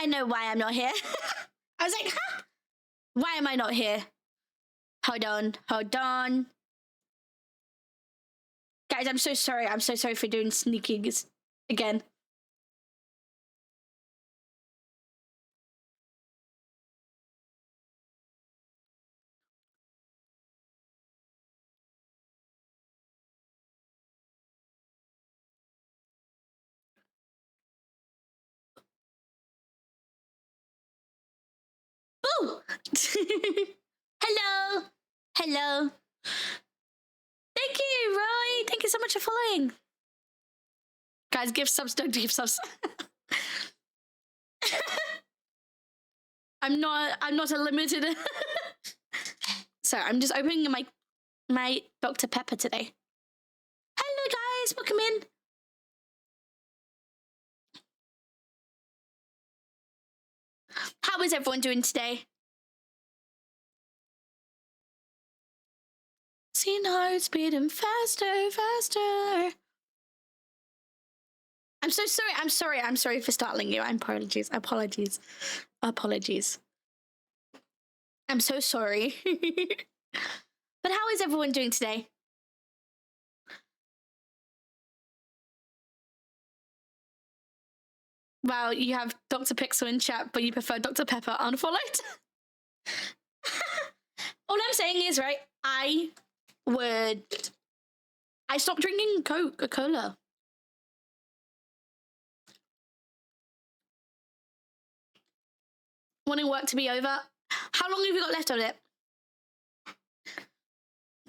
I know why I'm not here. I was like, huh? Why am I not here? Hold on. Guys, I'm so sorry. I'm so sorry for doing sneakies again. Boo! Hello. Thank you, Roy. Thank you so much for following. Guys, give subs, don't give subs. I'm not a limited. So I'm just opening my Dr. Pepper today. Hello guys, welcome in. How is everyone doing today? Seeing hearts beating faster. I'm so sorry. I'm sorry for startling you. Apologies. I'm so sorry. But how is everyone doing today? Wow, you have Dr. Pixel in chat, but you prefer Dr. Pepper unfollowed? All I'm saying is, right, I stopped drinking Coca-Cola. Wanting work to be over. How long have you got left on it?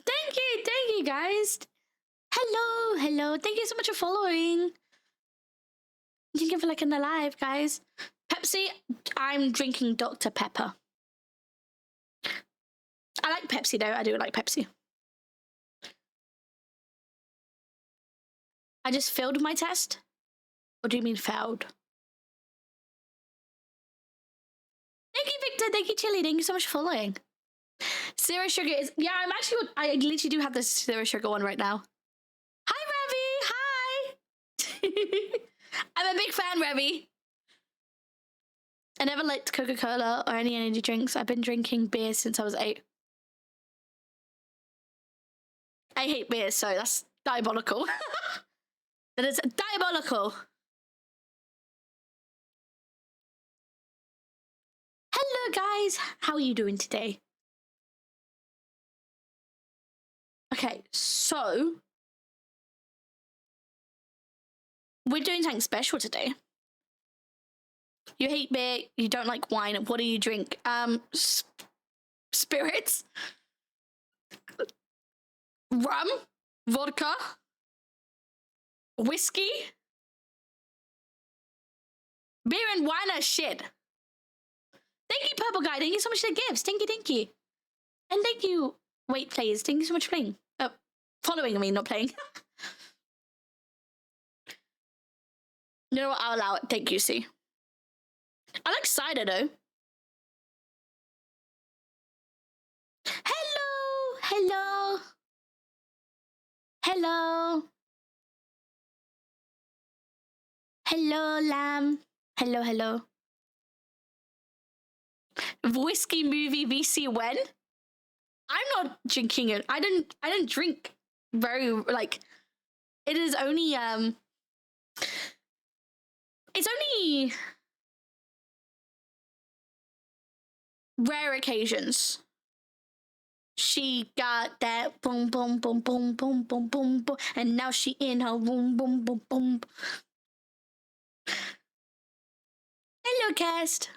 Thank you guys. Hello. Thank you so much for following. Thank you for liking the live, guys. Pepsi, I'm drinking Dr. Pepper. I like Pepsi though, I do like Pepsi. I just failed my test? Or do you mean failed? Thank you, Victor. Thank you, Chili. Thank you so much for following. Zero sugar is... Yeah, I literally do have this zero sugar one right now. Hi, Ravi. Hi. I'm a big fan, Ravi. I never liked Coca-Cola or any energy drinks. I've been drinking beer since I was 8. I hate beer, so that's diabolical. That is diabolical. Hello, guys. How are you doing today? Okay, so we're doing something special today. You hate beer, you don't like wine. What do you drink? Spirits, rum, vodka, whiskey, beer and wine are shit. Thank you, Purple Guy. Thank you so much for the gifts. Thank you. And thank you, Wait Plays. Thank you so much for playing. Following me, not playing. You know what? I'll allow it. Thank you, C. I like cider, though. Hello, lamb. Hello. Whiskey movie VC when? I'm not drinking it. I don't drink very, like, it is only it's only rare occasions. She got that boom boom boom boom boom boom boom boom, and now she in her room boom boom boom. Hello, cast.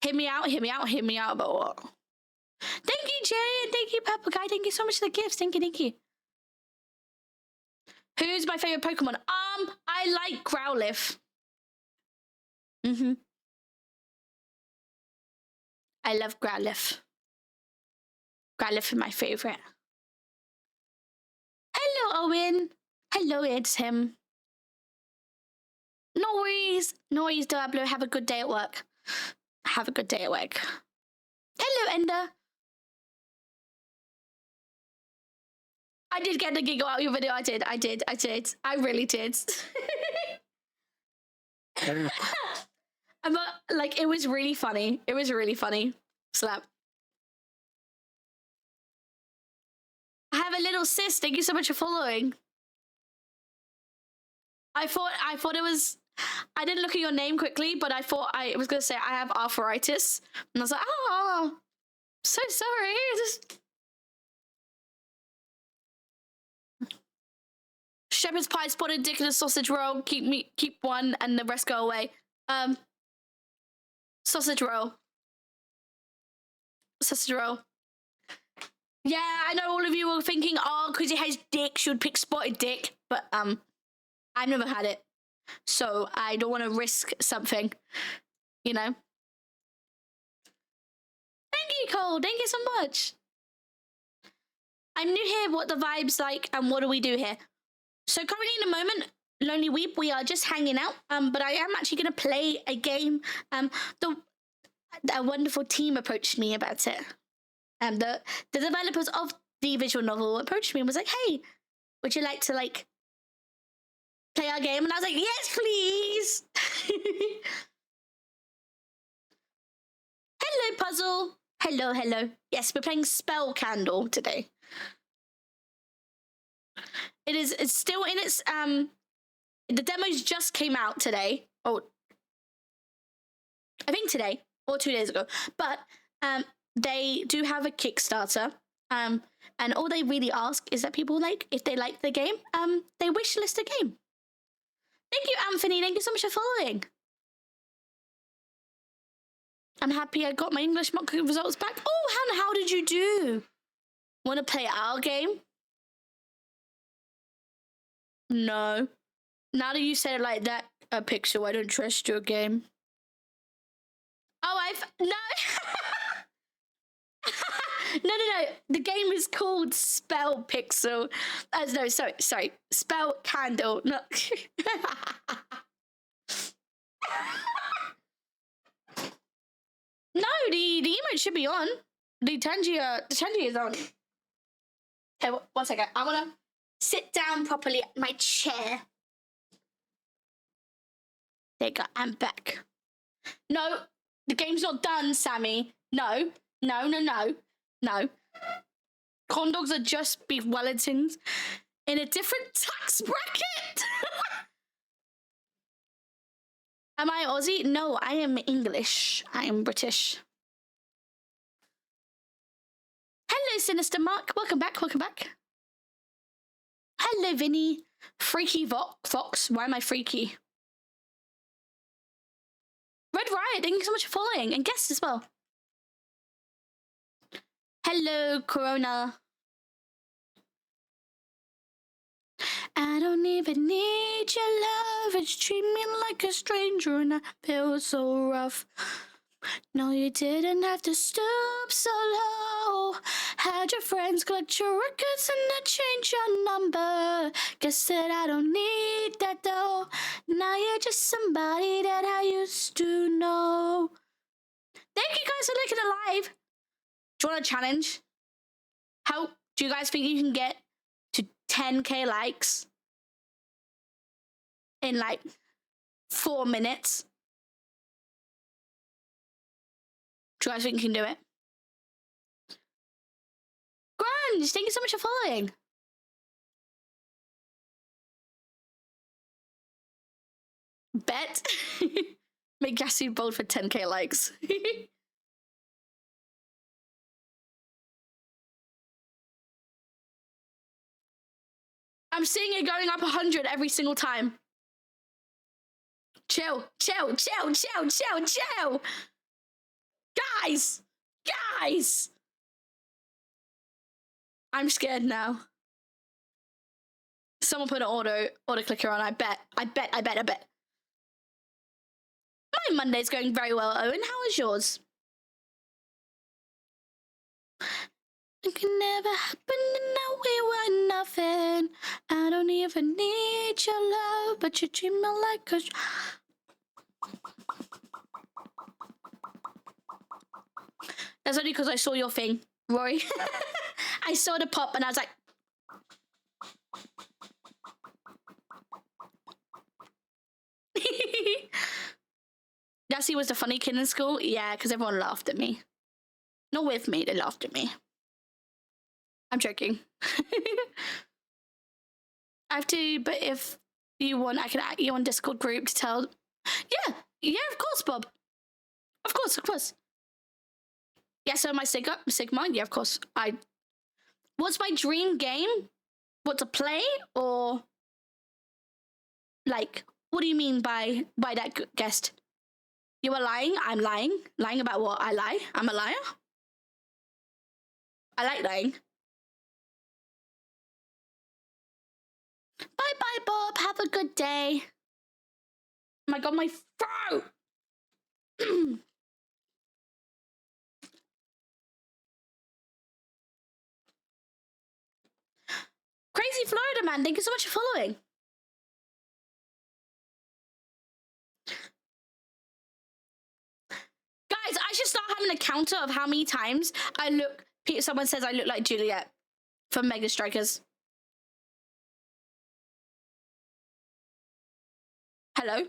Hit me out about what? Thank you, Jay, and thank you, Pepper Guy. Thank you so much for the gifts. Thank you. Who's my favorite Pokemon? I like Growlithe. I love Growlithe. Growlithe is my favorite. Hello, Owen. Hello, it's him. No worries, Diablo. Have a good day at work. Hello, Ender. I did get a giggle out of your video. I did. I really did. But like, it was really funny. It was really funny. Slap. I have a little sis. Thank you so much for following. I thought it was. I didn't look at your name quickly, but I thought I was gonna say I have arthritis, and I was like, oh, so sorry. Shepherd's pie, spotted dick, and a sausage roll. Keep one, and the rest go away. Sausage roll. Sausage roll. Yeah, I know all of you were thinking, oh, because it has dick, she would pick spotted dick. But I've never had it, so I don't want to risk something, you know. Thank you, Cole. Thank you so much. I'm new here. What the vibes like, and what do we do here? So currently, in the moment, Lonely Weep, we are just hanging out. But I am actually going to play a game. A wonderful team approached me about it. The developers of the visual novel approached me and was like, "Hey, would you like to play our game?" And I was like, "Yes, please." Hello, Puzzle. Hello, hello. Yes, we're playing Spell Candle today. It's still in its the demos just came out today. Oh, I think today or 2 days ago. But they do have a Kickstarter. And all they really ask is that people if they like the game, they wish list a game. Thank you, Anthony. Thank you so much for following. I'm happy I got my English mock results back. Oh, Hannah, how did you do? Want to play our game? No. Now that you said it like that, Pixel, I don't trust your game. Oh, no. No. The game is called Spell Pixel. No, sorry. Spell Candle. No. No, the emote should be on. The Tangier is on. Okay, one second. I want to sit down properly at my chair. There you go. I'm back. No, the game's not done, Sammy. No. Corn dogs are just beef Wellingtons in a different tax bracket. Am I Aussie? No, I am English. I am British. Hello, Sinister Mark. Welcome back. Hello, Vinny. Freaky Fox. Why am I freaky? Red Riot, thank you so much for following. And guests as well. Hello, Corona. I don't even need your love. It's treat me like a stranger and I feel so rough. No, you didn't have to stoop so low. Had your friends collect your records and then change your number. Guess that I don't need that though. Now you're just somebody that I used to know. Thank you guys for looking alive. Do you want a challenge? How do you guys think you can get to 10k likes in 4 minutes? Do you guys think you can do it? Grunge, thank you so much for following. Bet. Make Gassy bold for 10k likes. I'm seeing it going up 100 every single time. Chill. Guys! I'm scared now. Someone put an auto clicker on, I bet. My Monday's going very well, Owen. How is yours? It can never happen to know we were nothing. I don't even need your love, but you treat me like a... That's only because I saw your thing, Rory. I saw the pop and I was like... Jesse was the funny kid in school? Yeah, because everyone laughed at me. Not with me, they laughed at me. I'm joking. I have to, but if you want, I can add you on Discord group to tell. Yeah, of course, Bob. Of course. Yeah, so my Sigma, yeah, of course. What's my dream game? What to play? Or, like, what do you mean by that, guest? You are lying? I'm lying? Lying about what? I lie? I'm a liar? I like lying. Bye, Bob. Have a good day. Oh my god, my throat! Crazy Florida man, thank you so much for following. Guys, I should start having a counter of how many times someone says I look like Juliet from Mega Strikers. Hello?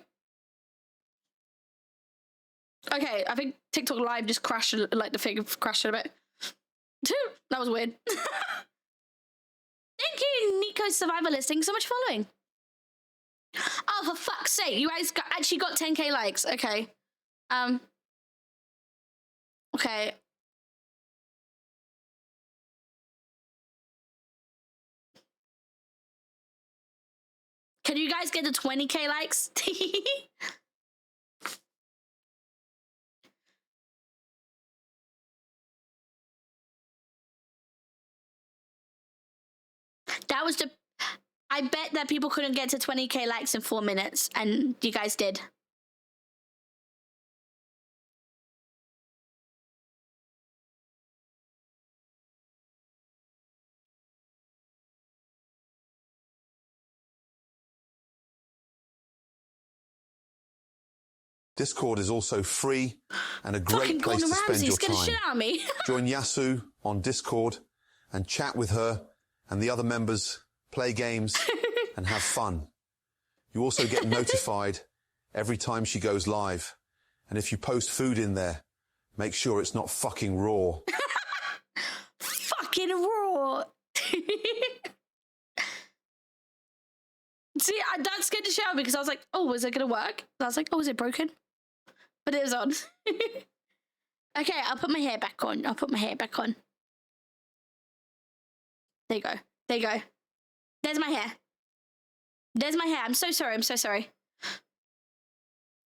Okay, I think TikTok Live just crashed, like the thing crashed a bit. That was weird. Thank you, Nico Survivalist. Thanks so much for following. Oh, for fuck's sake, you guys actually got 10k likes. Okay. Okay. Can you guys get to 20k likes? That was I bet that people couldn't get to 20k likes in 4 minutes, and you guys did. Discord is also free and a great place to spend your time. Shit out of me. Join Yasu on Discord and chat with her and the other members, play games and have fun. You also get notified every time she goes live. And if you post food in there, make sure it's not fucking raw. Fucking raw. See, that scared the shit out of me because I was like, oh, is it going to work? And I was like, oh, is it broken? But it was on. Okay, I'll put my hair back on. There you go. There's my hair. I'm so sorry.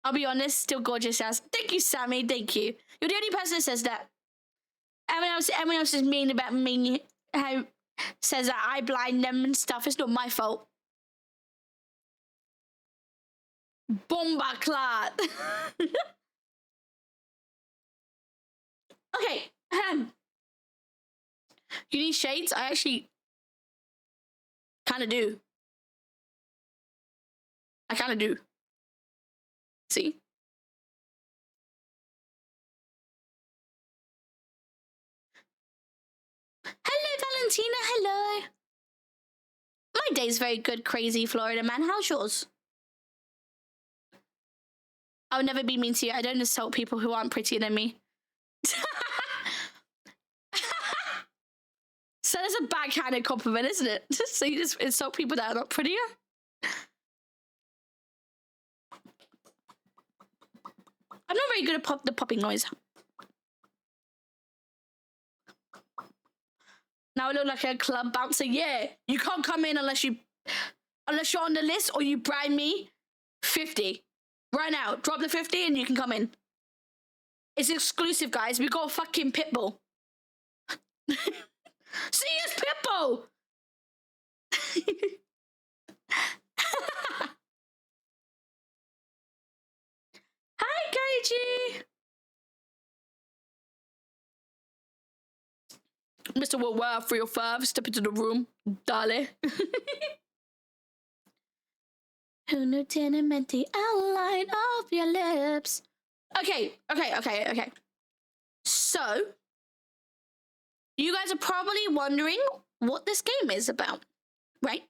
I'll be honest, still gorgeous as. Thank you, Sammy. Thank you. You're the only person that says that. Everyone else is mean about me. How says that I blind them and stuff. It's not my fault. Bomba clot. Okay. You need shades? I actually kind of do. See? Hello, Valentina. Hello. My day's very good, crazy Florida man. How's yours? I'll never be mean to you. I don't insult people who aren't prettier than me. So that's a backhanded compliment, isn't it? So you just insult people that are not prettier? I'm not very good at the popping noise. Now I look like a club bouncer. Yeah, you can't come in unless you're on the list or you bribe me 50. Right now, drop the 50 and you can come in. It's exclusive, guys. We got a fucking Pitbull. See, it's Pitbull! Hi, Kaiji! Mr. Wilwire 305, step into the room, darling. Who knew didn't meant the outline of your lips? Okay. So, you guys are probably wondering what this game is about, right?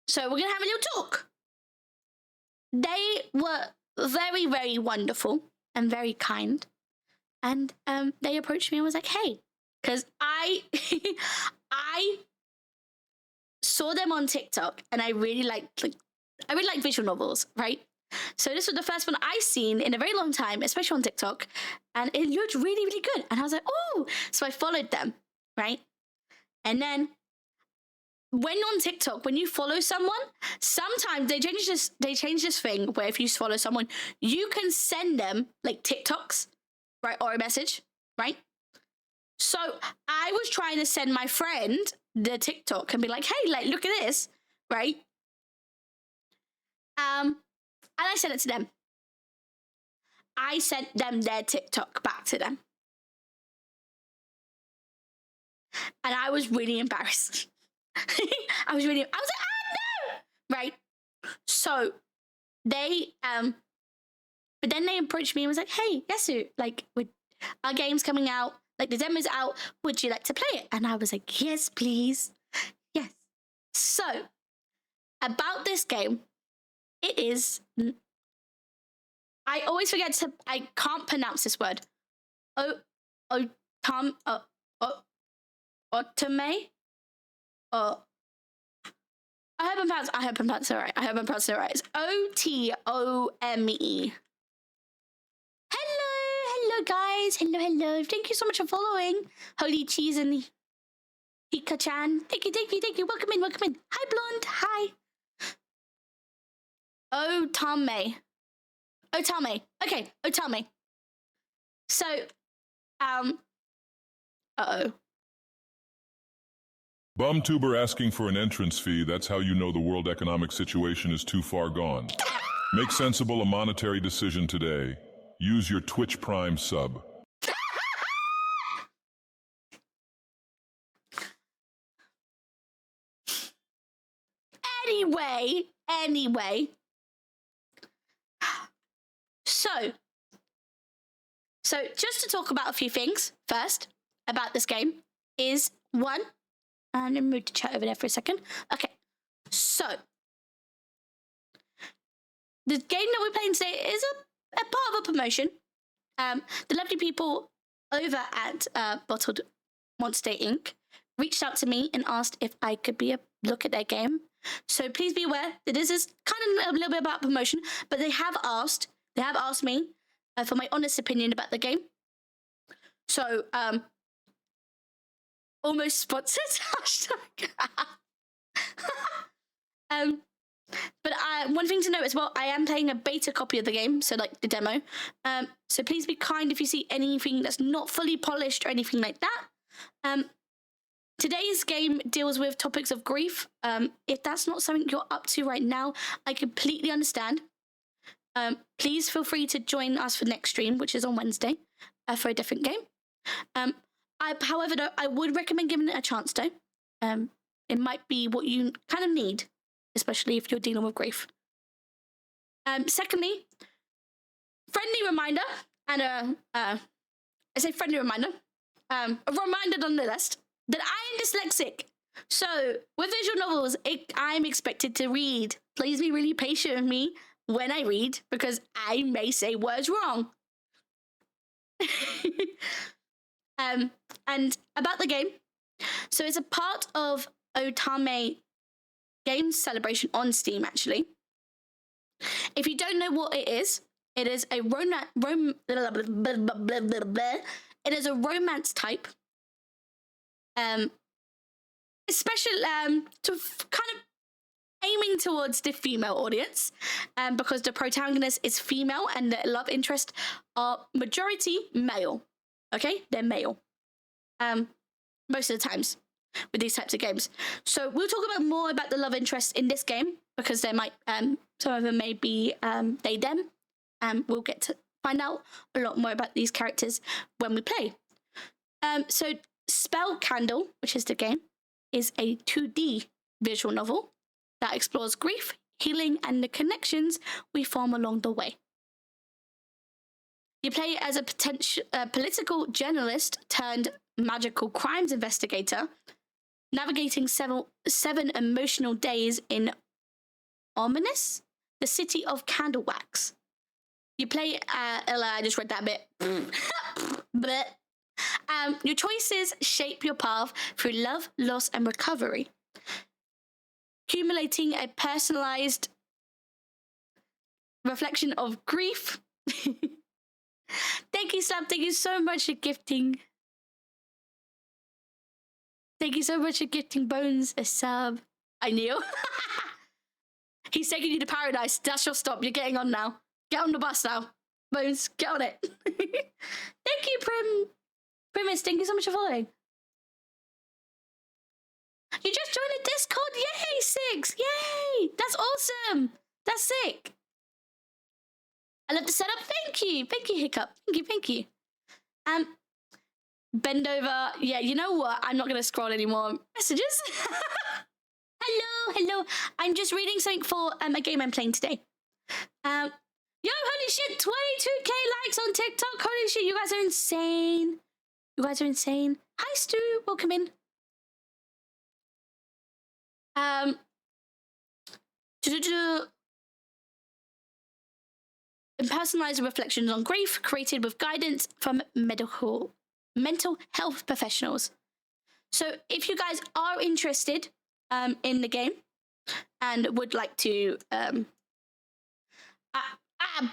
So we're gonna have a little talk. they were very, very wonderful and very kind. And they approached me and was like, hey, because I I saw them on TikTok and I really like visual novels, right? So this was the first one I seen in a very long time, especially on TikTok, and it looked really, really good. And I was like, oh, so I followed them, right? And then when on TikTok, when you follow someone, sometimes they change this thing where if you follow someone, you can send them like TikToks, right, or a message, right? So I was trying to send my friend the TikTok and be like, hey, like, look at this, right? And I sent it to them. I sent them their TikTok back to them. And I was really embarrassed. I was like, oh no! Right? So they, but then they approached me and was like, hey, Yasu, like, our game's coming out, like the demo's out, would you like to play it? And I was like, yes, please. Yes. So, about this game, it is, I always forget I can't pronounce this word. Otome? I hope I'm pronouncing it right. It's Otome. Hello, guys. Hello. Thank you so much for following. Holy Cheese and Hika-chan. Thank you. Welcome in. Hi, Blonde. Hi. Otome. Okay, Otome. So, uh-oh. Bumtuber asking for an entrance fee, that's how you know the world economic situation is too far gone. Make sensible a monetary decision today. Use your Twitch Prime sub. Anyway. So just to talk about a few things first about this game is one, and let me move the chat over there for a second. Okay, so the game that we're playing today is a part of a promotion. The lovely people over at Bottled Monster Inc. reached out to me and asked if I could be a look at their game. So please be aware that this is kind of a little bit about promotion, but they have asked me for my honest opinion about the game. So, almost sponsored. But one thing to note as well, I am playing a beta copy of the game, so like the demo. So please be kind if you see anything that's not fully polished or anything like that. Today's game deals with topics of grief. If that's not something you're up to right now, I completely understand. Please feel free to join us for next stream, which is on Wednesday, for a different game. However, though, I would recommend giving it a chance, though. It might be what you kind of need, especially if you're dealing with grief. Secondly, friendly reminder, and a reminder nonetheless, that I am dyslexic. So, with visual novels, I'm expected to read. Please be really patient with me when I read, because I may say words wrong. And about the game, so it's a part of Otome Games Celebration on Steam, actually. If you don't know what it is a it is a romance type, especially to kind of aiming towards the female audience, because the protagonist is female and the love interest are majority male. Okay, they're male. Most of the times with these types of games. So we'll talk about more about the love interest in this game, because there might some of them may be they them. We'll get to find out a lot more about these characters when we play. So Spell Candle, which is the game, is a 2D visual novel that explores grief, healing, and the connections we form along the way. You play as a political journalist turned magical crimes investigator, navigating seven emotional days in ominous the city of Candlewax. You play, I just read that bit. But your choices shape your path through love, loss, and recovery, accumulating a personalized reflection of grief. Thank you, Slab. Thank you so much for gifting. Thank you so much for gifting Bones a sub. I knew. He's taking you to paradise. That's your stop. You're getting on now. Get on the bus now. Bones, get on it. Thank you, Primus. Thank you so much for following. You just joined a Discord. Yay, Six. Yay. That's awesome. That's sick. I love the setup. Thank you. Thank you, Hiccup. Thank you. Bend over. Yeah, you know what? I'm not going to scroll any more messages. Hello. I'm just reading something for a game I'm playing today. Yo, holy shit, 22k likes on TikTok. Holy shit, you guys are insane. Hi, Stu. Welcome in. Personalized reflections on grief, created with guidance from mental health professionals. So if you guys are interested in the game and would like to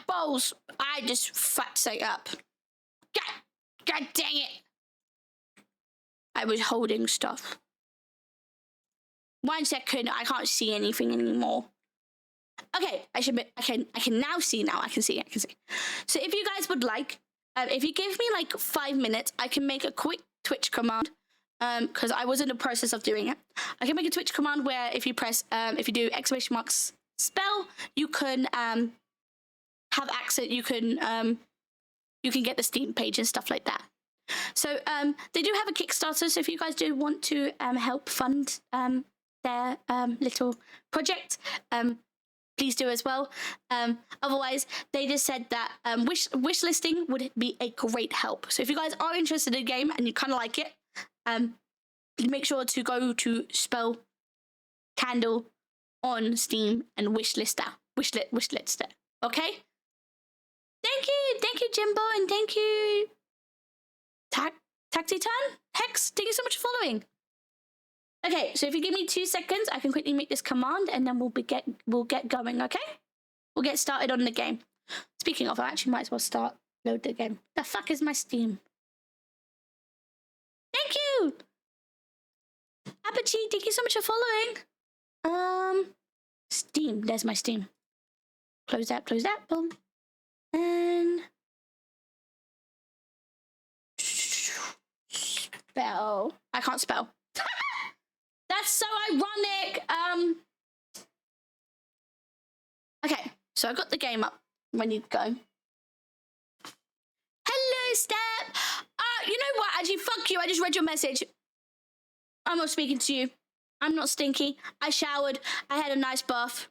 balls, I just fucked something up. God dang it. I was holding stuff. 1 second, I can't see anything anymore. Okay, I can now see now. I can see. So if you guys would like, if you give me like 5 minutes, I can make a quick Twitch command. Because I was in the process of doing it. I can make a Twitch command where if you press, if you do exclamation marks spell, you can have access. You can get the Steam page and stuff like that. So they do have a Kickstarter. So if you guys do want to help fund their little project, please do as well. Otherwise, they just said that wish listing would be a great help. So if you guys are interested in the game and you kind of like it, make sure to go to spell candle on Steam and wishlist that. Okay? Thank you, Jimbo, and thank you, Taxitan Hex. Thank you so much for following. Okay, so if you give me 2 seconds, I can quickly make this command, and then we'll get going. Okay? We'll get started on the game. Speaking of, I actually might as well load the game. The fuck is my Steam? Thank you, Apache. Thank you so much for following. Steam. There's my Steam. Close that. Boom. And spell. I can't spell. That's so ironic. Okay, so I got the game up when you go. Hello, Step. You know what? Actually, fuck you. I just read your message. I'm not speaking to you. I'm not stinky. I showered. I had a nice bath.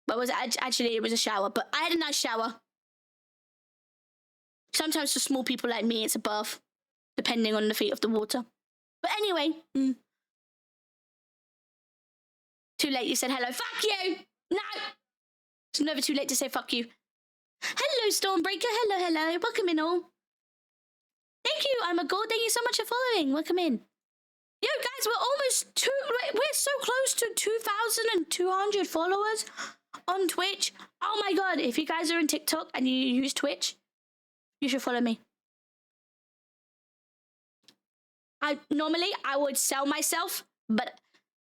But it was a shower. But I had a nice shower. Sometimes for small people like me, it's a bath, depending on the feet of the water. But anyway, too late. You said hello. Fuck you. No. It's never too late to say fuck you. Hello, Stormbreaker. Hello. Welcome in all. Thank you, I'm a god. Thank you so much for following. Welcome in. Yo, guys, we're so close to 2,200 followers on Twitch. Oh my god, if you guys are on TikTok and you use Twitch, you should follow me. Normally I would sell myself, but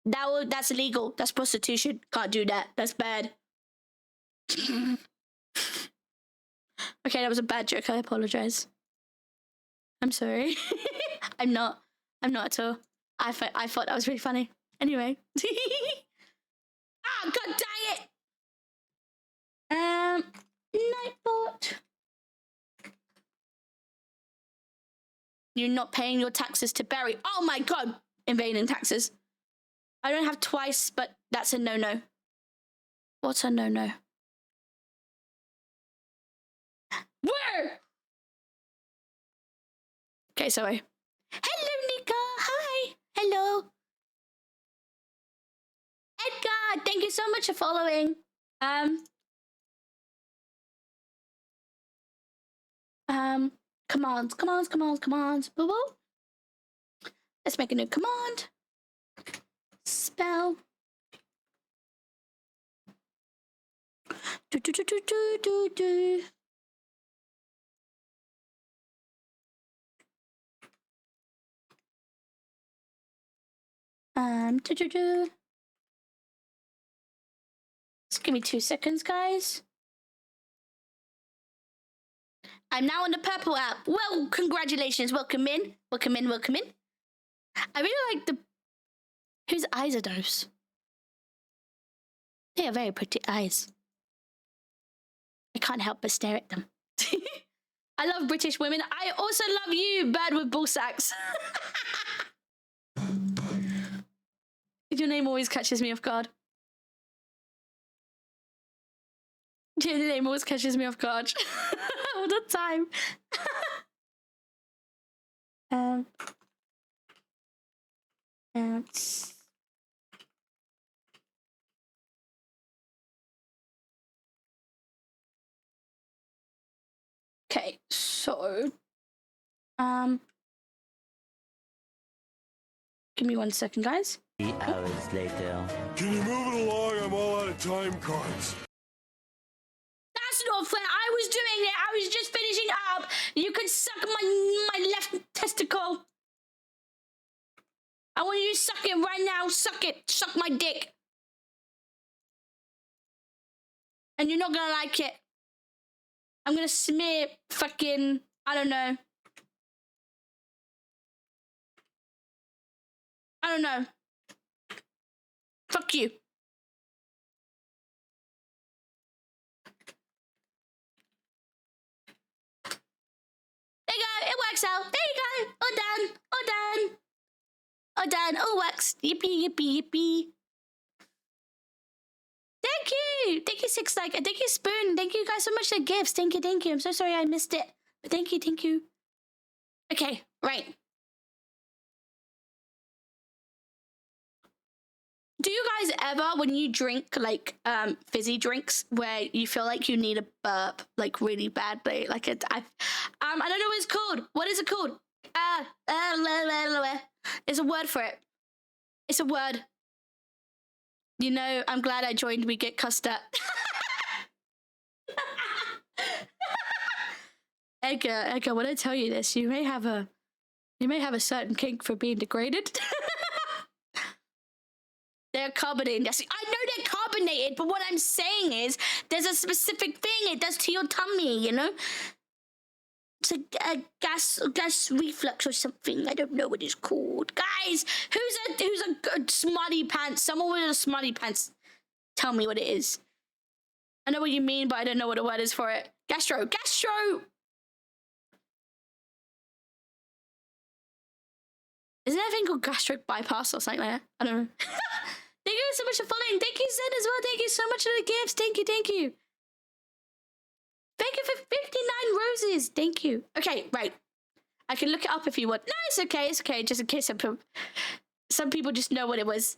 that's illegal. That's prostitution. Can't do that. That's bad. Okay, that was a bad joke. I apologize. I'm sorry. I'm not at all. I thought that was really funny. Anyway. God dang it! Nightbot. You're not paying your taxes to Barry. Oh my god! Invading taxes. I don't have twice, but that's a no-no. What's a no-no? Where? Okay, sorry. Hello, Nika. Hi. Hello. Edgar, thank you so much for following. Commands. Boo boo. Let's make a new command. Spell. Do. Do. Just give me 2 seconds, guys. I'm now on the purple app. Well, congratulations. Welcome in. I really like the... Whose eyes are those? They are very pretty eyes. I can't help but stare at them. I love British women. I also love you, bird with ball sacks. Your name always catches me off guard. Your name always catches me off guard. All the time. Okay, so give me 1 second, guys. 3 hours later. Can you move it along? I'm all out of time cards. That's not fair. I was doing it. I was just finishing up. You could suck my left testicle. I want you to suck it right now. Suck it. Suck my dick. And you're not gonna like it. I'm gonna smear fucking, I don't know. Fuck you. There you go. It works out. There you go. All done. All works. Yippee. Thank you, Six Like, and thank you, Spoon. Thank you guys so much for the gifts. Thank you. I'm so sorry I missed it. But thank you. Okay, right. Do you guys ever, when you drink like fizzy drinks, where you feel like you need a burp like really badly? Like I don't know what it's called. What is it called? There's a word for it. It's a word. You know, I'm glad I joined We Get Cussed At. Edgar, when I tell you this, you may have a certain kink for being degraded. They're carbonated. I know they're carbonated, but what I'm saying is there's a specific thing it does to your tummy, you know? It's a gas reflux or something. I don't know what it's called. Guys, who's a good smarty pants? Someone with a smarty pants. Tell me what it is. I know what you mean, but I don't know what the word is for it. Gastro. Isn't there a thing called gastric bypass or something like that? I don't know. Thank you so much for following. Thank you, Zen, as well. Thank you so much for the gifts. Thank you. Thank you for 59 roses. Thank you. Okay, right. I can look it up if you want. No, it's okay. Just in case some people just know what it was.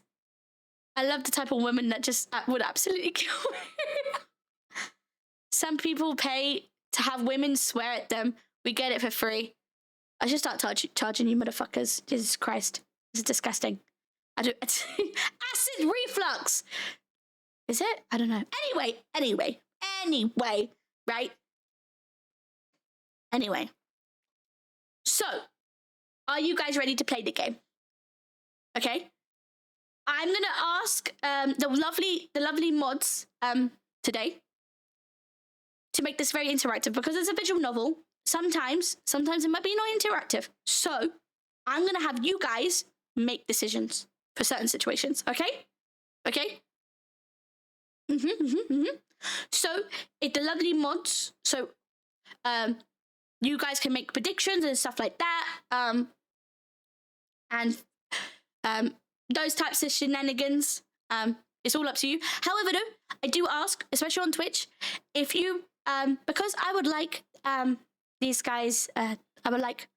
I love the type of woman that just would absolutely kill me. Some people pay to have women swear at them. We get it for free. I should start charging you motherfuckers. Jesus Christ. This is disgusting. Acid reflux. Is it? I don't know. Anyway. Right? Anyway. So, are you guys ready to play the game? Okay? I'm going to ask the lovely mods today to make this very interactive because it's a visual novel. Sometimes it might be not interactive. So, I'm going to have you guys make decisions for certain situations. Okay? So, if the lovely mods, you guys can make predictions and stuff like that. And those types of shenanigans. It's all up to you. However, though, I do ask, especially on Twitch, if you, because I would like these guys, I would like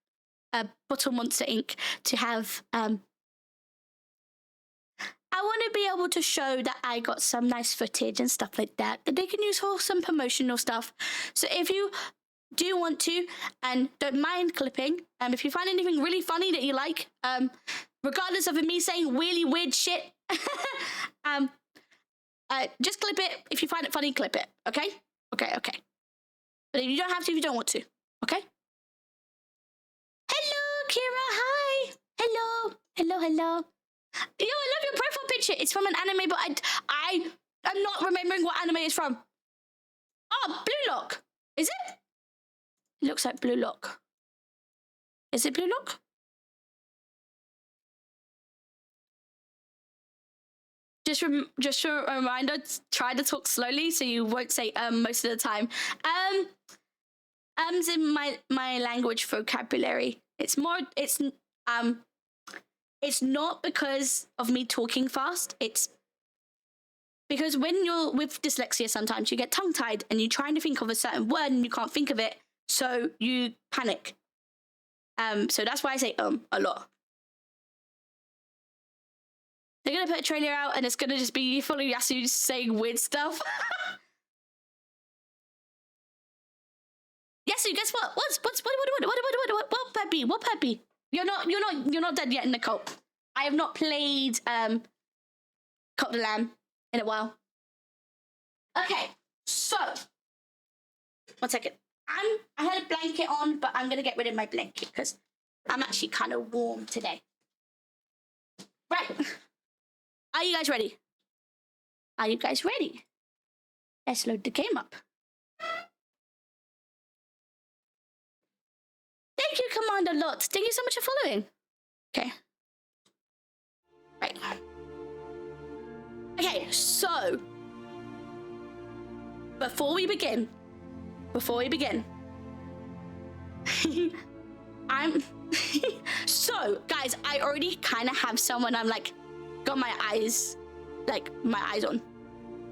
Bottle Monster Inc. to have I want to be able to show that I got some nice footage and stuff like that they can use for some promotional stuff. So if you do want to and don't mind clipping, if you find anything really funny that you like, regardless of me saying really weird shit, just clip it. If you find it funny, clip it. Okay? Okay. But you don't have to if you don't want to. Okay? Hello, Kira. Hi. Hello. Yo, I love your profile picture. It's from an anime, but I'm not remembering what anime it's from. Oh, Blue Lock. Is it? It looks like Blue Lock. Is it Blue Lock? Just a reminder, try to talk slowly so you won't say most of the time. Ums in my language vocabulary. It's not because of me talking fast. It's because when you're with dyslexia, sometimes you get tongue-tied and you're trying to think of a certain word and you can't think of it, so you panic. So that's why I say a lot. They're gonna put a trailer out and it's gonna just be following Yasu saying weird stuff. Yasu, guess what? What, Peppy? What, Peppy? You're not dead yet, Nicole. I have not played Cult of the Lamb in a while. Okay, so 1 second. I had a blanket on, but I'm gonna get rid of my blanket because I'm actually kind of warm today. Right. Are you guys ready? Let's load the game up. Thank you, Commander Lot. Thank you so much for following. Okay. Right. Okay, so before we begin, so guys, I already kind of have someone I'm like got my eyes on,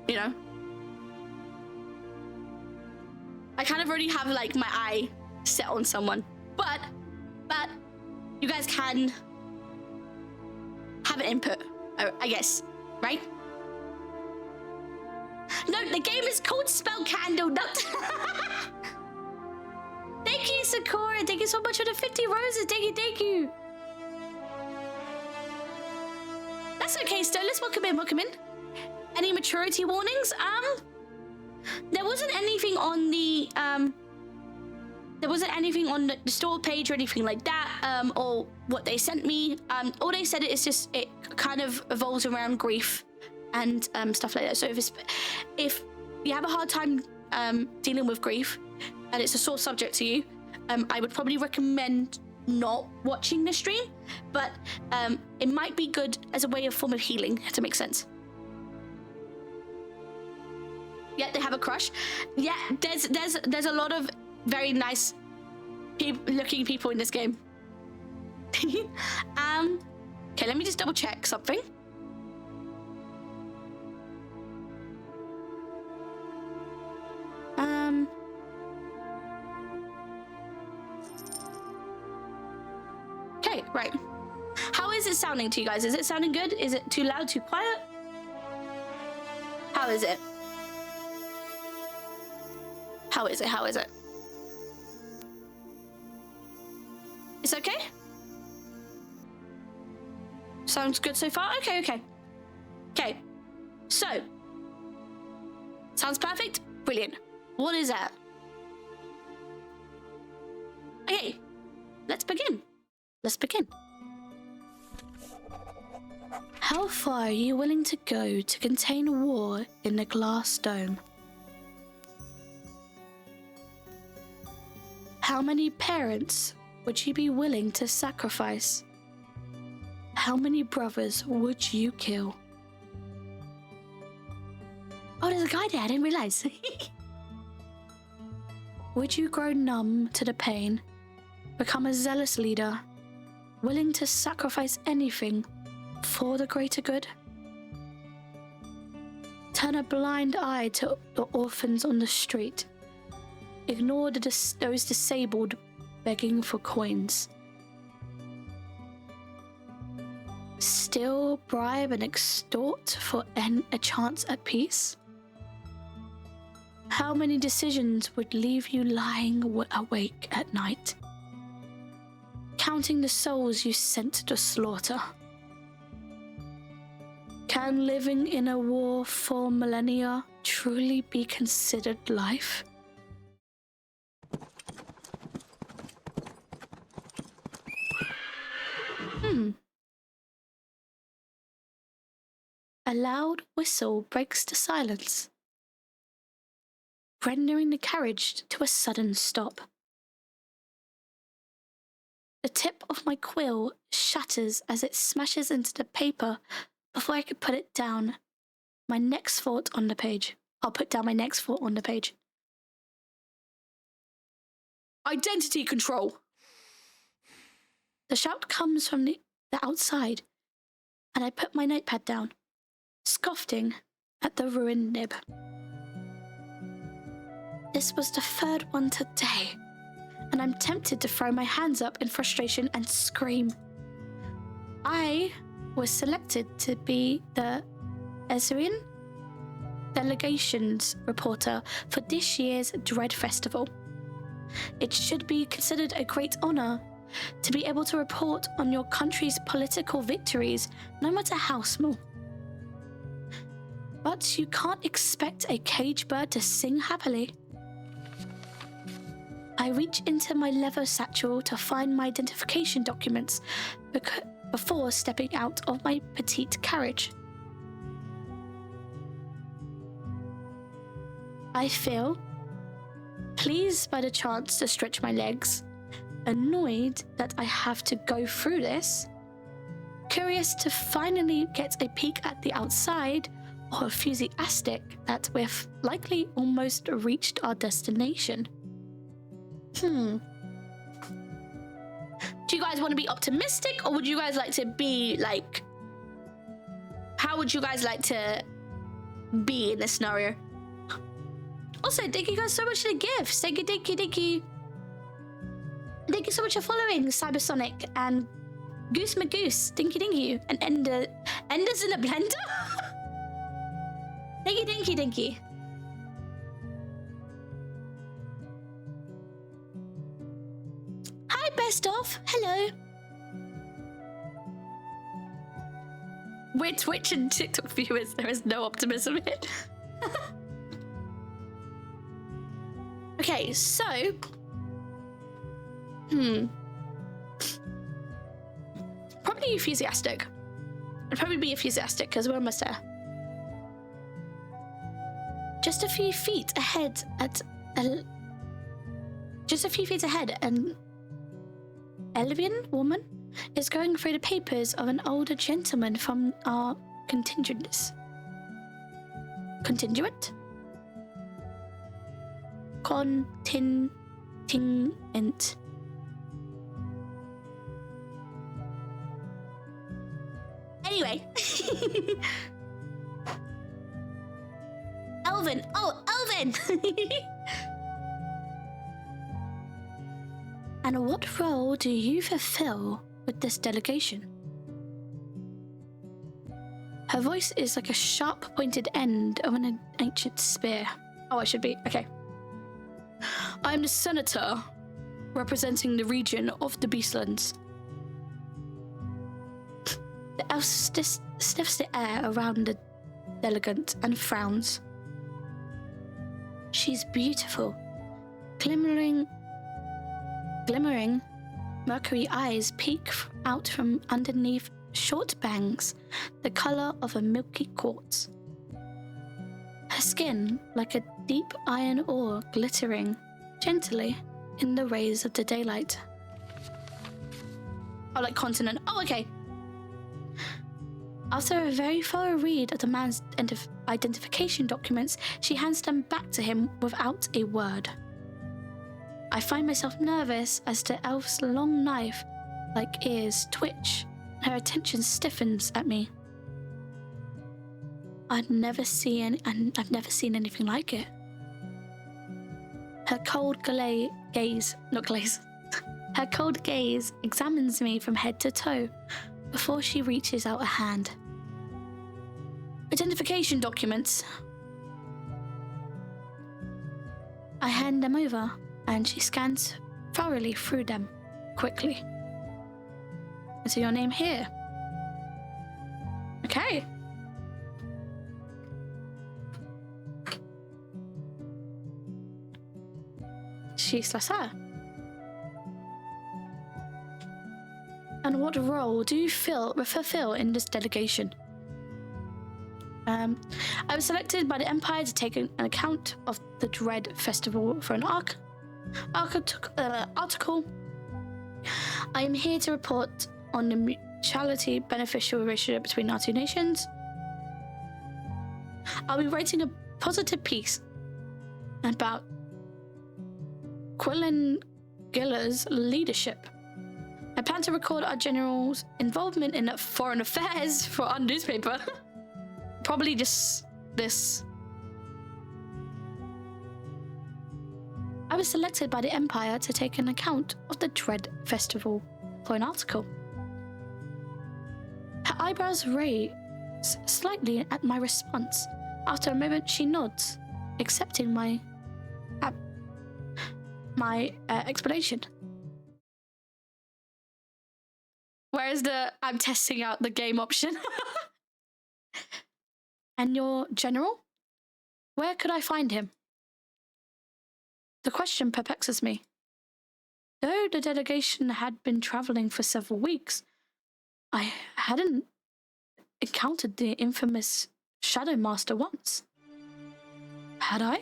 you know. I kind of already have like my eye set on someone, but you guys can have an input, I guess, right? No, the game is called Spell Candle, not. Thank you, Sakura. Thank you so much for the 50 roses. Thank you. That's okay, Stolas. Welcome in. Any maturity warnings? There wasn't anything on the store page or anything like that, or what they sent me. All they said is just it kind of revolves around grief and stuff like that. So if you have a hard time dealing with grief and it's a sore subject to you, I would probably recommend not watching the stream, but it might be good as a way of form of healing, to make sense. Yeah, they have a crush. Yeah, there's a lot of very nice looking people in this game. Okay, let me just double check something. Okay, right. How is it sounding to you guys? Is it sounding good? Is it too loud, too quiet? How is it? How is it? It's okay? Sounds good so far? Okay. Okay, so. Sounds perfect? Brilliant. What is that? Okay, let's begin. How far are you willing to go to contain war in the glass dome? How many parents would you be willing to sacrifice? How many brothers would you kill? Oh, there's a guy there, I didn't realize. Would you grow numb to the pain, become a zealous leader, willing to sacrifice anything for the greater good? Turn a blind eye to the orphans on the street. Ignore those disabled begging for coins. Steal, bribe, and extort for a chance at peace? How many decisions would leave you lying awake at night, counting the souls you sent to slaughter? Can living in a war for millennia truly be considered life? A loud whistle breaks the silence, rendering the carriage to a sudden stop. The tip of my quill shatters as it smashes into the paper before I could put it down. My next thought on the page. I'll put down my next thought on the page. Identity control! The shout comes from the outside, and I put my notepad down, scoffing at the ruined nib. This was the third one today, and I'm tempted to throw my hands up in frustration and scream. I was selected to be the Ezrin delegations reporter for this year's Dread Festival. It should be considered a great honor to be able to report on your country's political victories, no matter how small. But you can't expect a cage bird to sing happily. I reach into my leather satchel to find my identification documents before stepping out of my petite carriage. I feel pleased by the chance to stretch my legs, annoyed that I have to go through this, curious to finally get a peek at the outside, or enthusiastic that we've likely almost reached our destination. Do you guys want to be optimistic, or would you guys like to be like... How would you guys like to be in this scenario? Also, thank you guys so much for the gifts. Thank you. Thank you so much for following, Cybersonic and Goose Magoose. Thank you. And Enders in a blender? Thank you. Hi, best of. Hello. We're Twitch and TikTok viewers. There is no optimism here. Okay, so... Probably enthusiastic. I'd probably be enthusiastic because we're almost there. Just a few feet ahead, an Elvian woman is going through the papers of an older gentleman from our contingent. Contingent? Contingent. Anyway. Elvin. Oh, Elvin! And what role do you fulfill with this delegation? Her voice is like a sharp pointed end of an ancient spear. Oh, I should be. Okay. I'm the senator representing the region of the Beastlands. The elf sniffs the air around the delegate and frowns. She's beautiful. Glimmering mercury eyes peek out from underneath short bangs, the color of a milky quartz. Her skin, like a deep iron ore, glittering gently in the rays of the daylight. Oh, like continent. Oh, okay. After a very thorough read of the man's identification documents, she hands them back to him without a word. I find myself nervous as the elf's long knife-like ears twitch, and her attention stiffens at me. I've never seen anything like it. Her cold gaze examines me from head to toe, before she reaches out a hand. Identification documents. I hand them over, and she scans thoroughly through them, quickly. Is your name here? Okay. She's Lasser. And what role do you fulfill in this delegation? I was selected by the Empire to take an account of the Dread Festival for an article. I am here to report on the mutuality beneficial relationship between our two nations. I'll be writing a positive piece about Quillen Giller's leadership. I plan to record our general's involvement in foreign affairs for our newspaper. Probably just this. I was selected by the Empire to take an account of the Dread Festival for an article. Her eyebrows raise slightly at my response. After a moment, she nods, accepting my explanation. Where's the I'm testing out the game option? And your general? Where could I find him? The question perplexes me. Though the delegation had been traveling for several weeks, I hadn't encountered the infamous Shadow Master once. Had I?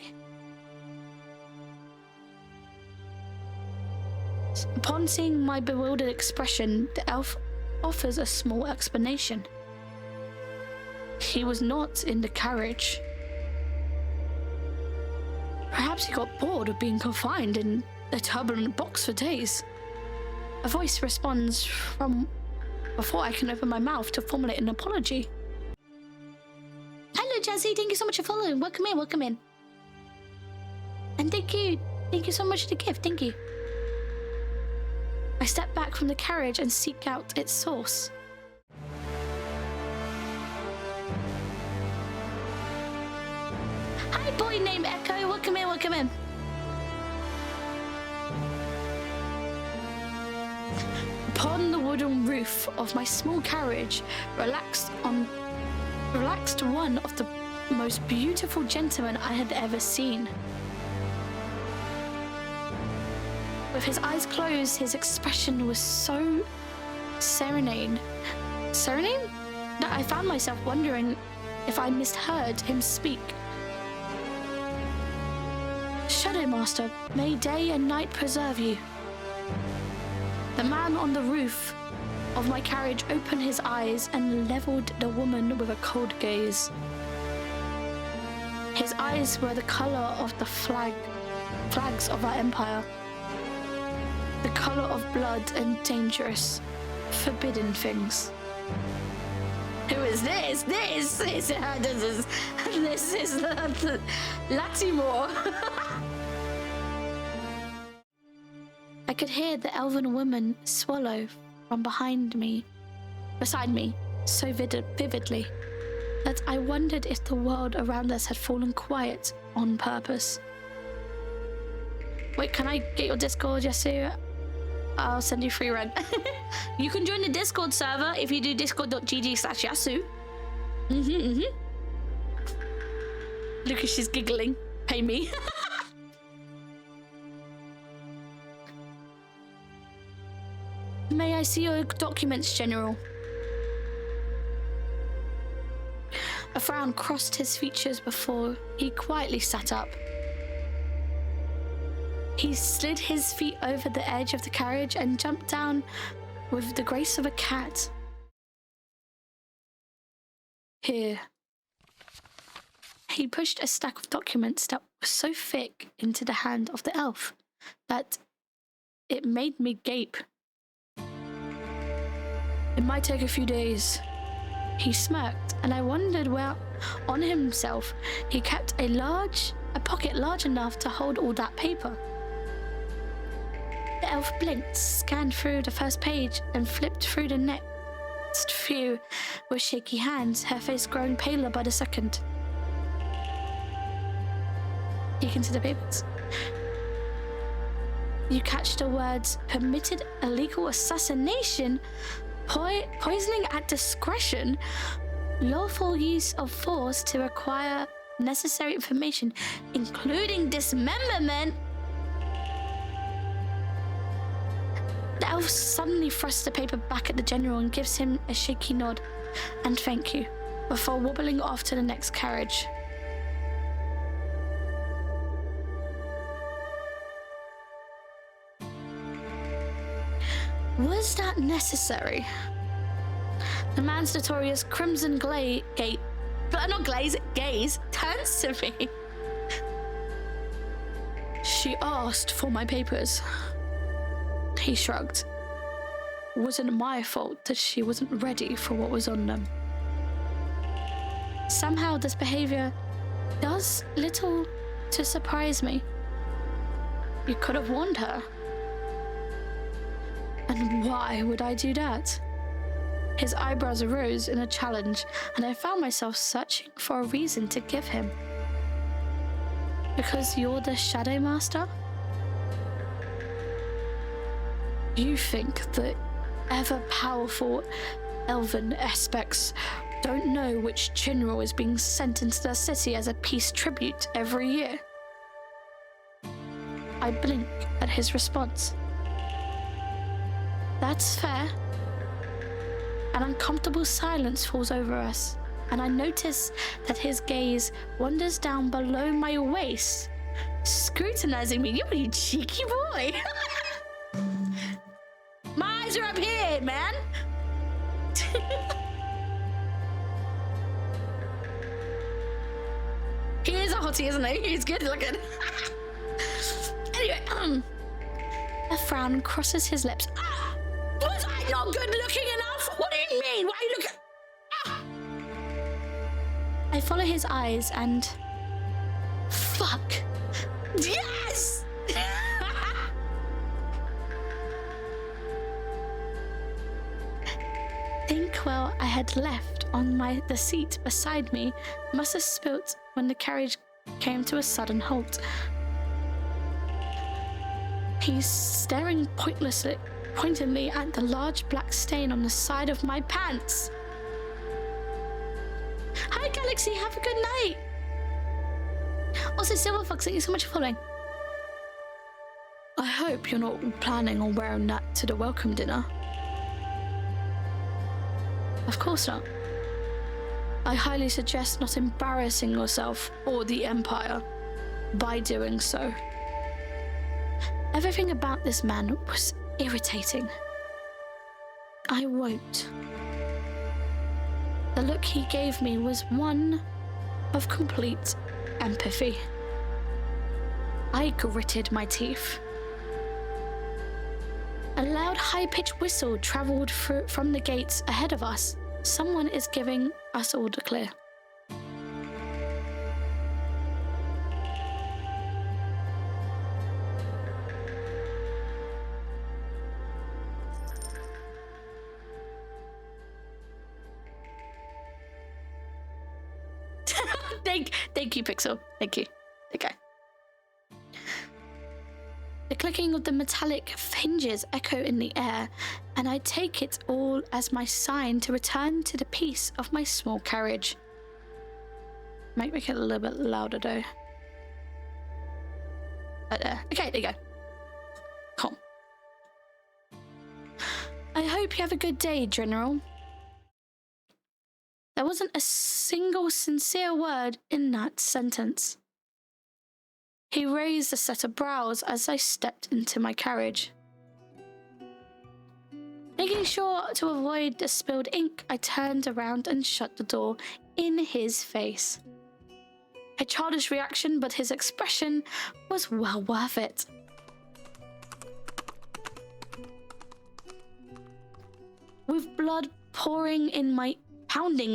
Upon seeing my bewildered expression, the elf offers a small explanation. He was not in the carriage. Perhaps he got bored of being confined in a turbulent box for days. A voice responds from before I can open my mouth to formulate an apology. Hello, Jazzy. Thank you so much for following. Welcome in, welcome in. And thank you so much for the gift. Thank you. I step back from the carriage and seek out its source. Hi, boy named Echo. Welcome in, welcome in. Upon the wooden roof of my small carriage, relaxed one of the most beautiful gentlemen I had ever seen. With his eyes closed, his expression was so serene that I found myself wondering if I misheard him speak. Shadow Master, may day and night preserve you. The man on the roof of my carriage opened his eyes and leveled the woman with a cold gaze. His eyes were the color of the flags of our empire. The color of blood and dangerous, forbidden things. Who is this? This is Latimore. I could hear the elven woman swallow from beside me, so vividly that I wondered if the world around us had fallen quiet on purpose. Wait, can I get your Discord, Yasu? I'll send you free rent. You can join the Discord server if you do discord.gg/Yasu. Lucas, she's giggling. Pay me. May I see your documents, General? A frown crossed his features before he quietly sat up. He slid his feet over the edge of the carriage and jumped down with the grace of a cat. Here. He pushed a stack of documents that was so thick into the hand of the elf that it made me gape. It might take a few days. He smirked, and I wondered where on himself he kept a pocket large enough to hold all that paper. The elf blinked, scanned through the first page, and flipped through the last few with shaky hands, her face growing paler by the second. Peek into the papers. You catch the words permitted illegal assassination, poisoning at discretion, lawful use of force to acquire necessary information, including dismemberment. The elf suddenly thrusts the paper back at the general and gives him a shaky nod and thank you, before wobbling off to the next carriage. Was that necessary? The man's notorious crimson gaze turns to me. She asked for my papers. He shrugged. It wasn't my fault that she wasn't ready for what was on them. Somehow this behavior does little to surprise me. You could have warned her. And why would I do that? His eyebrows arose in a challenge, and I found myself searching for a reason to give him. Because you're the Shadow Master? You think the ever-powerful elven aspects don't know which general is being sent into the city as a peace tribute every year? I blink at his response. That's fair. An uncomfortable silence falls over us, and I notice that his gaze wanders down below my waist, scrutinizing me. You cheeky boy. My eyes are up here, man. He is a hottie, isn't he? He's good looking. Anyway, a frown crosses his lips. Was I not good looking enough? What do you mean? Why are you looking? I follow his eyes and... Fuck! Yes! Inkwell I had left on the seat beside me must have spilt when the carriage came to a sudden halt. He's staring pointedly at the large black stain on the side of my pants. Hi, Galaxy. Have a good night. Also, Silverfox, thank you so much for following. I hope you're not planning on wearing that to the welcome dinner. Of course not. I highly suggest not embarrassing yourself or the Empire by doing so. Everything about this man was irritating. I won't. The look he gave me was one of complete empathy. I gritted my teeth. A loud, high-pitched whistle traveled from the gates ahead of us. Someone is giving us all the clear. Thank you, Pixel. Thank you. Okay. The clicking of the metallic hinges echo in the air, and I take it all as my sign to return to the peace of my small carriage. Might make it a little bit louder though. Right there. Okay, there you go. Cool. I hope you have a good day, General. There wasn't a single sincere word in that sentence. He raised a set of brows as I stepped into my carriage. Making sure to avoid the spilled ink, I turned around and shut the door in his face. A childish reaction, but his expression was well worth it. With blood pounding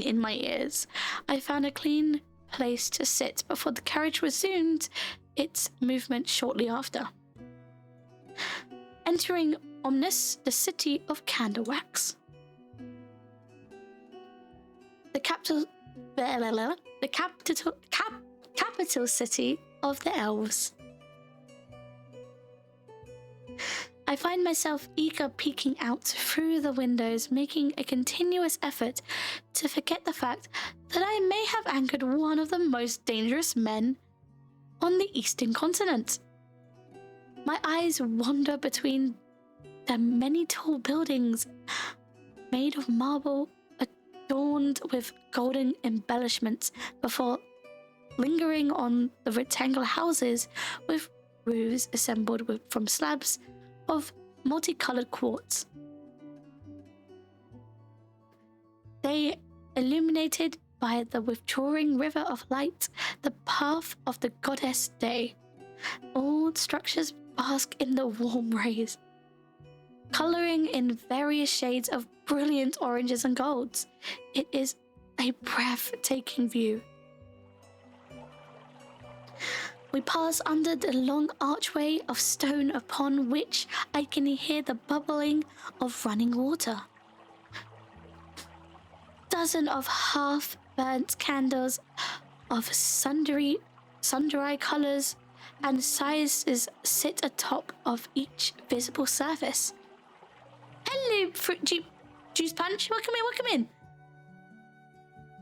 in my ears, I found a clean place to sit before the carriage resumed its movement shortly after. Entering Omnis, the city of Candlewax. the capital city of the elves. I find myself eager peeking out through the windows, making a continuous effort to forget the fact that I may have angered one of the most dangerous men on the eastern continent. My eyes wander between the many tall buildings made of marble adorned with golden embellishments before lingering on the rectangular houses with roofs assembled from slabs of multicolored quartz. They illuminated by the withdrawing river of light, the path of the goddess day. All structures bask in the warm rays, coloring in various shades of brilliant oranges and golds. It is a breathtaking view. We pass under the long archway of stone upon which I can hear the bubbling of running water. Dozens of half-burnt candles of sundry colors and sizes sit atop of each visible surface. Hello, Fruit Juice Punch. Welcome in.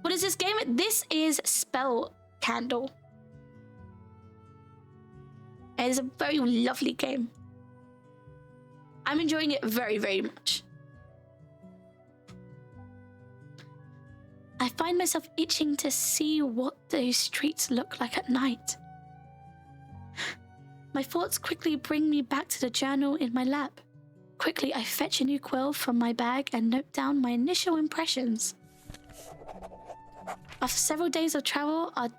What is this game? This is Spell Candle. It is a very lovely game. I'm enjoying it very, very much. I find myself itching to see what those streets look like at night. My thoughts quickly bring me back to the journal in my lap. Quickly, I fetch a new quill from my bag and note down my initial impressions. After several days of travel, our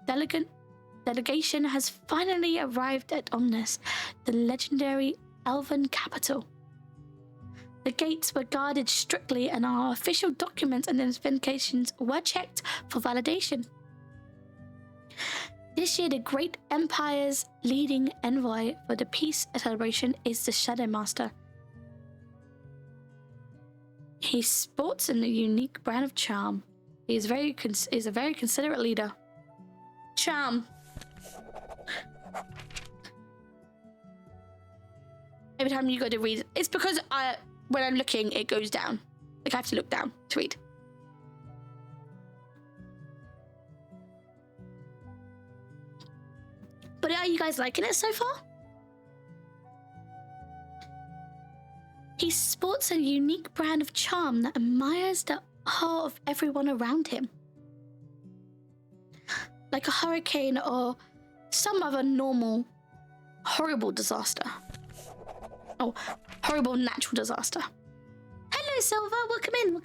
delegation has finally arrived at Omnis, the legendary elven capital. The gates were guarded strictly and our official documents and identifications were checked for validation. This year, the great empire's leading envoy for the peace celebration is the Shadow Master. He sports a unique brand of charm. He is a very considerate leader. Charm. Every time you go to read, it's because when I'm looking, it goes down. Like I have to look down to read. But are you guys liking it so far? He sports a unique brand of charm that admires the heart of everyone around him. Like a hurricane or some other normal, horrible disaster. Oh, horrible natural disaster. Hello, Silver. Welcome in.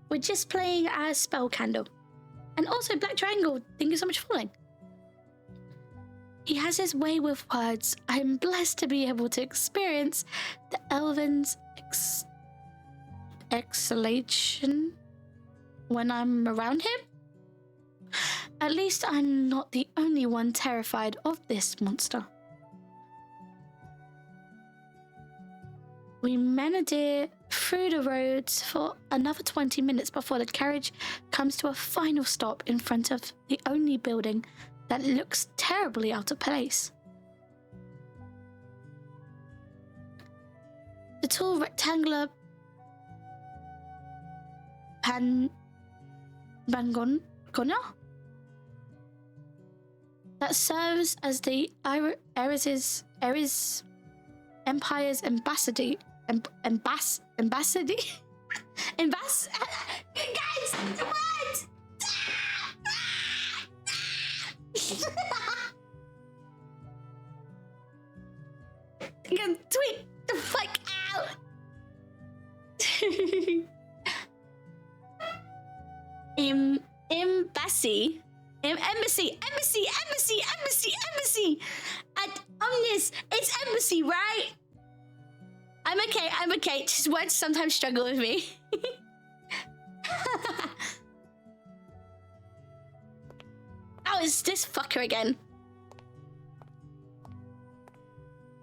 We're just playing as Spell Candle. And also Black Triangle. Thank you so much for following. He has his way with words. I'm blessed to be able to experience the elven's exhalation when I'm around him. At least I'm not the only one terrified of this monster. We meander through the roads for another 20 minutes before the carriage comes to a final stop in front of the only building that looks terribly out of place. The tall rectangular Pangona that serves as the Ares Empire's ambassador. Guys, what? Tweet the fuck out. Embassy at Omnis. It's embassy, right? I'm okay. Just words sometimes struggle with me. Oh, it's this fucker again.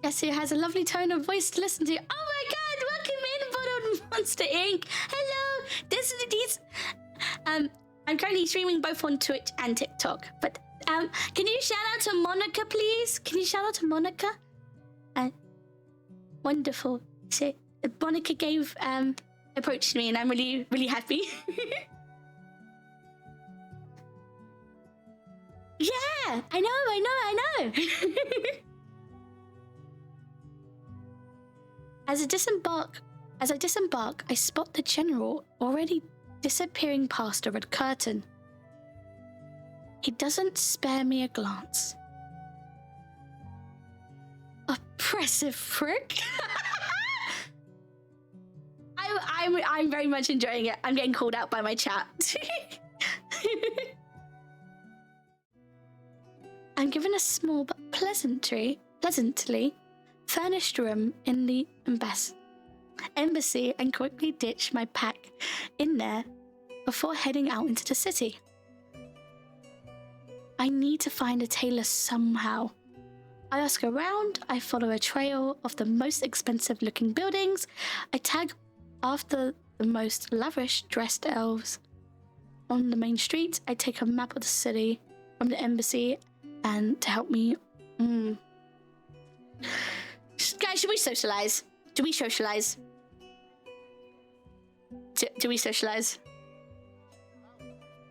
Yes, he has a lovely tone of voice to listen to. Oh my god, welcome in, Bottled Monster Inc. Hello, I'm currently streaming both on Twitch and TikTok. But can you shout out to Monica, please? Can you shout out to Monica? Wonderful. So Monica gave approached me, and I'm really, really happy. Yeah, I know. As I disembark, I spot the general already disappearing past a red curtain. He doesn't spare me a glance. Oppressive prick. I'm very much enjoying it. I'm getting called out by my chat. I'm given a small but pleasantly furnished room in the embassy and quickly ditch my pack in there before heading out into the city. I need to find a tailor somehow. I ask around, I follow a trail of the most expensive looking buildings, I tag after the most lavish dressed elves. On the main street, I take a map of the city from the embassy and to help me... Guys, should we socialize? Do we socialize? Do we socialize?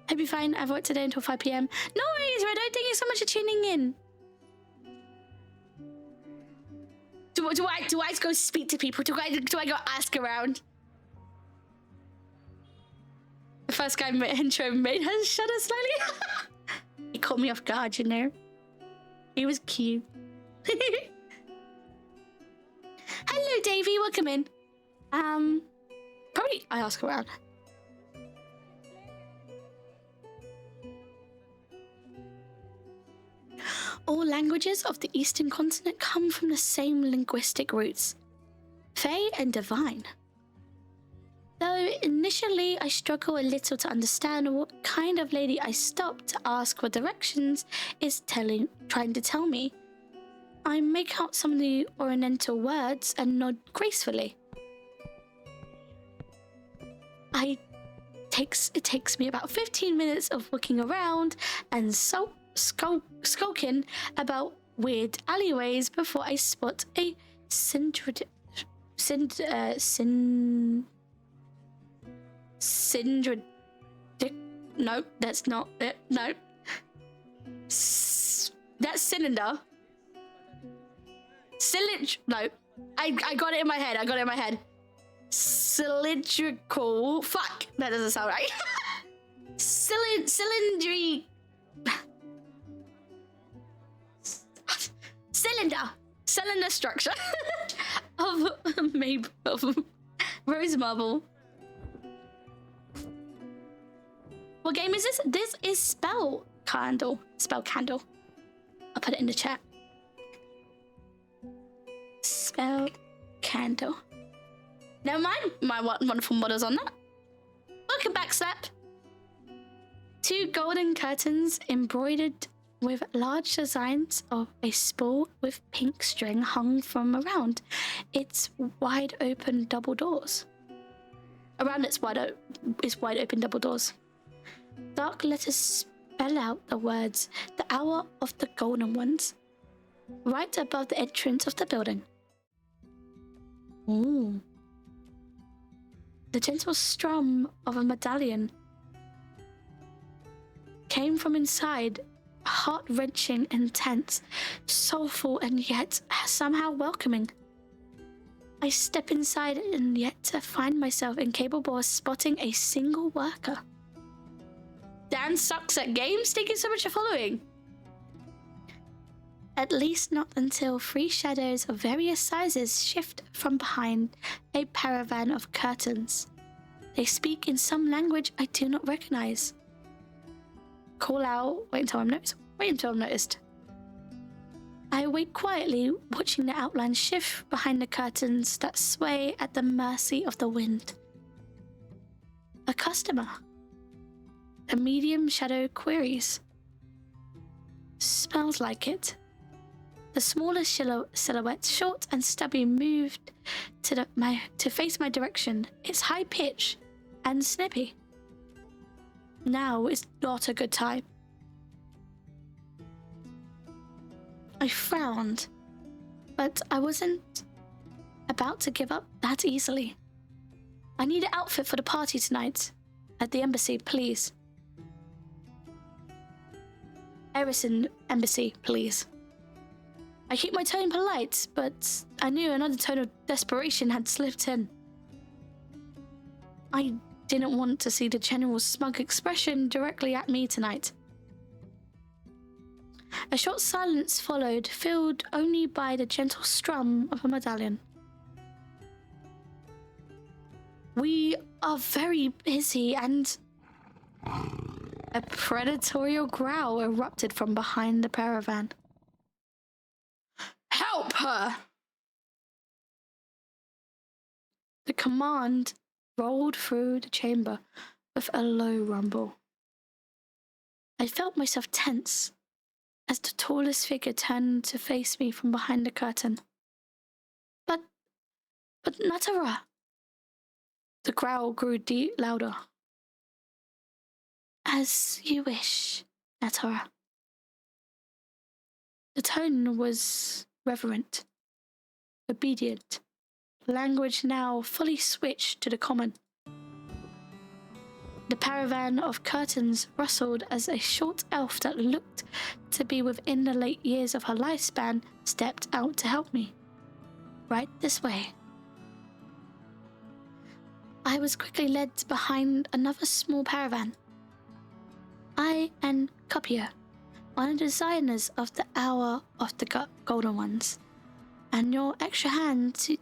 Hope you're fine. I've worked today until 5 p.m. No worries, Redo. Thank you so much for tuning in. Do I go speak to people? Do I go ask around? The first guy intro made her shudder slightly. He caught me off guard, you know. He was cute. Hello, Davey. Welcome in. Probably I ask around. All languages of the Eastern continent come from the same linguistic roots, Fey and Divine. Though initially I struggle a little to understand what kind of lady I stopped to ask for directions is trying to tell me, I make out some of the Oriental words and nod gracefully. It takes me about 15 minutes of looking around and skulking about weird alleyways before I spot a no, that's not it. No. That's cylinder. No. I got it in my head. Cylindrical. Fuck. That doesn't sound right. Cylindry. Cylinder structure of rose marble. What game is this? This is Spell Candle. I'll put it in the chat. Spell Candle. Never mind my wonderful models on that. Welcome back, Slap. 2 golden curtains embroidered with large designs of a spool with pink string hung from around its wide open double doors. Around its wide open double doors. Dark letters spell out the words, the hour of the golden ones, right above the entrance of the building. Ooh. The gentle strum of a medallion came from inside, heart-wrenching, intense, soulful, and yet somehow welcoming. I step inside and yet to find myself incapable of spotting a single worker. Dan sucks at games? Thank you so much for following. At least not until 3 shadows of various sizes shift from behind a caravan of curtains. They speak in some language I do not recognize. Call out, wait until I'm noticed. I wait quietly, watching the outline shift behind the curtains that sway at the mercy of the wind. A customer. The medium shadow queries. Smells like it. The smaller silhouette, short and stubby, moved to face my direction. It's high pitched and snippy. Now is not a good time. I frowned, but I wasn't about to give up that easily. I need an outfit for the party tonight. At the embassy, please. Erison Embassy, please. I keep my tone polite, but I knew another tone of desperation had slipped in. I didn't want to see the general's smug expression directly at me tonight. A short silence followed, filled only by the gentle strum of a medallion. We are very busy, and a predatory growl erupted from behind the caravan. Help her! The command rolled through the chamber with a low rumble. I felt myself tense as the tallest figure turned to face me from behind the curtain. But Natara! The growl grew louder. As you wish, Natara. The tone was reverent, obedient, language now fully switched to the common. The caravan of curtains rustled as a short elf that looked to be within the late years of her lifespan stepped out to help me. Right this way. I was quickly led behind another small caravan. I and Cupia, one of the designers of the Hour of the Golden Ones, and your extra hand to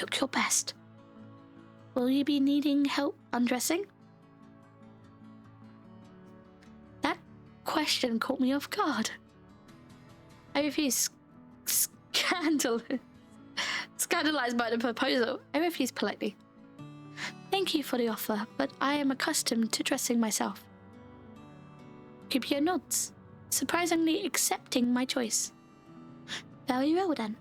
look your best. Will you be needing help undressing? That question caught me off guard. I refused, scandalized by the proposal. I refused politely. Thank you for the offer, but I am accustomed to dressing myself. Cupia nods, surprisingly accepting my choice. Very well then.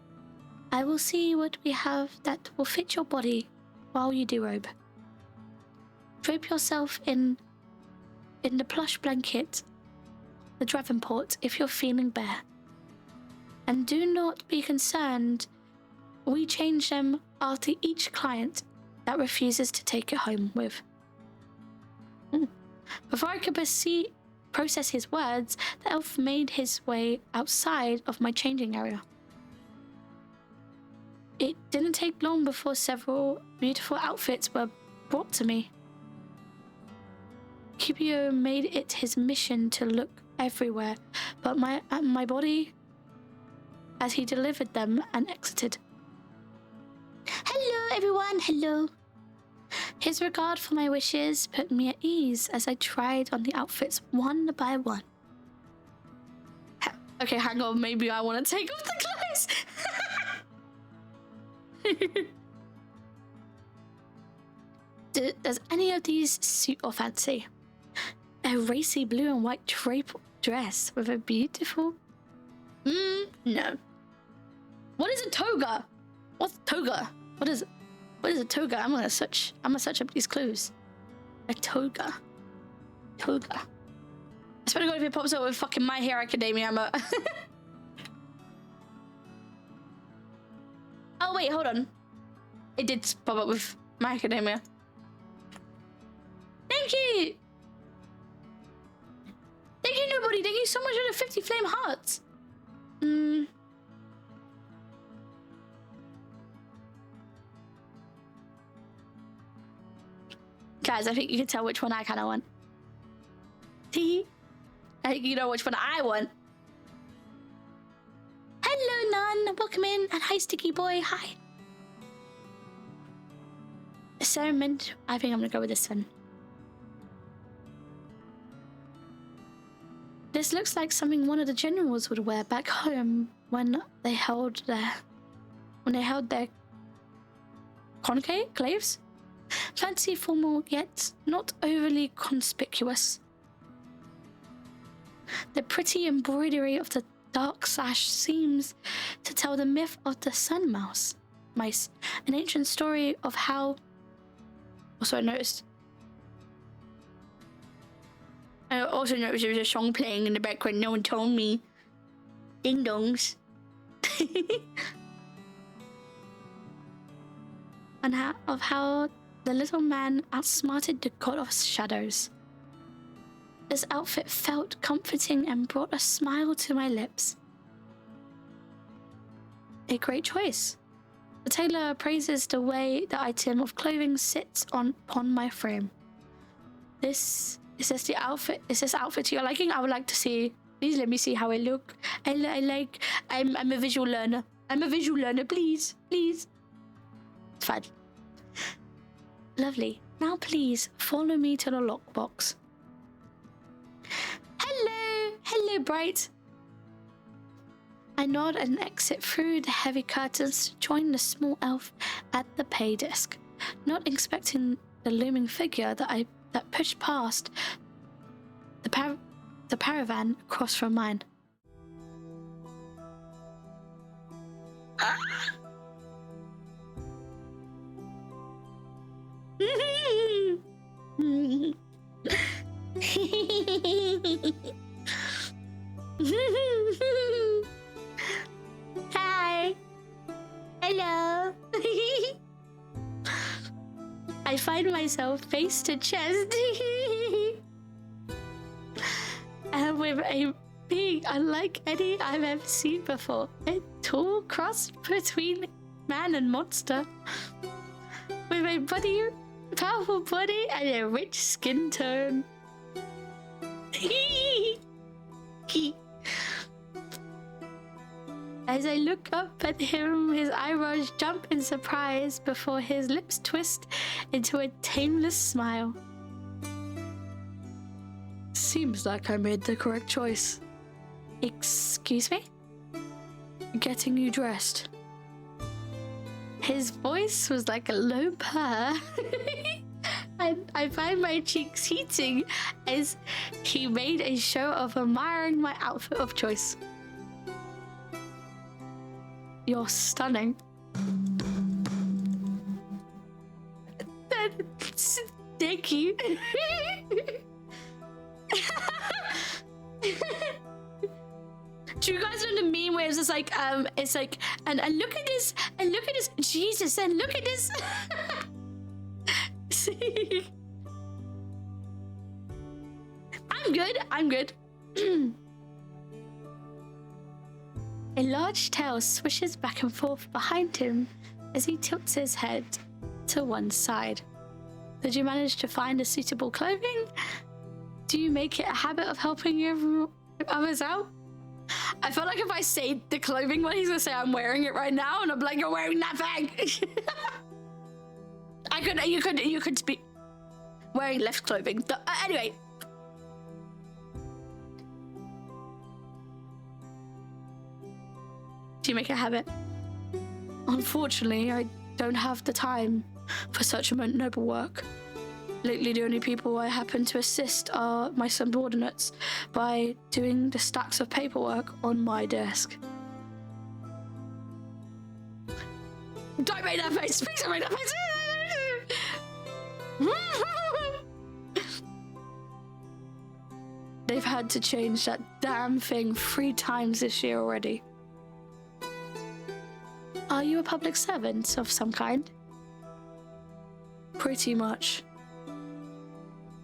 I will see what we have that will fit your body while you derobe. Drape yourself in the plush blanket, the Davenport, if you're feeling bare. And do not be concerned, we change them after each client that refuses to take it home with. Before I could process his words, the elf made his way outside of my changing area. It didn't take long before several beautiful outfits were brought to me. Cupio made it his mission to look everywhere but my body as he delivered them and exited. Hello everyone, hello. His regard for my wishes put me at ease as I tried on the outfits one by one. Okay, hang on, maybe I want to take off the clothes. Does any of these suit your fancy? A racy blue and white drape dress with a beautiful... no. What is a toga? What's toga? What is a toga? I'm gonna search up these clues. A toga. Toga. I swear to God, if it pops up with fucking My Hero Academia, I'm a... Oh wait, hold on. It did pop up with My Academia. Thank you! Thank you, nobody. Thank you so much for the 50 flame hearts. Guys, I think you can tell which one I kind of want. I think you know which one I want. Hello, Nun. Welcome in. And hi, Sticky Boy. Hi. Assignment. I think I'm going to go with this one. This looks like something one of the generals would wear back home when they held their conclaves. Fancy, formal, yet not overly conspicuous. The pretty embroidery of the dark sash seems to tell the myth of the sun mice, an ancient story of how... Also, I noticed I also noticed there was a song playing in the background. No one told me. Ding dongs. And how the little man outsmarted the god of shadows. This outfit felt comforting and brought a smile to my lips. A great choice. The tailor praises the way the item of clothing sits upon my frame. Is this outfit to your liking? I would like to see. Please let me see how it look. I'm a visual learner. Please. It's fine. Lovely. Now please follow me to the lockbox. Hello, Bright. I nod and exit through the heavy curtains to join the small elf at the pay desk, not expecting the looming figure that pushed past the paravan across from mine. Hi. Hello. I find myself face to chest and with a being unlike any I've ever seen before. A tall cross between man and monster. With a powerful body and a rich skin tone. As I look up at him, his eyebrows jump in surprise before his lips twist into a tameless smile. Seems like I made the correct choice. Excuse me? Getting you dressed. His voice was like a low purr. I find my cheeks heating as he made a show of admiring my outfit of choice. You're stunning. Thank you. Do you guys know the meme where it's just like, and look at this, Jesus, and look at this. I'm good. A large tail swishes back and forth behind him as he tilts his head to one side. Did you manage to find a suitable clothing? Do you make it a habit of helping others out? I feel like if I say the clothing one, he's gonna say I'm wearing it right now, and I'm like, you're wearing nothing. You could be wearing less clothing. Anyway. Do you make it a habit? Unfortunately, I don't have the time for such noble work. Lately, the only people I happen to assist are my subordinates by doing the stacks of paperwork on my desk. Don't make that face! Please don't make that face! They've had to change that damn thing 3 times this year already. Are you a public servant of some kind? Pretty much.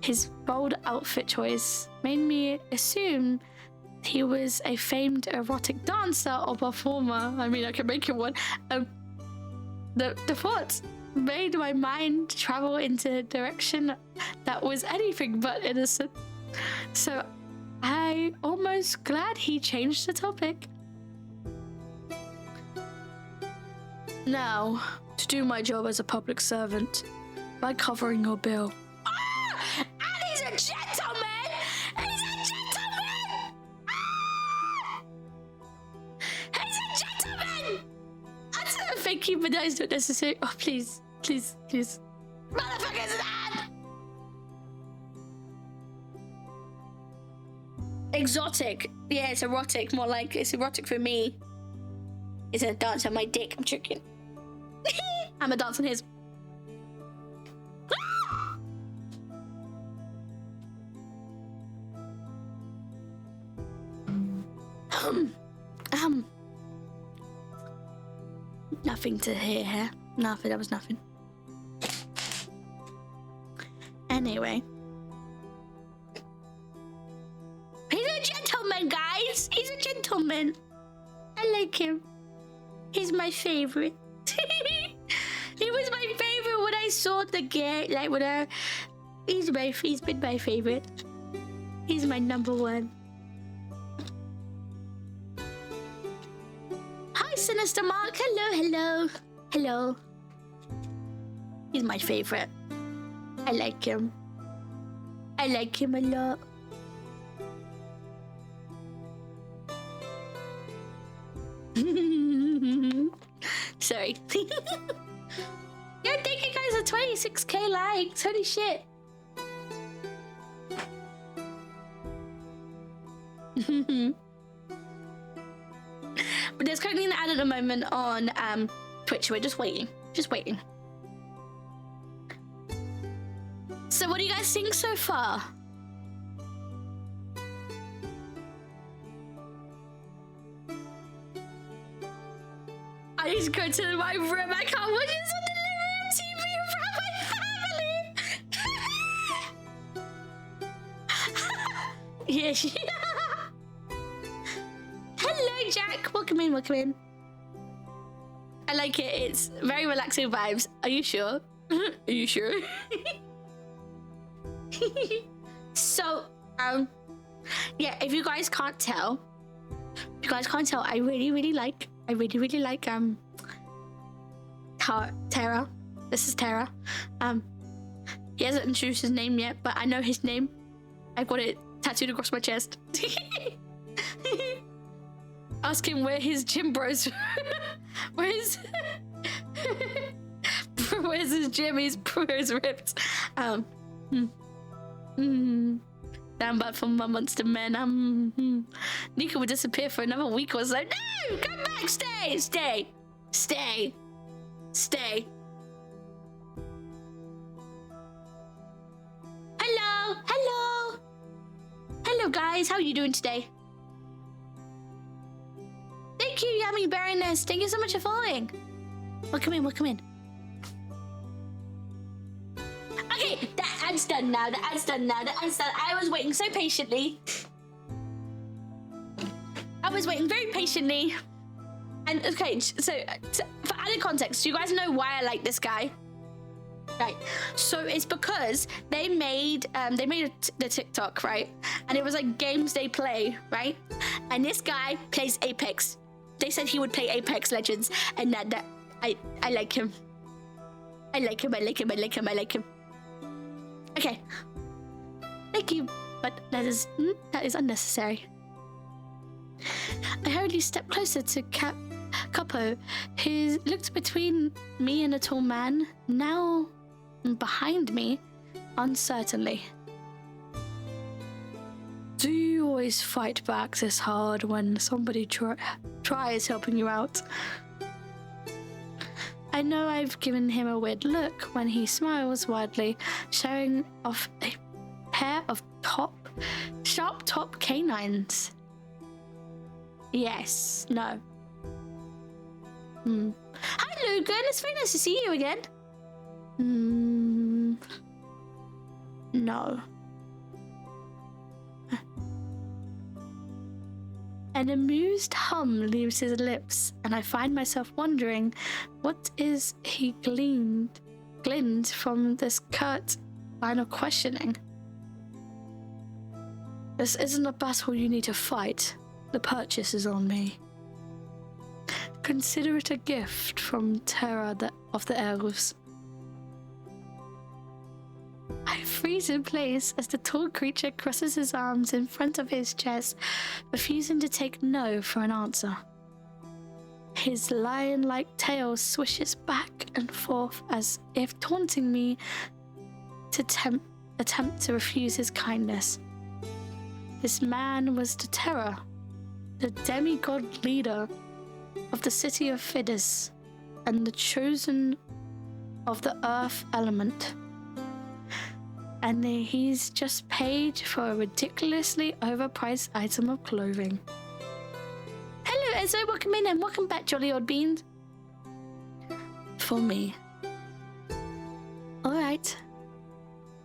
His bold outfit choice made me assume he was a famed erotic dancer or performer. I mean, I could make him one. The thoughts made my mind travel into a direction that was anything but innocent. So I'm almost glad he changed the topic. Now, to do my job as a public servant by covering your bill. Ah! And he's a gentleman! He's a gentleman! Ah! He's a gentleman! Thank you, but that is not necessary. Oh, please. Motherfucker's that! Exotic. Yeah, it's erotic. More like it's erotic for me. It's a dance on my dick. I'm joking. I'm a dance on his. Nothing to hear here. Nothing, that was nothing. Anyway. He's a gentleman, guys! He's a gentleman. I like him. He's my favorite. He was my favorite when I saw the game. Like, when I... He's been my favorite. He's my number one. Hi, Sinister Mark. Hello. He's my favorite. I like him. I like him a lot. Sorry. Yo, thank you guys for 26k likes. Holy shit. But there's currently an ad at the moment on Twitch. We're just waiting. So what do you guys think so far? I need to go to my room. I can't watch this on the living room TV around my family. Yeah. Hello, Jack. Welcome in. I like it. It's very relaxing vibes. Are you sure? So, yeah, if you guys can't tell, I really like Terra. This is Terra. He hasn't introduced his name yet, but I know his name. I've got it tattooed across my chest. Ask him where his gym bros. Where's his gym? His bros ripped. Down back from my monster men. Nika would disappear for another week or so. No! Come back! Stay! Hello, guys. How are you doing today? Thank you, Yummy Baroness. Thank you so much for following. Welcome in. Okay, that ad's done now. I was waiting so patiently. Very patiently. And okay, so for added context, do you guys know why I like this guy? Right. So it's because they made the TikTok, right? And it was like games they play, right? And this guy plays Apex. They said he would play Apex Legends, and that I like him. I like him. Okay. Thank you, but that is unnecessary. I hurriedly stepped closer to Capo, who looked between me and a tall man, now behind me, uncertainly. Do you always fight back this hard when somebody tries helping you out? I know I've given him a weird look when he smiles widely, showing off a pair of sharp top canines. Yes, no. Hi, Logan. It's very nice to see you again. No. An amused hum leaves his lips, and I find myself wondering, what is he gleaned from this curt line of questioning? This isn't a battle you need to fight. The purchase is on me. Consider it a gift from Terra of the Elves. I freeze in place as the tall creature crosses his arms in front of his chest, refusing to take no for an answer. His lion-like tail swishes back and forth as if taunting me to attempt to refuse his kindness. This man was the Terra, the demigod leader of the city of Fidus, and the chosen of the earth element. And he's just paid for a ridiculously overpriced item of clothing. Hello, Ezzo, welcome in and welcome back, jolly old beans. for me. All right.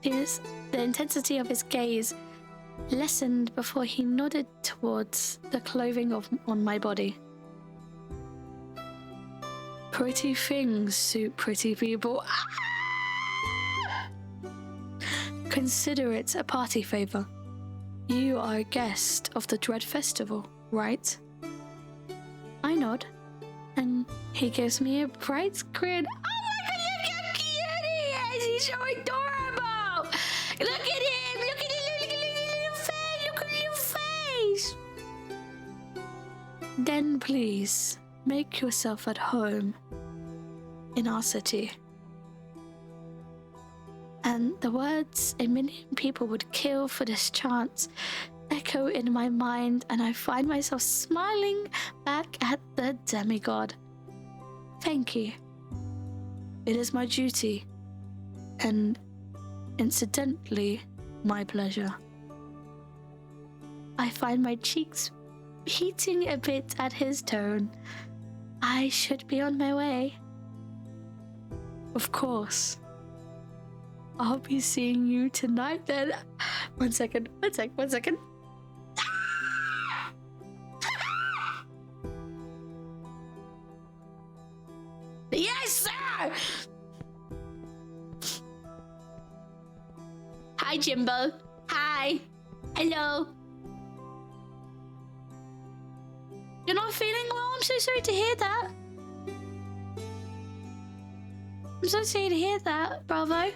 Yes, the intensity of his gaze lessened before he nodded towards the clothing on my body. Pretty things suit pretty people. Consider it a party favor. You are a guest of the Dread Festival, right? I nod, and he gives me a bright grin. Oh my god, look how cute he is! He's so adorable! Look at him! Look at him! Look at his little face! Look at his face! Then please, make yourself at home in our city. And the words a million people would kill for this chance echo in my mind, and I find myself smiling back at the demigod. Thank you. It is my duty, and incidentally, my pleasure. I find my cheeks heating a bit at his tone. I should be on my way. Of course. I'll be seeing you tonight then. One second. Yes, sir! Hi, Jimbo. Hi. Hello. You're not feeling well? I'm so sorry to hear that. I'm so sorry to hear that, Bravo.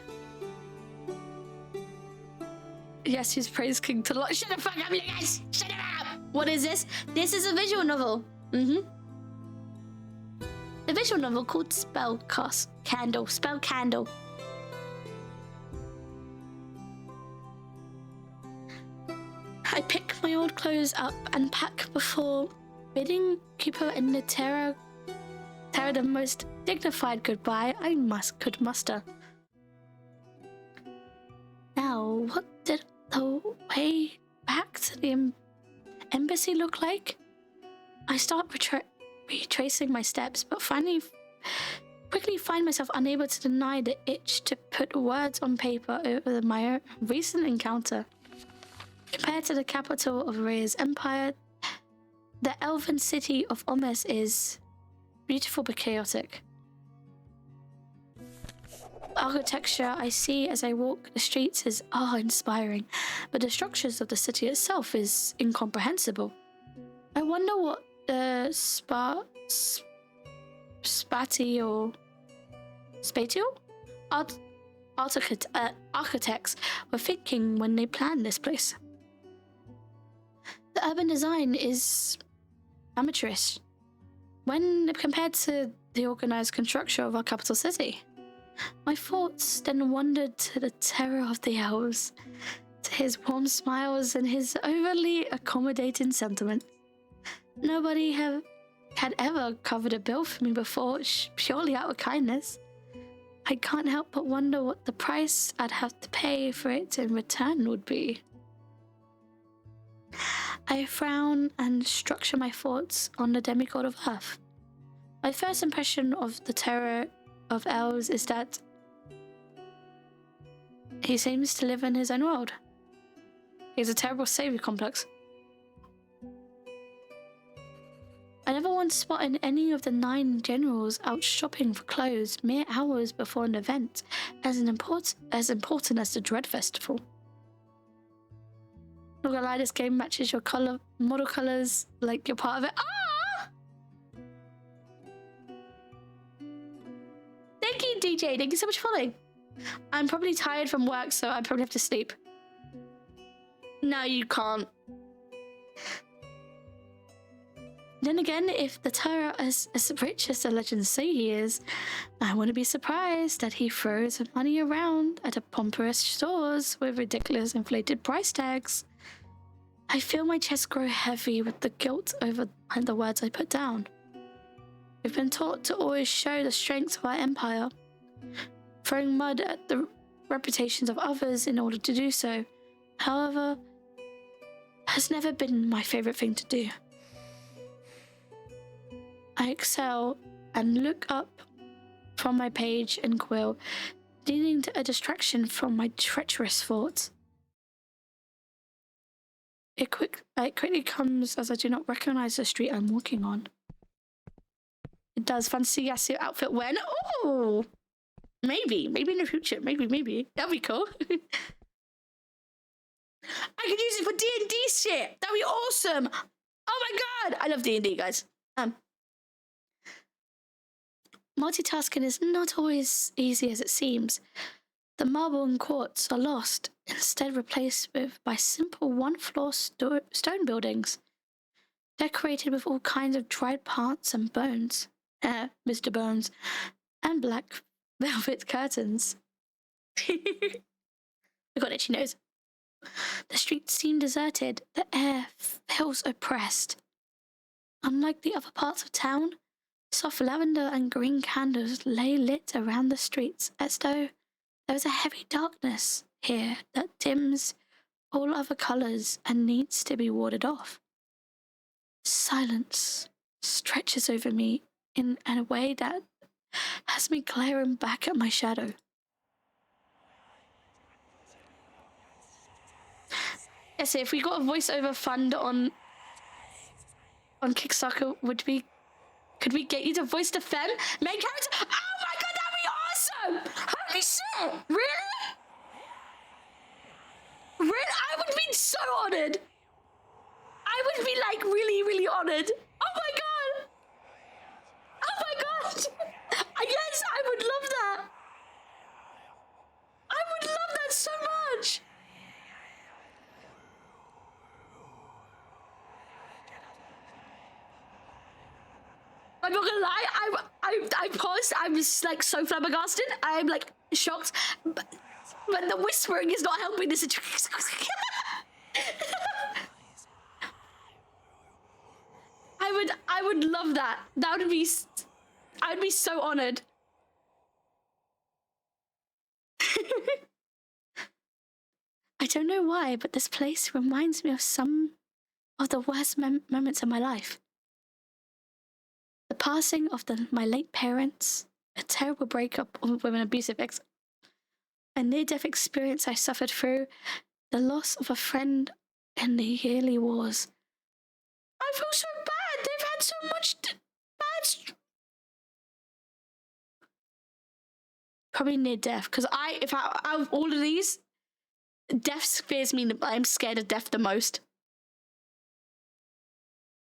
Yes, he's praise King to lot. Shut the fuck up, you guys! Shut it up! What is this? This is a visual novel. The visual novel called Spell Candle. I pick my old clothes up and pack before bidding Cooper and Terra the most dignified goodbye I could muster. Now, what did the way back to the embassy look like? I start retracing my steps, but quickly find myself unable to deny the itch to put words on paper over my recent encounter. Compared to the capital of Rhea's empire, the elven city of Omes is beautiful but chaotic. Architecture I see as I walk the streets is awe-inspiring, but the structures of the city itself is incomprehensible. I wonder what the spatial architects were thinking when they planned this place. The urban design is amateurish when compared to the organized construction of our capital city. My thoughts then wandered to the terror of the elves, to his warm smiles and his overly accommodating sentiments. Nobody had ever covered a bill for me before, purely out of kindness. I can't help but wonder what the price I'd have to pay for it in return would be. I frown and structure my thoughts on the demigod of Earth. My first impression of the terror of elves is that he seems to live in his own world. He has a terrible savior complex. I never once spotted any of the 9 generals out shopping for clothes mere hours before an event as important as the Dread Festival. Not gonna lie, this game matches your model colors like you're part of it. Ah! Thank you, DJ. Thank you so much for following. I'm probably tired from work, so I probably have to sleep. No, you can't. Then again, if the terror is as rich as the legends say he is, I wouldn't be surprised that he throws money around at a pompous stores with ridiculous inflated price tags. I feel my chest grow heavy with the guilt over the words I put down. We've been taught to always show the strength of our empire, throwing mud at the reputations of others in order to do so. However, has never been my favorite thing to do. I exhale and look up from my page and quill, leading to a distraction from my treacherous thoughts. It quickly comes as I do not recognize the street I'm walking on. It does. Fancy Yasuo outfit when? Oh! Maybe in the future. Maybe. That'd be cool. I could use it for D&D shit. That'd be awesome. Oh my god. I love D&D, guys. Multitasking is not always easy as it seems. The marble and quartz are lost, instead replaced by simple one-floor stone buildings, decorated with all kinds of dried plants and bones. Mr. Bones. And black velvet curtains. I got itchy nose. The streets seem deserted. The air feels oppressed. Unlike the other parts of town, soft lavender and green candles lay lit around the streets as though there is a heavy darkness here that dims all other colours and needs to be warded off. Silence stretches over me in a way that has me glaring back at my shadow. Yes, if we got a voiceover fund on Kickstarter, could we get you to voice the Fem main character? Oh my god, that'd be awesome! Holy shit! Really? Really? I would be so honored. I would be like really honored. Oh my god! Oh my god! Yes, I would love that. I would love that so much. I'm not gonna lie, I paused. I was like so flabbergasted. I'm like shocked, but the whispering is not helping the situation. I would love that. That would be. I'd be so honored. I don't know why, but this place reminds me of some of the worst moments of my life. The passing of my late parents, a terrible breakup with an abusive ex, a near-death experience I suffered through, the loss of a friend, and the yearly wars. I feel so bad. They've had so much bad. Probably near-death, because if out of all of these, death scares me. I'm scared of death the most.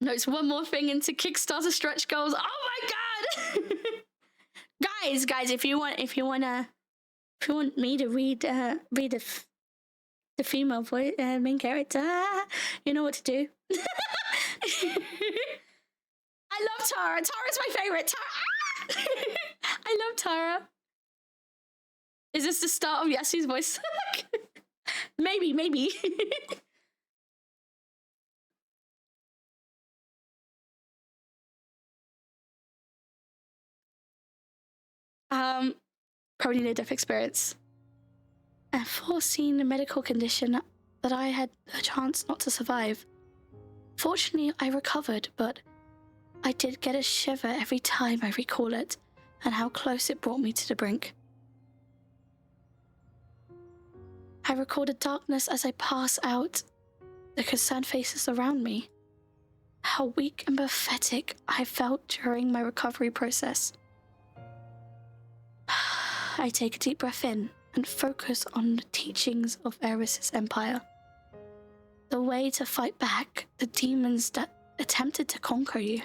No, it's one more thing into Kickstarter stretch goals. Oh my god! guys, if you want me to read the female voice main character, you know what to do. I love Tara. Tara's my favorite. Tara. I love Tara. Is this the start of Yasu's voice? Maybe. Probably near-death experience. A foreseen medical condition that I had a chance not to survive. Fortunately, I recovered, but I did get a shiver every time I recall it, and how close it brought me to the brink. I recall the darkness as I pass out, the concerned faces around me, how weak and pathetic I felt during my recovery process. I take a deep breath in and focus on the teachings of Eris's empire. The way to fight back the demons that attempted to conquer you.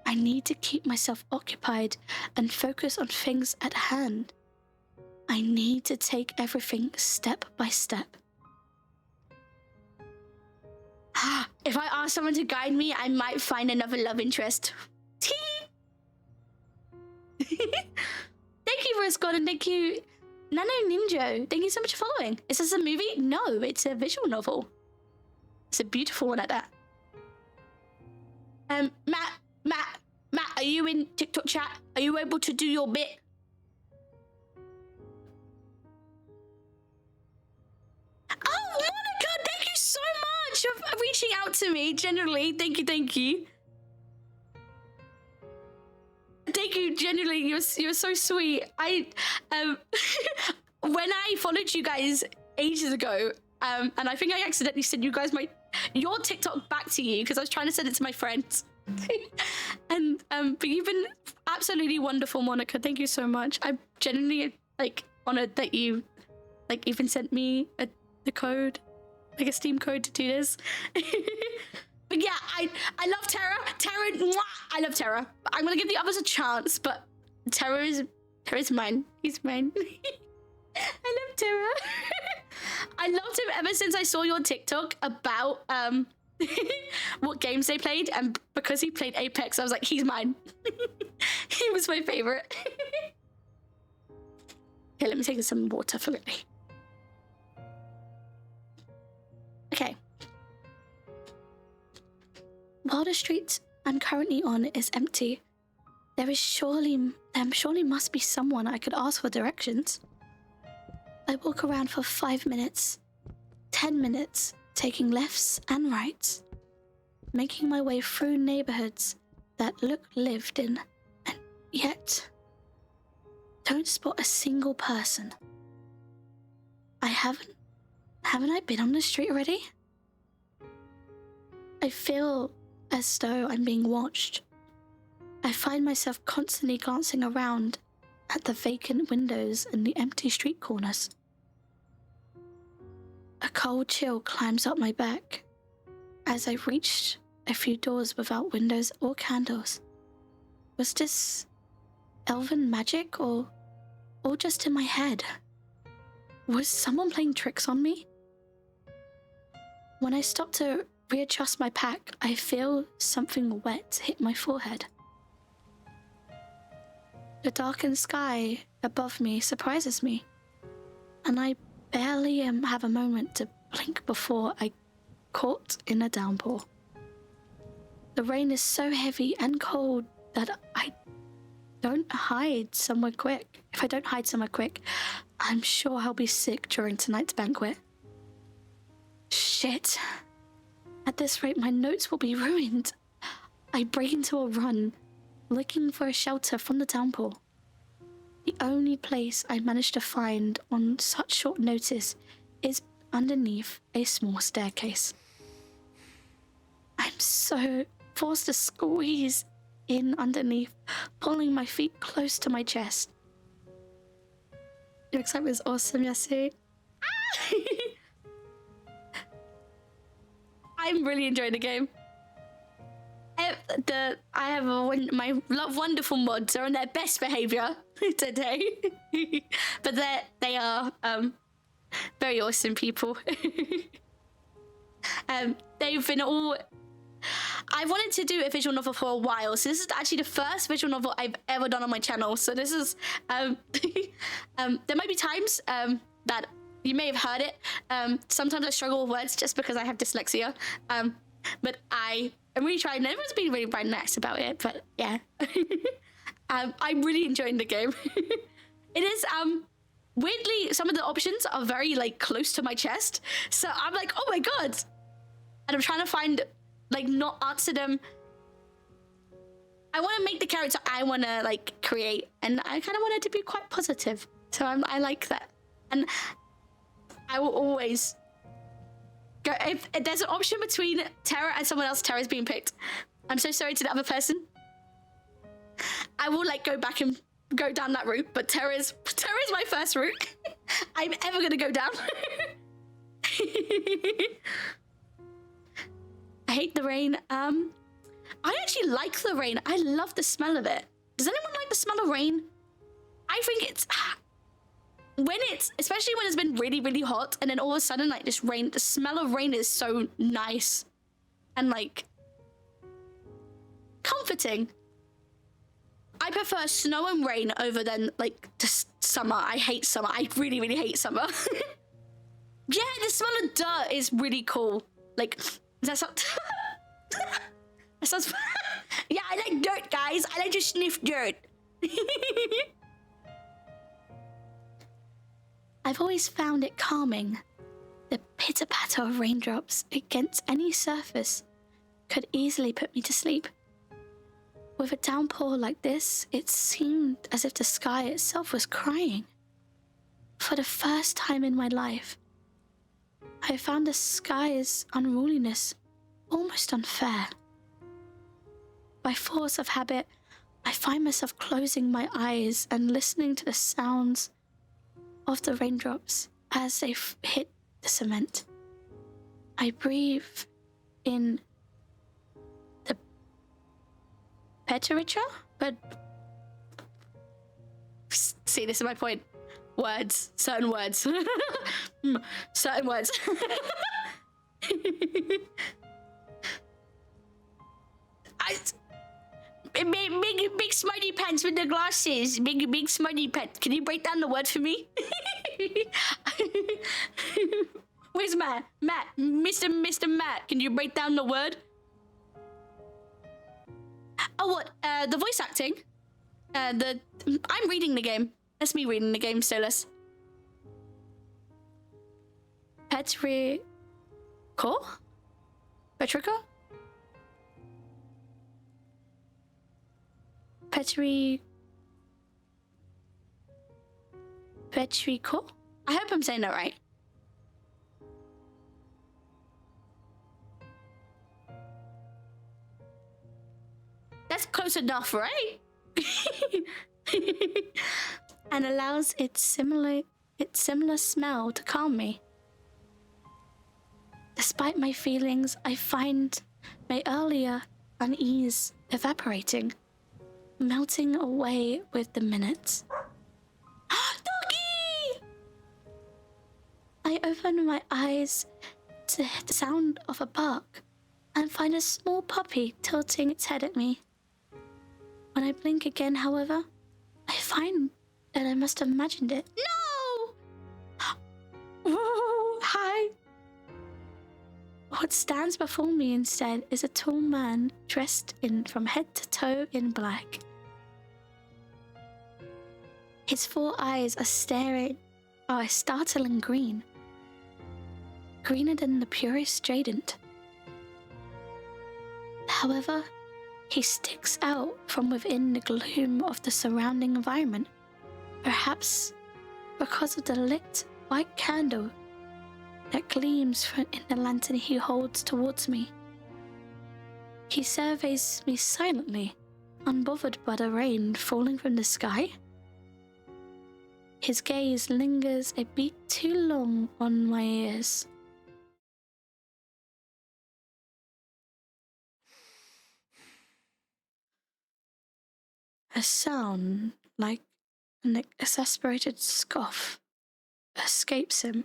I need to keep myself occupied and focus on things at hand. I need to take everything step by step. If I ask someone to guide me, I might find another love interest. Thank you, Rose God, and thank you, Nano Ninja. Thank you so much for following. Is this a movie? No, it's a visual novel. It's a beautiful one at that. Matt, are you in TikTok chat? Are you able to do your bit? Oh, Monica, thank you so much for reaching out to me. Generally, thank you. Thank thank you. Genuinely, you're so sweet. When I followed you guys ages ago, and I think I accidentally sent you guys your TikTok back to you because I was trying to send it to my friends. And but you've been absolutely wonderful, Monica. Thank you so much. I'm genuinely honored that you even sent me the code, like a Steam code to do this. But yeah, I love Terra. Terra, mwah, I love Terra. I'm gonna give the others a chance, but Terra's mine. He's mine. I love Terra. I loved him ever since I saw your TikTok about what games they played, and because he played Apex, I was like, he's mine. He was my favorite. Okay, let me take some water for Ridley. Okay. While the street I'm currently on is empty, there surely must be someone I could ask for directions. I walk around for 5 minutes, 10 minutes, taking lefts and rights, making my way through neighborhoods that look lived in, and yet don't spot a single person. Haven't I been on the street already? I feel as though I'm being watched. I find myself constantly glancing around at the vacant windows and the empty street corners. A cold chill climbs up my back as I reach a few doors without windows or candles. Was this elven magic or just in my head? Was someone playing tricks on me? When I stop to readjust my pack, I feel something wet hit my forehead. The darkened sky above me surprises me, and I barely have a moment to blink before I caught in a downpour. The rain is so heavy and cold that I don't hide somewhere quick. If I don't hide somewhere quick, I'm sure I'll be sick during tonight's banquet. Shit. At this rate, my notes will be ruined. I break into a run, looking for a shelter from the downpour. The only place I managed to find on such short notice is underneath a small staircase. I'm so forced to squeeze in underneath, pulling my feet close to my chest. Your excitement is awesome, Yasu. I'm really enjoying the game. I have my wonderful mods are on their best behavior today, but they are very awesome people. They've been all. I wanted to do a visual novel for a while, so this is actually the first visual novel I've ever done on my channel. So this is there might be times that you may have heard it. Sometimes I struggle with words just because I have dyslexia. But I'm really trying. Everyone's been really nice about it, but yeah. I'm really enjoying the game. It is weirdly, some of the options are very close to my chest, so I'm like, oh my god, and I'm trying to find not answer them. I want to make the character I want to create, and I kind of want it to be quite positive, so I like that. And I will always go if there's an option between Terra and someone else. Terra's being picked. I'm so sorry to the other person. I will go back and go down that route, but Terra's my first route I'm ever gonna go down. I hate the rain. I actually like the rain. I love the smell of it. Does anyone like the smell of rain? I think it's especially when it's been really, really hot, and then all of a sudden this rain, the smell of rain is so nice and comforting. I prefer snow and rain over than the summer. I hate summer. I really, really hate summer. Yeah, the smell of dirt is really cool. That sounds that sounds yeah, I like dirt, guys. I like to sniff dirt. I've always found it calming. The pitter-patter of raindrops against any surface could easily put me to sleep. With a downpour like this, it seemed as if the sky itself was crying. For the first time in my life, I found the sky's unruliness almost unfair. By force of habit, I find myself closing my eyes and listening to the sounds of the raindrops as they hit the cement. I breathe in the temperature, but see, this is my point. Words, certain words, certain words. Big smarty pants with the glasses. Big smarty pants. Can you break down the word for me? Where's Matt? Mr. Matt. Can you break down the word? Oh, what? The voice acting. I'm reading the game. That's me reading the game, Solus. Petrico? Petrico? Petrico? I hope I'm saying that right. That's close enough, right? And allows its similar smell to calm me. Despite my feelings, I find my earlier unease evaporating, melting away with the minutes. Doggy! I open my eyes to the sound of a bark and find a small puppy tilting its head at me. When I blink again, however, I find that I must have imagined it. No! Ooh, hi. What stands before me instead is a tall man dressed from head to toe in black. His 4 eyes are a startling green. Greener than the purest jadant. However, he sticks out from within the gloom of the surrounding environment, perhaps because of the lit white candle that gleams in the lantern he holds towards me. He surveys me silently, unbothered by the rain falling from the sky. His gaze lingers a beat too long on my ears. A sound like an exasperated scoff escapes him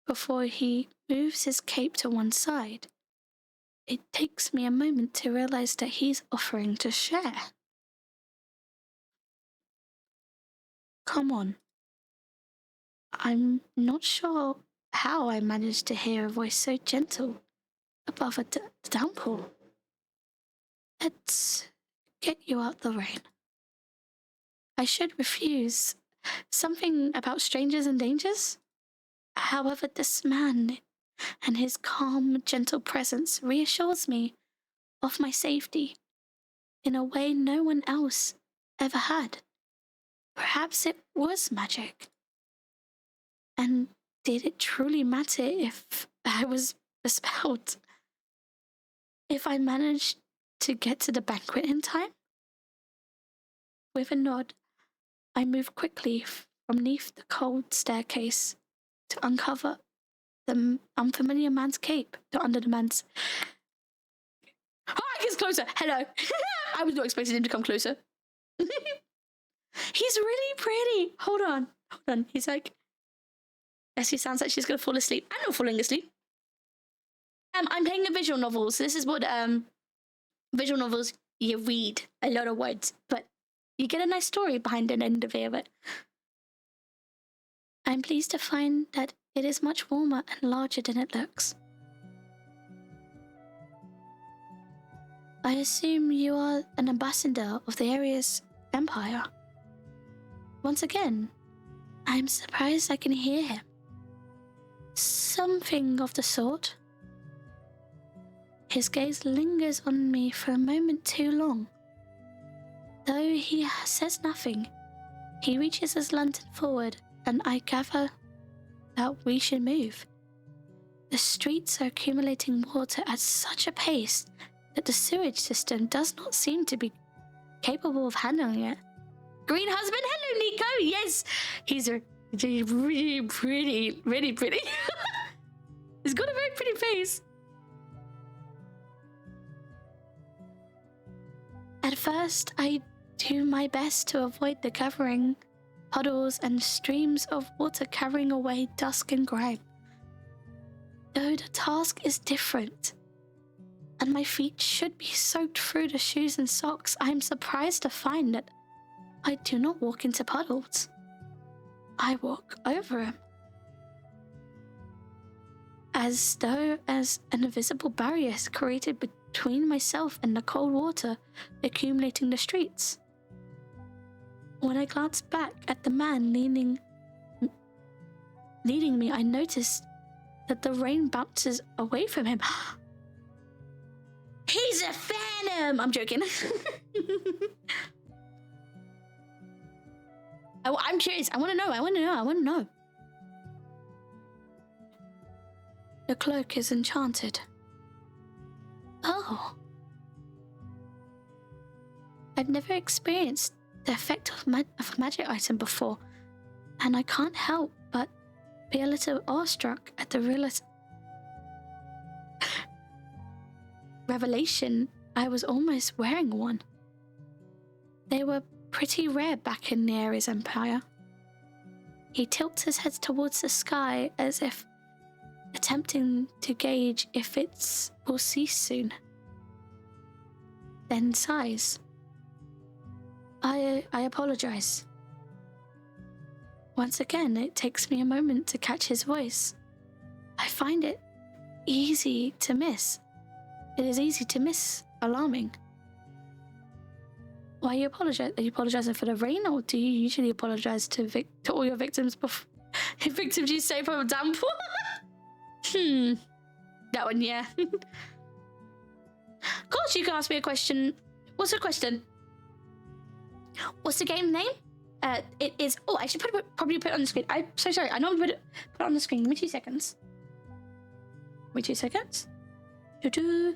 before he moves his cape to one side. It takes me a moment to realize that he's offering to share. Come on. I'm not sure how I managed to hear a voice so gentle above a downpour. Let's get you out the rain. I should refuse. Something about strangers and dangers? However, this man and his calm, gentle presence reassures me of my safety in a way no one else ever had. Perhaps it was magic. And did it truly matter if I was expelled? If I managed to get to the banquet in time? With a nod, I move quickly from beneath the cold staircase to uncover the unfamiliar man's cape. Under the man's... Oh, he gets closer. Hello. I was not expecting him to come closer. He's really pretty. Hold on. He's like... Yes, he sounds like she's going to fall asleep. I'm not falling asleep. I'm playing the visual novels. This is what visual novels, you read a lot of words, but you get a nice story behind the end of it. I'm pleased to find that it is much warmer and larger than it looks. I assume you are an ambassador of the area's empire. Once again, I'm surprised I can hear him. Something of the sort. His gaze lingers on me for a moment too long. Though he says nothing, he reaches his lantern forward, and I gather that we should move. The streets are accumulating water at such a pace that the sewage system does not seem to be capable of handling it. Green husband, hello Nico. Yes, he's really pretty, really pretty. He's got a very pretty face. At first, I do my best to avoid the covering puddles and streams of water carrying away dust and grime. Though the task is different, and my feet should be soaked through the shoes and socks, I am surprised to find that I do not walk into puddles. I walk over them. As though an invisible barrier is created between myself and the cold water accumulating the streets. When I glance back at the man leading me, I notice that the rain bounces away from him. He's a phantom! I'm joking. I'm curious. I want to know. The cloak is enchanted. Oh. I've never experienced the effect of a magic item before, and I can't help but be a little awestruck at the revelation I was almost wearing one. They were pretty rare back in the Ares Empire. He tilts his head towards the sky as if attempting to gauge if it will cease soon. Then sighs. I apologize. Once again, it takes me a moment to catch his voice. I find it easy to miss. It is easy to miss alarming. Why you apologize? Are you apologizing for the rain, or do you usually apologize to all your victims before victims you say from a downpour? That one, yeah. Of course, you can ask me a question. What's the question? What's the game name? It is. Oh, I should probably put it on the screen. I'm so sorry. I normally put it on the screen. Give me 2 seconds. Give me 2 seconds. Doo-doo.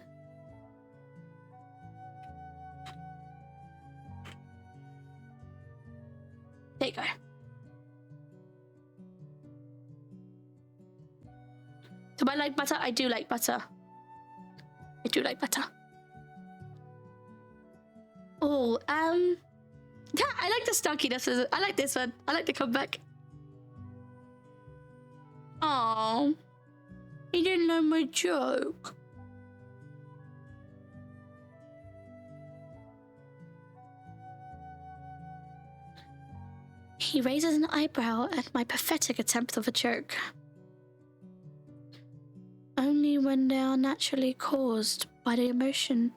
There you go. Do I like butter? I do like butter. I do like butter. Oh, yeah, I like the stockiness. I like this one. I like the comeback. Oh, he didn't know my joke. He raises an eyebrow at my pathetic attempt of a joke. Only when they are naturally caused by the emotion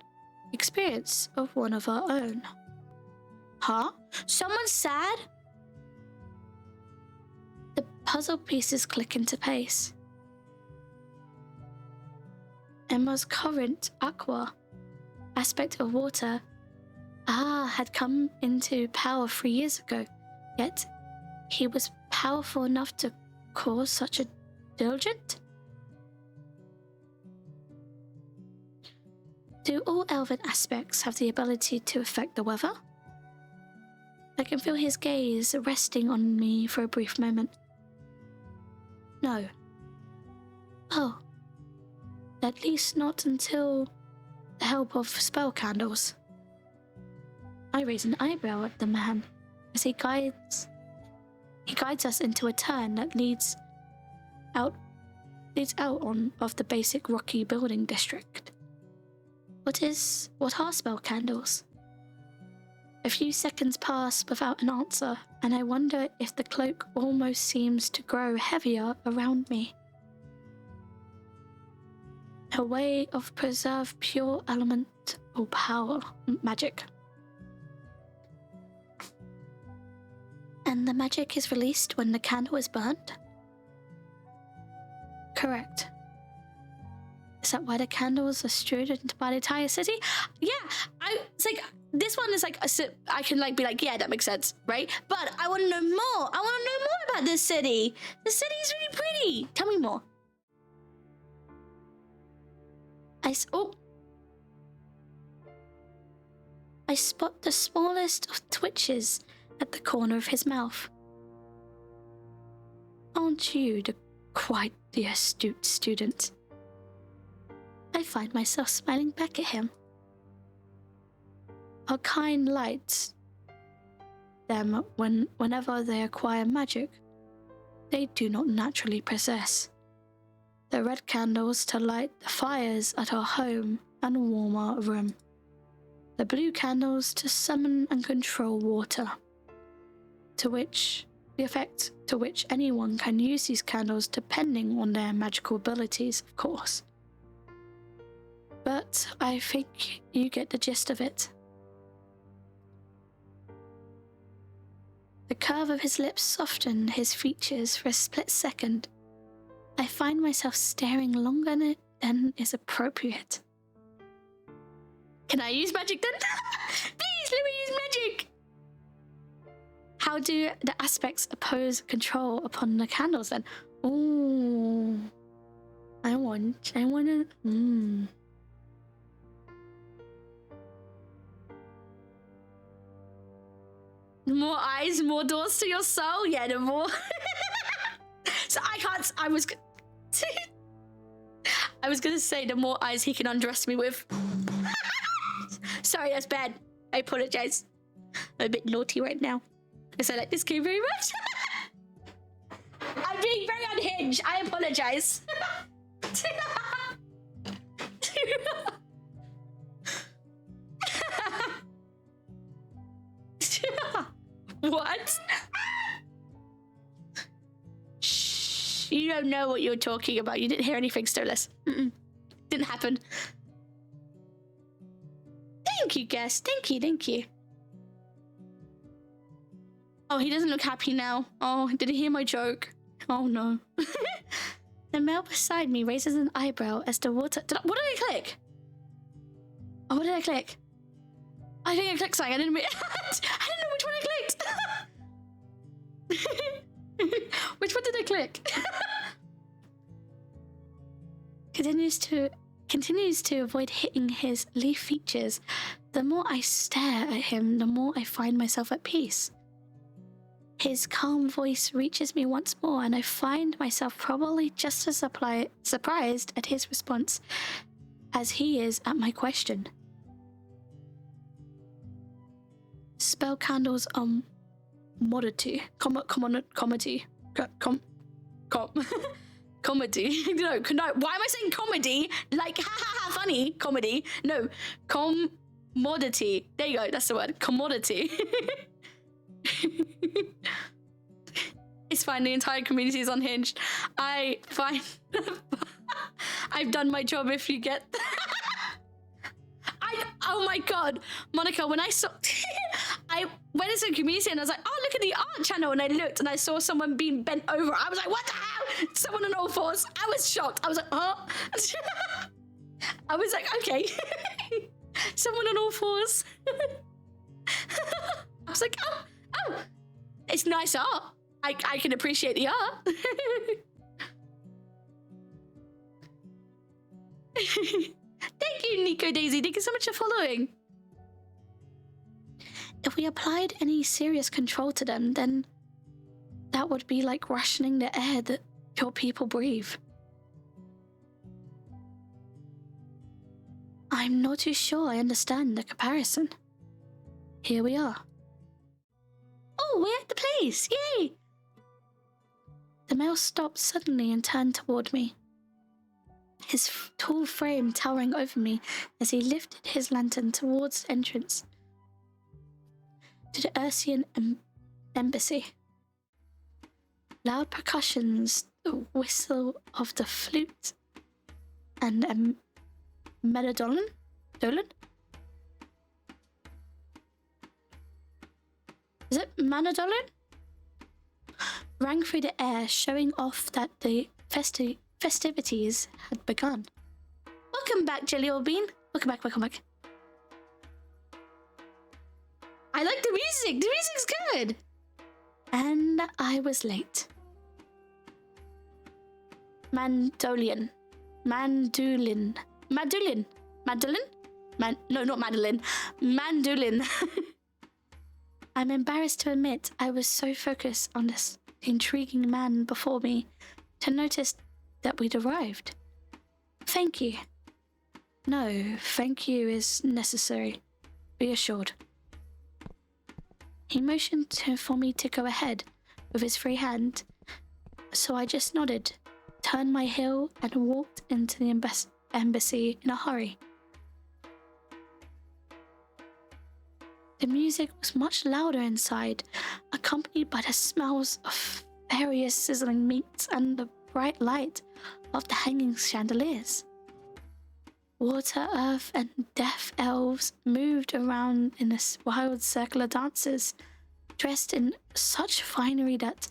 experience of one of our own. Huh? Someone's sad? The puzzle pieces click into place. Emma's current aqua aspect of water had come into power 3 years ago, yet he was powerful enough to cause such a diligent? Do all elven aspects have the ability to affect the weather? I can feel his gaze resting on me for a brief moment. No. Oh. At least not until the help of spell candles. I raise an eyebrow at the man as he guides us into a turn that leads out of the basic rocky building district. What are spell candles? A few seconds pass without an answer, and I wonder if the cloak almost seems to grow heavier around me. A way of preserve pure elemental power, magic. And the magic is released when the candle is burned? Correct. Is that why the candles are strewed by the entire city? Yeah, it's like, this one is like, I can like be like, yeah, that makes sense, right? But I want to know more. I want to know more about this city. The city is really pretty. Tell me more. I spot the smallest of twitches at the corner of his mouth. Aren't you quite the astute student? I find myself smiling back at him. Our kind lights them whenever they acquire magic they do not naturally possess. The red candles to light the fires at our home and warm our room. The blue candles to summon and control water. The effect to which anyone can use these candles depending on their magical abilities, of course. But I think you get the gist of it. The curve of his lips softened his features for a split second. I find myself staring longer than is appropriate. Can I use magic then? Please, let me use magic! How do the aspects oppose control upon the candles then? Ooh. I wanna, The more eyes, more doors to your soul? Yeah, the more... So I was gonna say the more eyes he can undress me with. Sorry, that's bad. I apologize. I'm a bit naughty right now. Because I like this game very much. I'm being very unhinged. I apologize. What? Shh. You don't know what you're talking about. You didn't hear anything, Stolas. Didn't happen. Thank you, guest. Thank you. Oh, he doesn't look happy now. Oh, did he hear my joke? Oh, no. The male beside me raises an eyebrow as the water... What did I click? Oh, what did I click? I think I clicked something. I didn't know which one I clicked. Which one did I click? Continues to avoid hitting his leaf features. The more I stare at him, the more I find myself at peace. His calm voice reaches me once more, and I find myself probably just as surprised at his response as he is at my question. Spell candles commodity. Comedy. No, why am I saying comedy? Like, funny comedy. No, commodity. There you go, that's the word. Commodity. It's fine, the entire community is unhinged. I've done my job if you get... Oh my god, Monica, when I saw... I went into the community and I was like, oh, look at the art channel. And I looked and I saw someone being bent over. I was like, what the hell? Someone on all fours. I was shocked. I was like, oh. I was like, okay. Someone on all fours. I was like, oh. It's nice art. I can appreciate the art. Thank you, Nico Daisy. Thank you so much for following. If we applied any serious control to them, then that would be like rationing the air that your people breathe. I'm not too sure I understand the comparison. Here we are. Oh, we're at the place! Yay! The male stopped suddenly and turned toward me. His tall frame towering over me as he lifted his lantern towards the entrance to the Ursian embassy. Loud percussions, the whistle of the flute, and a medallion? Is it manadolin? Rang through the air, showing off that the festivities had begun. welcome back, Jelly Old Bean. Welcome back, welcome back. I like the music. The music's good. And I was late. Mandolin. Mandolin. Mandolin. Mandolin? No, not Madeline. Mandolin. I'm embarrassed to admit I was so focused on this intriguing man before me to notice that we'd arrived. Thank you. No, thank you is necessary. Be assured. He motioned for me to go ahead with his free hand, so I just nodded, turned my heel, and walked into the embassy in a hurry. The music was much louder inside, accompanied by the smells of various sizzling meats and the bright light of the hanging chandeliers. Water, earth, and death elves moved around in a wild circle of dancers, dressed in such finery that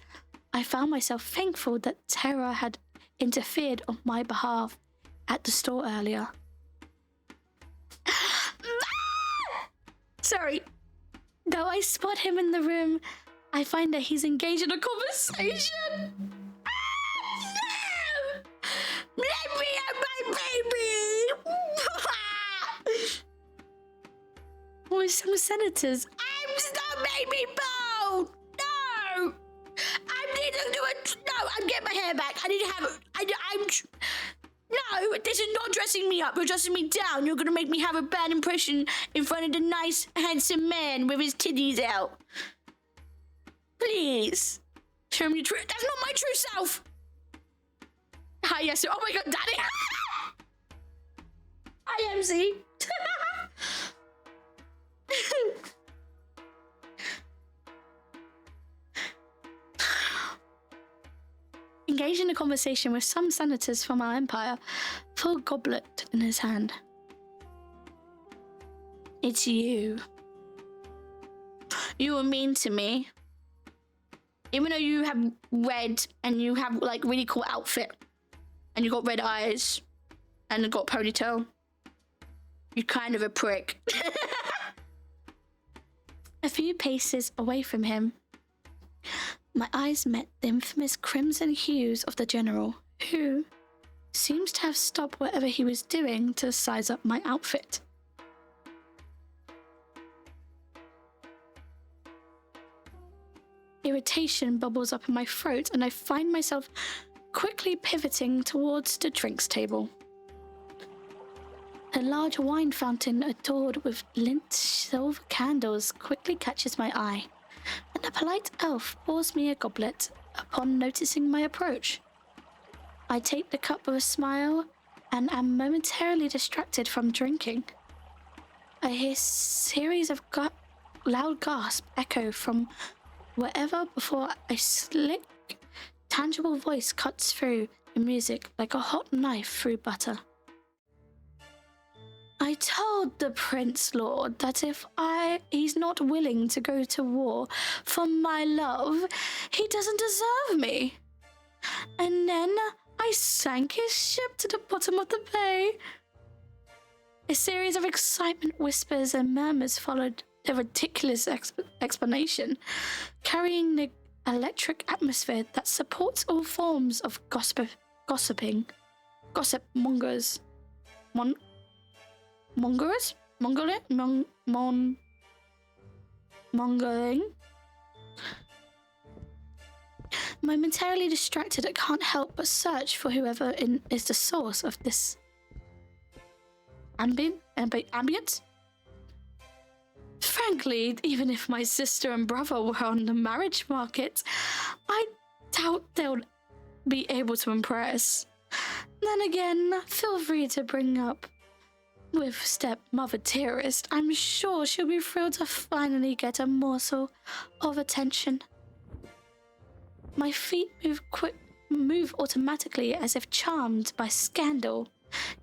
I found myself thankful that Terra had interfered on my behalf at the store earlier. Sorry. Though I spot him in the room, I find that he's engaged in a conversation. No! Let me have my baby! With some senators. Stop making me bald! No! I need to do it. No, I'm getting my hair back. I need to have it. No, this is not dressing me up. You're dressing me down. You're going to make me have a bad impression in front of the nice, handsome man with his titties out. Please. Show me the truth. That's not my true self. Hi, yes, sir. Oh my God, Daddy. Hi, MC. Engaged in a conversation with some senators from our empire, full goblet in his hand. It's you. You were mean to me. Even though you have red and you have like really cool outfit and you got red eyes and you got ponytail, you're kind of a prick. A few paces away from him, my eyes met the infamous crimson hues of the general, who seems to have stopped whatever he was doing to size up my outfit. Irritation bubbles up in my throat, and I find myself quickly pivoting towards the drinks table. A large wine fountain adorned with lint silver candles quickly catches my eye, and a polite elf pours me a goblet upon noticing my approach. I take the cup with a smile and am momentarily distracted from drinking. I hear a series of loud gasps echo from wherever before a slick, tangible voice cuts through the music like a hot knife through butter. I told the Prince Lord that if he's not willing to go to war for my love, he doesn't deserve me. And then I sank his ship to the bottom of the bay. A series of excitement whispers and murmurs followed the ridiculous explanation, carrying the electric atmosphere that supports all forms of gossip mongers. Mongering. Momentarily distracted, I can't help but search for whoever is the source of this ambience. Frankly, even if my sister and brother were on the marriage market, I doubt they'll be able to impress. Then again, feel free to bring up with stepmother Dearest. I'm sure she'll be thrilled to finally get a morsel of attention. My feet move automatically as if charmed by scandal,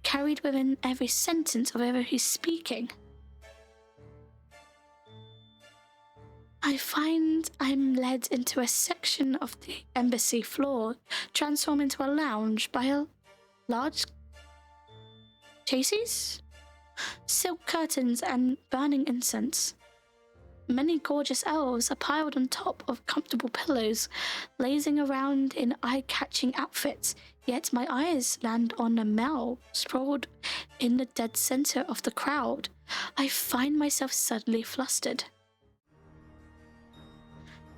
carried within every sentence of whoever he's speaking. I find I'm led into a section of the embassy floor, transformed into a lounge by a large chases, silk curtains, and burning incense. Many gorgeous elves are piled on top of comfortable pillows, lazing around in eye-catching outfits, yet my eyes land on a Mel sprawled in the dead center of the crowd. I find myself suddenly flustered.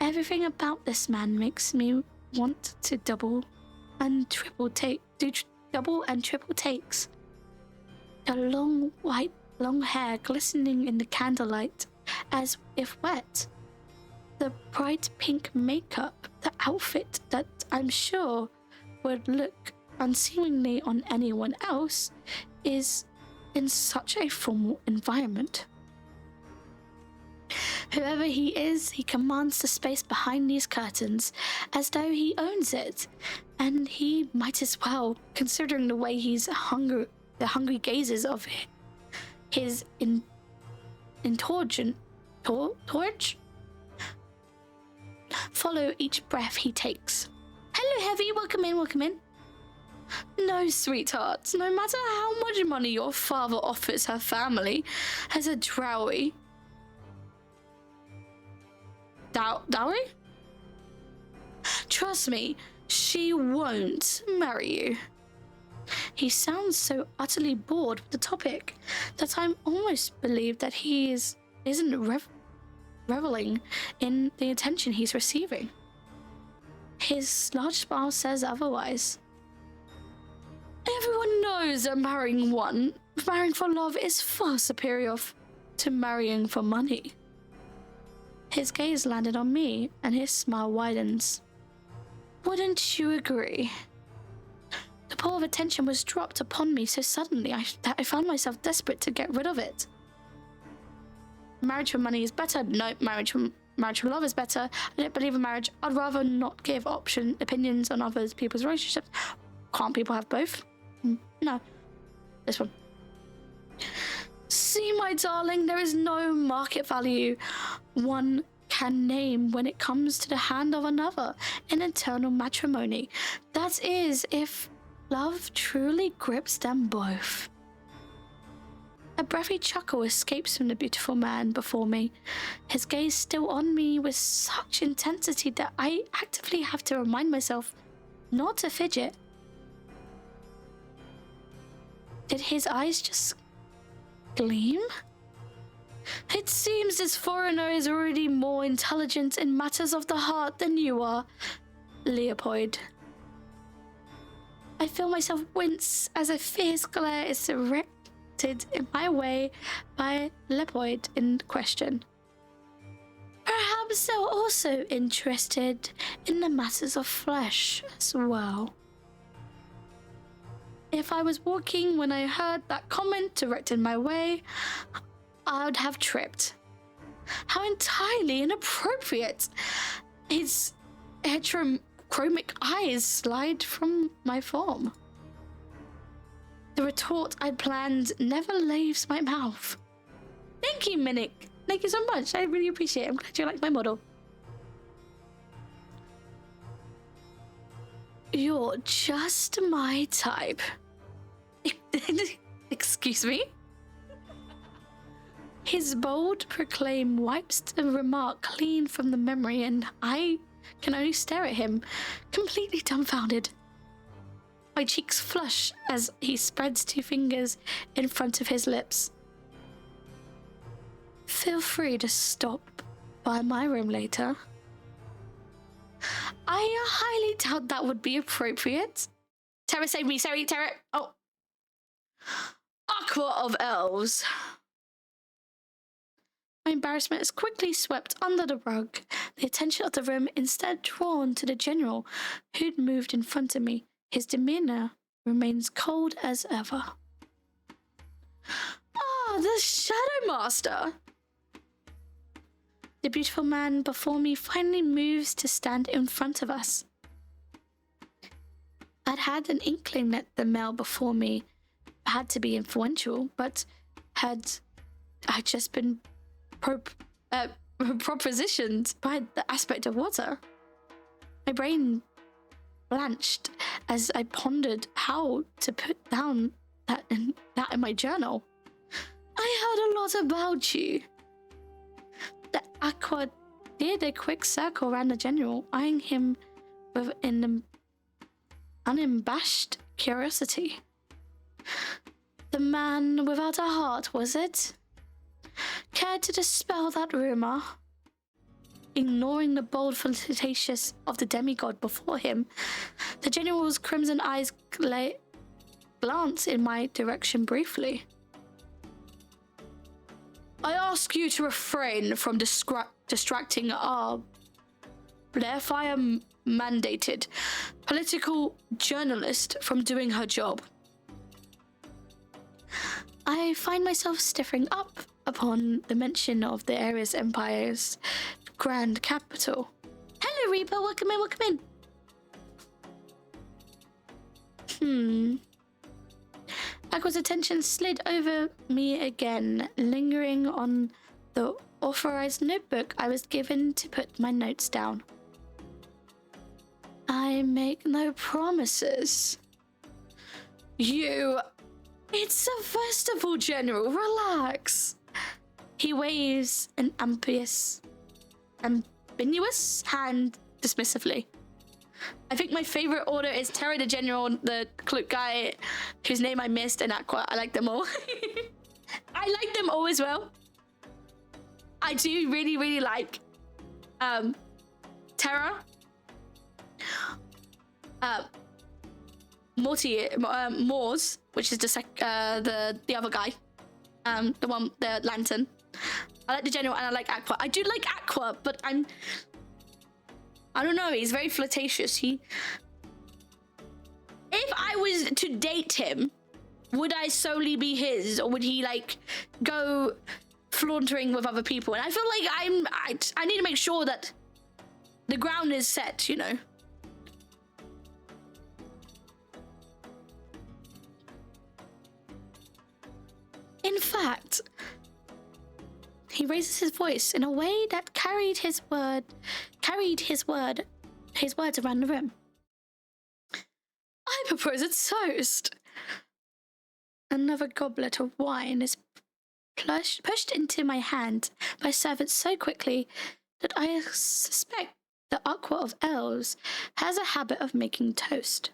Everything about this man makes me want to double and triple takes. The long hair glistening in the candlelight as if wet. The bright pink makeup, the outfit that I'm sure would look unseemingly on anyone else, is in such a formal environment. Whoever he is, he commands the space behind these curtains as though he owns it, and he might as well, considering the way the hungry gazes of his torch follow each breath he takes. Hello, Heavy. Welcome in. Welcome in. No, sweetheart. No matter how much money your father offers her family as a dowry. Dowry? Trust me, she won't marry you. He sounds so utterly bored with the topic that I almost believe that he isn't reveling in the attention he's receiving. His large smile says otherwise. Everyone knows that marrying for love is far superior to marrying for money. His gaze landed on me, and his smile widens. Wouldn't you agree? The pull of attention was dropped upon me so suddenly that I found myself desperate to get rid of it. Marriage for money is better. No, marriage for love is better. I don't believe in marriage. I'd rather not give opinions on other people's relationships. Can't people have both? No. This one. See, my darling, there is no market value one can name when it comes to the hand of another in eternal matrimony. That is, if love truly grips them both. A breathy chuckle escapes from the beautiful man before me, his gaze still on me with such intensity that I actively have to remind myself not to fidget. Did his eyes just gleam? It seems this foreigner is already more intelligent in matters of the heart than you are, Leopold. I feel myself wince as a fierce glare is directed in my way by Leopold in question. Perhaps they're also interested in the matters of flesh as well. If I was walking when I heard that comment directed my way, I would have tripped. How entirely inappropriate! His heterochromic eyes slide from my form. The retort I'd planned never leaves my mouth. Thank you, Minik. Thank you so much. I really appreciate it. I'm glad you like my model. You're just my type. Excuse me? His bold proclaim wipes the remark clean from the memory, and I can only stare at him, completely dumbfounded. My cheeks flush as he spreads 2 fingers in front of his lips. Feel free to stop by my room later. I highly doubt that would be appropriate. Terra, save me. Sorry, Terra. Oh. Aqua of elves. My embarrassment is quickly swept under the rug, the attention of the room instead drawn to the general who'd moved in front of me. His demeanor remains cold as ever. Ah, the Shadow Master! The beautiful man before me finally moves to stand in front of us. I'd had an inkling that the male before me had to be influential, but I'd just been propositioned by the aspect of water. My brain blanched as I pondered how to put down that in my journal. I heard a lot about you. The Aqua did a quick circle around the general, eyeing him with an unabashed curiosity. The man without a heart, was it? Cared to dispel that rumor? Ignoring the bold flirtatious of the demigod before him, the general's crimson eyes glance in my direction briefly. I ask you to refrain from distracting our Blairfire mandated political journalist from doing her job. I find myself stiffing up upon the mention of the Ares Empire's grand capital. Hello, Reaper. Welcome in, welcome in. Aqua's attention slid over me again, lingering on the authorized notebook I was given to put my notes down. I make no promises. It's a festival, General. Relax. He waves an ambiguous hand dismissively. I think my favorite order is Terra the General, the cloak guy whose name I missed, and Aqua. I like them all. I like them all as well. I do really, really like Terra. Moors, which is the other guy, the lantern. I like the general and I like Aqua. I do like Aqua, but I don't know. He's very flirtatious. If I was to date him, would I solely be his, or would he like go flaunting with other people? And I feel like I need to make sure that the ground is set, you know. In fact, he raises his voice in a way that carried his words around the room. I propose a toast. Another goblet of wine is pushed into my hand by servants so quickly that I suspect the Aqua of Elves has a habit of making toast.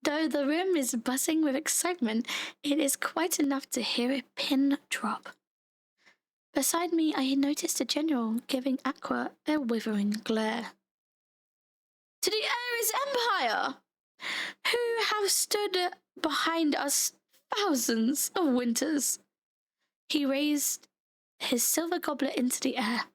Though the room is buzzing with excitement, it is quite enough to hear a pin drop. Beside me, I noticed the general giving Aqua a withering glare. To the Ares Empire, who have stood behind us thousands of winters. He raised his silver goblet into the air.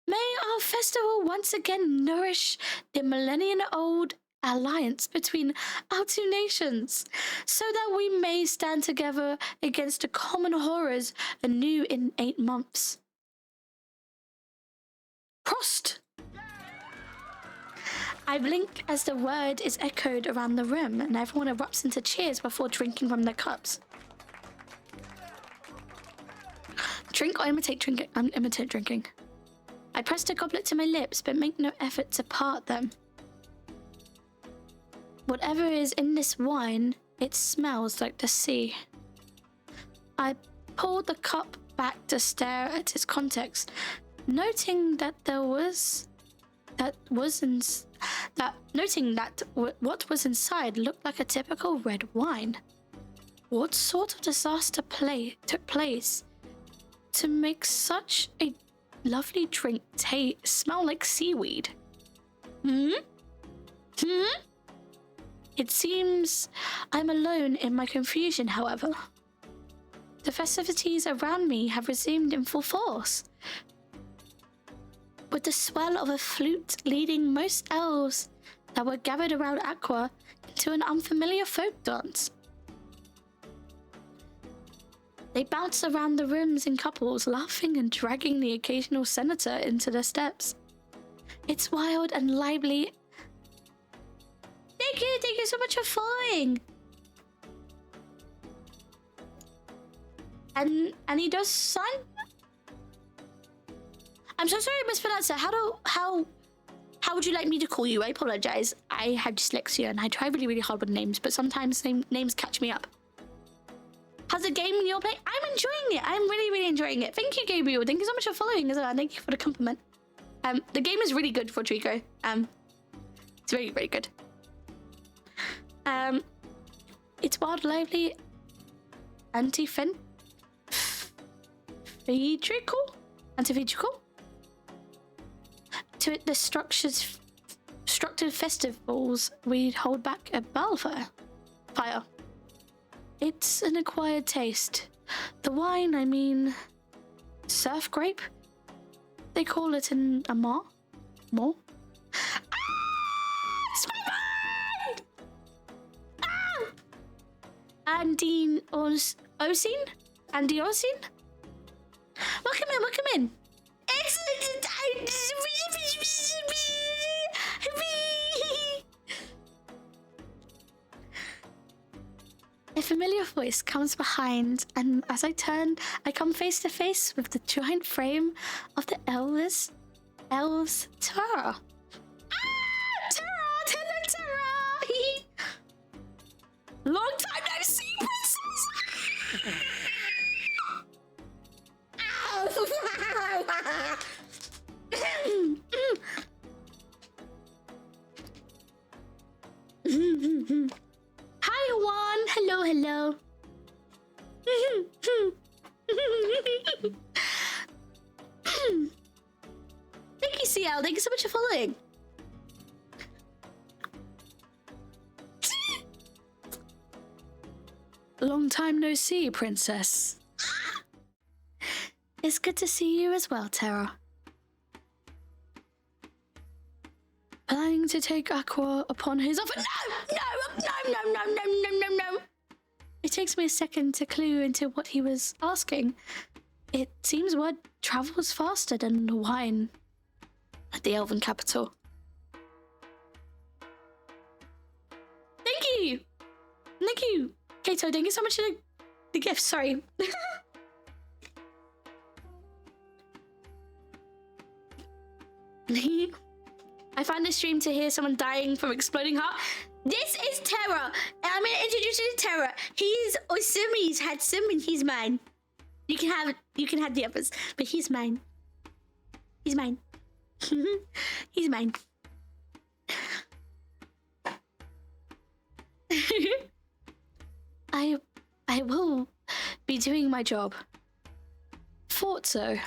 May our festival once again nourish the millennium-old alliance between our two nations, so that we may stand together against the common horrors anew in 8 months. Prost! I blink as the word is echoed around the room, and everyone erupts into cheers before drinking from their cups. Drink or imitate drinking? Imitate drinking. I press the goblet to my lips, but make no effort to part them. Whatever is in this wine, it smells like the sea. I pulled the cup back to stare at its contents, noting that what was inside looked like a typical red wine. What sort of disaster took place to make such a lovely drink smell like seaweed? It seems I'm alone in my confusion, however. The festivities around me have resumed in full force, with the swell of a flute leading most elves that were gathered around Aqua into an unfamiliar folk dance. They bounce around the rooms in couples, laughing and dragging the occasional senator into their steps. It's wild and lively. Thank you so much for following. And he does sign. I'm so sorry I mispronounced it. How how would you like me to call you? I apologize. I have dyslexia and I try really, really hard with names, but sometimes names catch me up. How's the game you're playing? I'm enjoying it. I'm really, really enjoying it. Thank you, Gabriel. Thank you so much for following as well. Thank you for the compliment. The game is really good, Rodrigo. It's very, very good. It's wild, lively, antitheatrical. To it, the structured festivals we'd hold back at Balfire. It's an acquired taste. The wine, I mean, surf grape. They call it in a more. It's my mind! Andy Osin? Andy Osin? Welcome in. A familiar voice comes behind, and as I turn, I come face to face with the giant frame of the elves' Terra. Terra! Hello, Terra! Long time no see, princess! Hi, Juan. Hello. Thank you, CL. Thank you so much for following. Long time no see, princess. It's good to see you as well, Terra. Planning to take Aqua upon his offer. No! It takes me a second to clue into what he was asking. It seems word travels faster than the wine at the Elven capital. Thank you, Kato. Thank you so much for the gift. Sorry. I found this stream to hear someone dying from exploding heart. This is Terra. I'm gonna introduce you to Terra. He's awesome. He's handsome and he's mine. You can have the others, but he's mine. He's mine. He's mine. I will be doing my job. Thought so.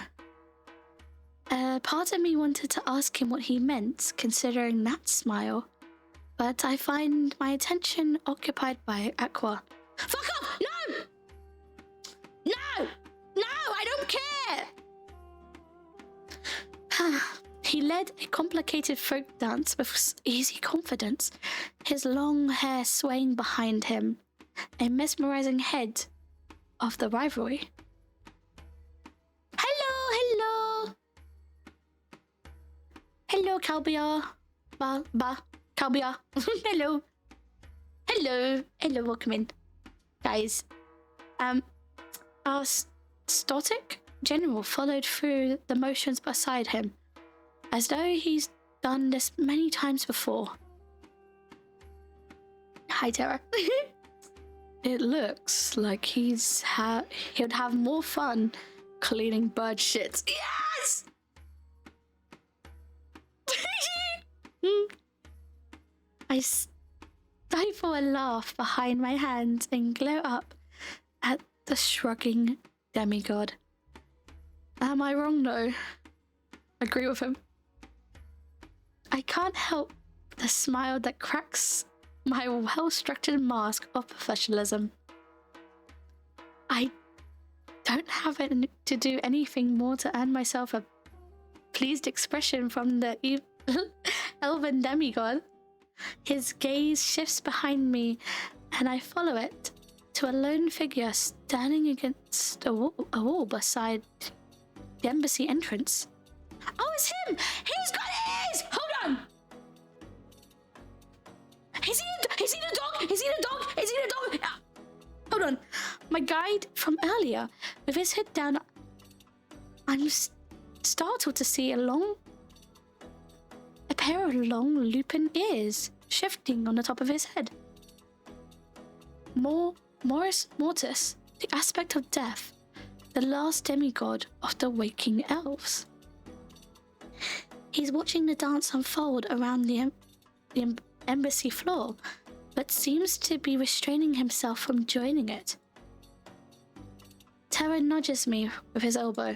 Part of me wanted to ask him what he meant, considering that smile. But I find my attention occupied by Aqua. Fuck off! No, I don't care! He led a complicated folk dance with easy confidence, his long hair swaying behind him, a mesmerizing head of the rivalry. Hello, Calbia. Calbia. Hello, welcome in. Guys, our Stotic General followed through the motions beside him, as though he's done this many times before. Hi, Terra. It looks like he'd have more fun cleaning bird shit. Yes! I stifle a laugh behind my hands and glare up at the shrugging demigod. Am I wrong, though? Agree with him. I can't help the smile that cracks my well-structured mask of professionalism. I don't have to do anything more to earn myself a pleased expression from the elven demigod. His gaze shifts behind me, and I follow it to a lone figure standing against a wall beside the embassy entrance. Oh, it's him! He's got ears! Hold on! Is he the dog? Is he the dog? Hold on. My guide from earlier, with his head down, I'm startled to see a pair of long lupin ears shifting on the top of his head. Morris Mortis, the aspect of death, the last demigod of the waking elves. He's watching the dance unfold around the embassy floor, but seems to be restraining himself from joining it. Terra nudges me with his elbow.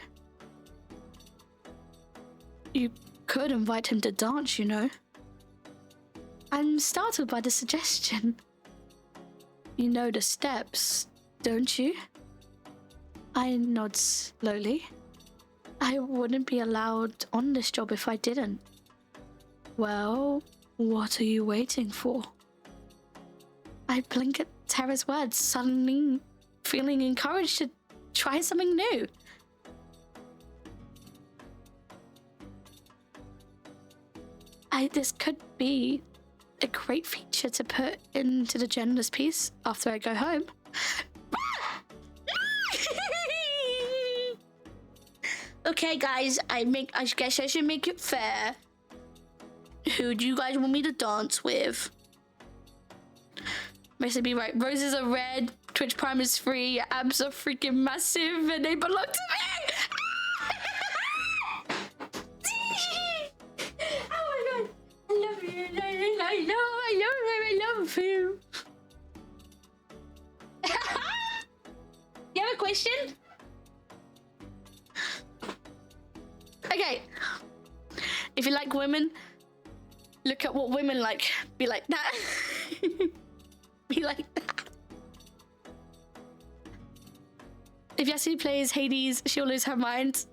You could invite him to dance, you know. I'm startled by the suggestion. You know the steps, don't you? I nod slowly. I wouldn't be allowed on this job if I didn't. Well, what are you waiting for? I blink at Terra's words, suddenly feeling encouraged to try something new. This could be a great feature to put into the genderless piece after I go home. Okay, guys, I guess I should make it fair. Who do you guys want me to dance with? Must be right. Roses are red, Twitch Prime is free, your abs are freaking massive, and they belong to me! Oh my god! I love you. I love you. You have a question? Okay. If you like women, look at what women like. Be like that. Be like that. If Yassi plays Hades, she'll lose her mind.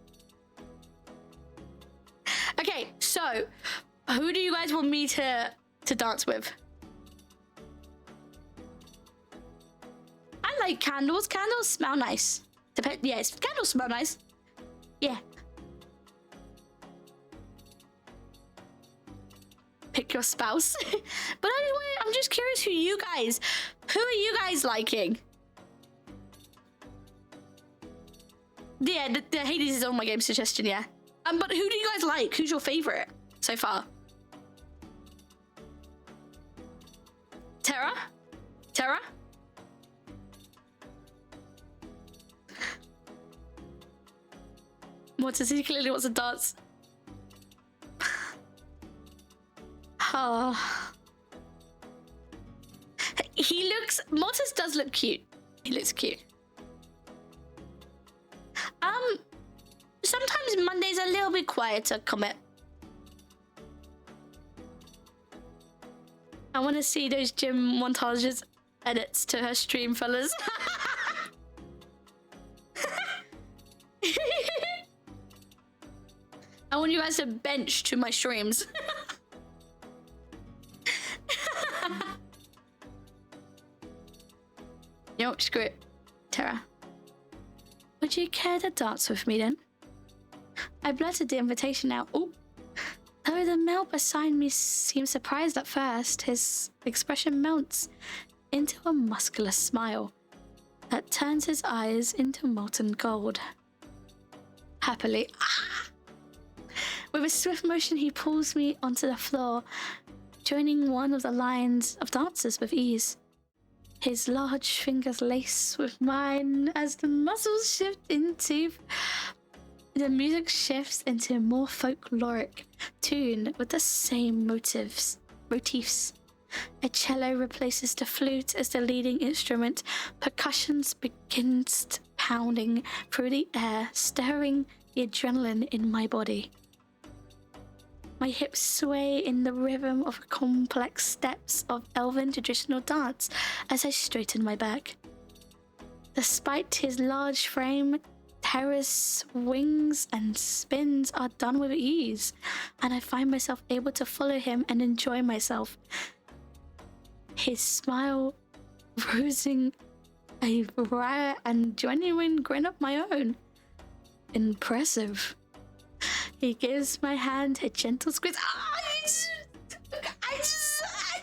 Okay, so who do you guys want me to dance with? I like candles. Candles smell nice. Yes, candles smell nice. Yeah. Pick your spouse. But I'm just curious who are you guys liking? Yeah, the Hades is on my game suggestion, yeah. But who do you guys like? Who's your favorite so far? Terra? Terra? Mortis, he clearly wants to dance. Oh. Mortis does look cute. He looks cute. Sometimes Monday's a little bit quieter, Comet. I want to see those gym montages edits to her stream, fellas. I want you guys to bench to my streams. No, screw it. Terra. Would you care to dance with me then? I blurted the invitation out. Oh. Though the male beside me seems surprised at first, his expression melts into a muscular smile that turns his eyes into molten gold. Happily. With a swift motion, he pulls me onto the floor, joining one of the lines of dancers with ease. His large fingers lace with mine as the muscles shift into... The music shifts into a more folkloric tune with the same motifs. A cello replaces the flute as the leading instrument. Percussion begins pounding through the air, stirring the adrenaline in my body. My hips sway in the rhythm of complex steps of elven traditional dance as I straighten my back. Despite his large frame, Terra's swings and spins are done with ease, and I find myself able to follow him and enjoy myself. His smile rosing a rare and genuine grin of my own. Impressive. He gives my hand a gentle squeeze.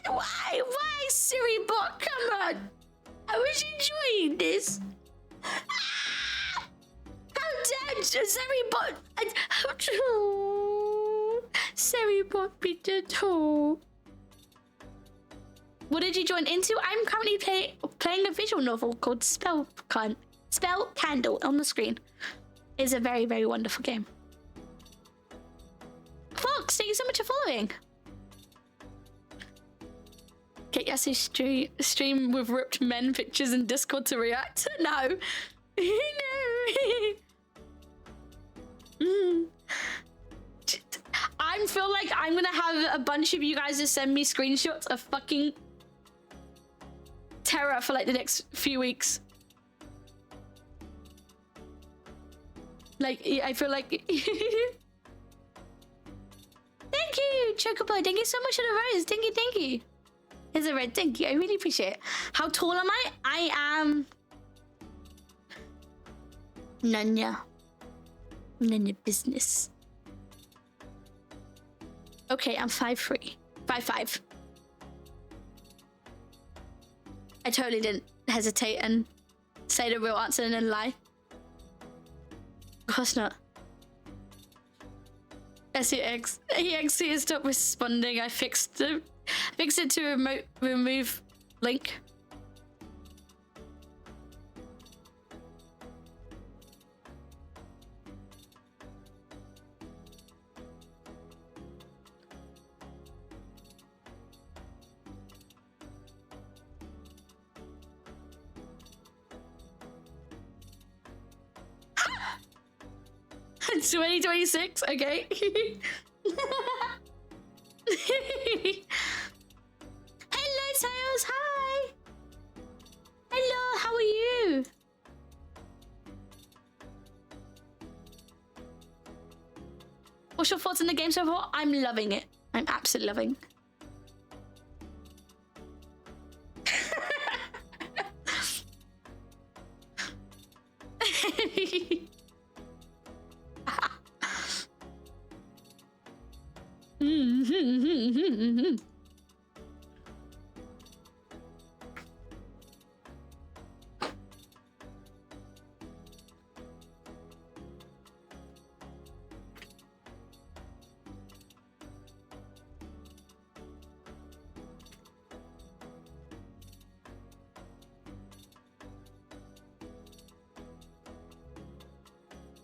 Why, Siri bot? Come on. I was enjoying this. How dare Siri bot? Siri brought me to talk. What did you join into? I'm currently playing a visual novel called Spell Candle on the screen. It's a very, very wonderful game. Fox, thank you so much for following. Get Yasu stream with ripped men pictures in Discord to react. No. No. I feel like I'm gonna have a bunch of you guys just send me screenshots of fucking Terra for like the next few weeks. Like, I feel like... Thank you, Chocobo. Thank you so much for the rose. Thank you, thank you. Here's a red. Thank you. I really appreciate it. How tall am I? I am... None of your business. Okay, I'm 5'3". 5'5". I totally didn't hesitate and say the real answer and then lie. Of course not. SEX. EXC has stopped responding. I fixed it to remove link. It's 2026, okay. Hello, Tails, hi. Hello, how are you? What's your thoughts on the game so far? I'm loving it. I'm absolutely loving.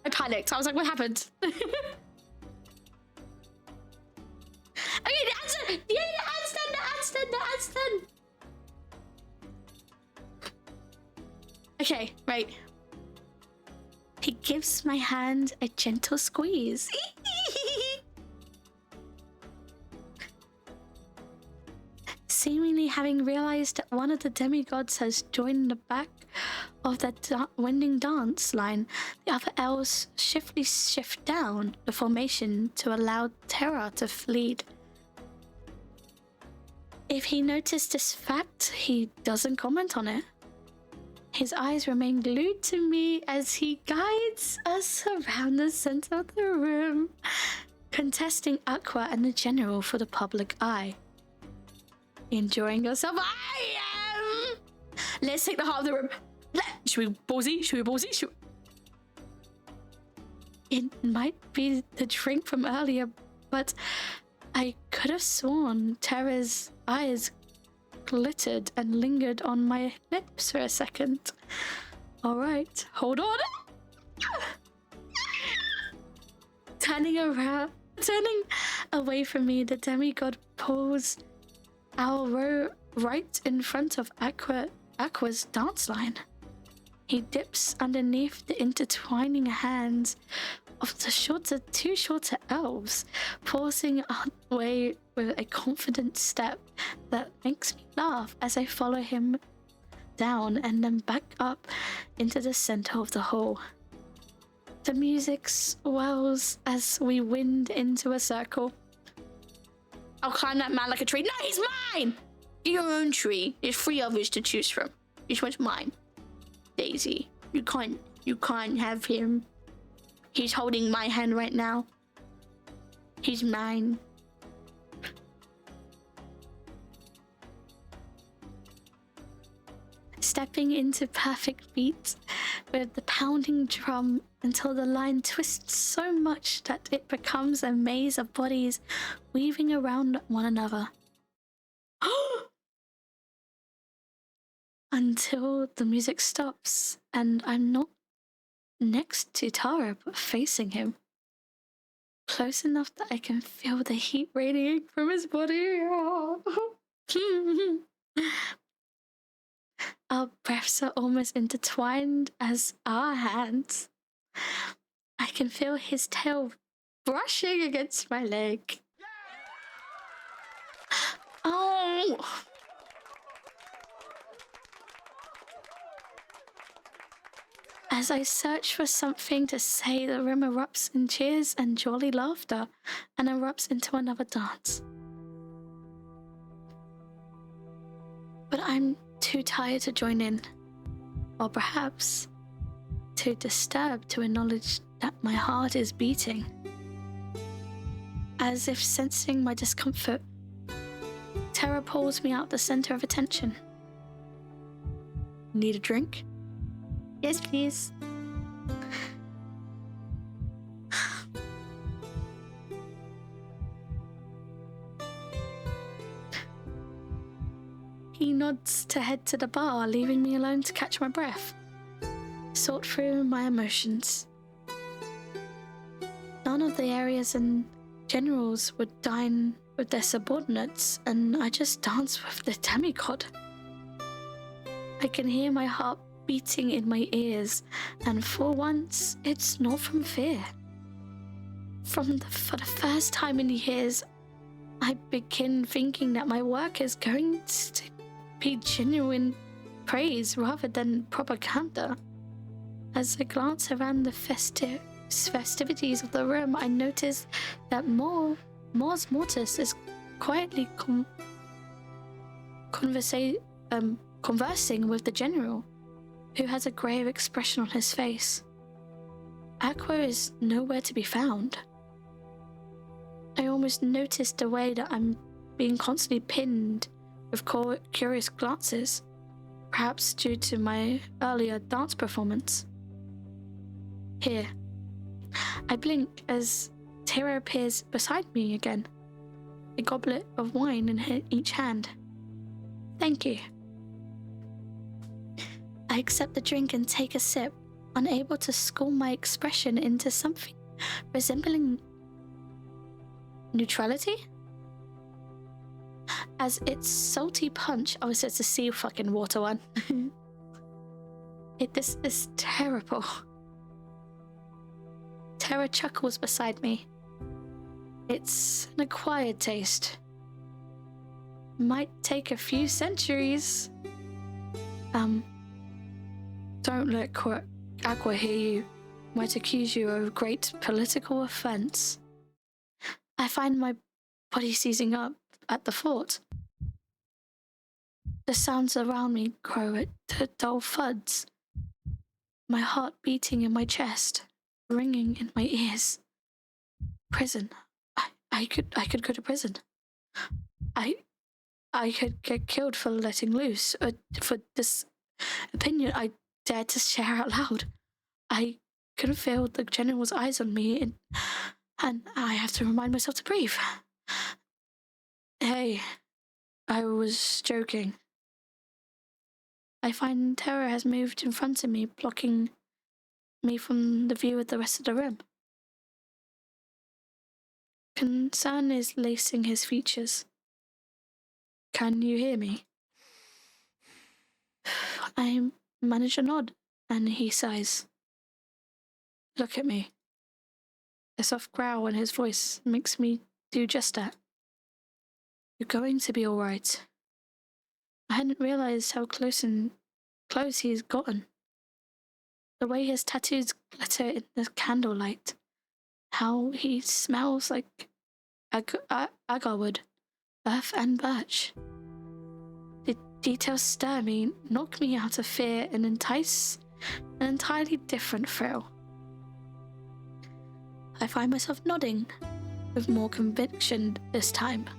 I panicked. I was like, what happened? Okay, the answer! Yeah, the hand's done! Okay, right. He gives my hand a gentle squeeze. Seemingly having realized that one of the demigods has joined the back of that winding dance line, the other elves shift down the formation to allow Terra to lead. If he noticed this fact, he doesn't comment on it. His eyes remain glued to me as he guides us around the center of the room, contesting Aqua and the General for the public eye. Enjoying yourself? I am! Let's take the heart of the room. Should we ballsy? It might be the drink from earlier, but I could have sworn Terra's eyes glittered and lingered on my lips for a second. Alright, hold on. Turning away from me, the demigod pulls our row right in front of Aqua's dance line. He dips underneath the intertwining hands of the two shorter elves, forcing our way with a confident step that makes me laugh as I follow him down and then back up into the center of the hall. The music swells as we wind into a circle. I'll climb that man like a tree. No, he's mine! Your own tree. There's 3 others to choose from. This one's mine. Daisy, you can't have him. He's holding my hand right now. He's mine. stepping into perfect beat with the pounding drum until the line twists so much that it becomes a maze of bodies weaving around one another. Until the music stops and I'm not next to Tara but facing him. Close enough that I can feel the heat radiating from his body. Our breaths are almost intertwined as our hands. I can feel his tail brushing against my leg. Oh! As I search for something to say, the room erupts in cheers and jolly laughter and erupts into another dance. But I'm too tired to join in, or perhaps too disturbed to acknowledge that my heart is beating. As if sensing my discomfort, Tara pulls me out the center of attention. Need a drink? Yes, please. He nods to head to the bar, leaving me alone to catch my breath, sort through my emotions. None of the areas and generals would dine with their subordinates, and I just dance with the demigod. I can hear my heart beating in my ears, and for once, it's not from fear. For the first time in years, I begin thinking that my work is going to be genuine praise rather than propaganda. As I glance around the festivities of the room, I notice that Mors Mortis is quietly conversing with the general, who has a grave expression on his face. Aqua is nowhere to be found. I almost noticed the way that I'm being constantly pinned with curious glances, perhaps due to my earlier dance performance. Here, I blink as Tara appears beside me again, a goblet of wine in each hand. Thank you. I accept the drink and take a sip, unable to school my expression into something resembling neutrality. As its salty punch, oh, so it's a sea fucking water one. This is terrible. Tara chuckles beside me. It's an acquired taste. Might take a few centuries. Don't let Aqua hear you. Might accuse you of great political offense. I find my body seizing up at the thought. The sounds around me grow to dull thuds. My heart beating in my chest, ringing in my ears. Prison. I could go to prison. I could get killed for letting loose, for this opinion I dared to share out loud. I can feel the general's eyes on me, and I have to remind myself to breathe. Hey, I was joking. I find Tara has moved in front of me, blocking me from the view of the rest of the room. Concern is lacing his features. Can you hear me? I manage a nod, and he sighs. Look at me. A soft growl in his voice makes me do just that. You're going to be all right. I hadn't realized how close he's gotten. The way his tattoos glitter in the candlelight. How he smells like agarwood, earth and birch. The details stir me, knock me out of fear, and entice an entirely different thrill. I find myself nodding, with more conviction this time.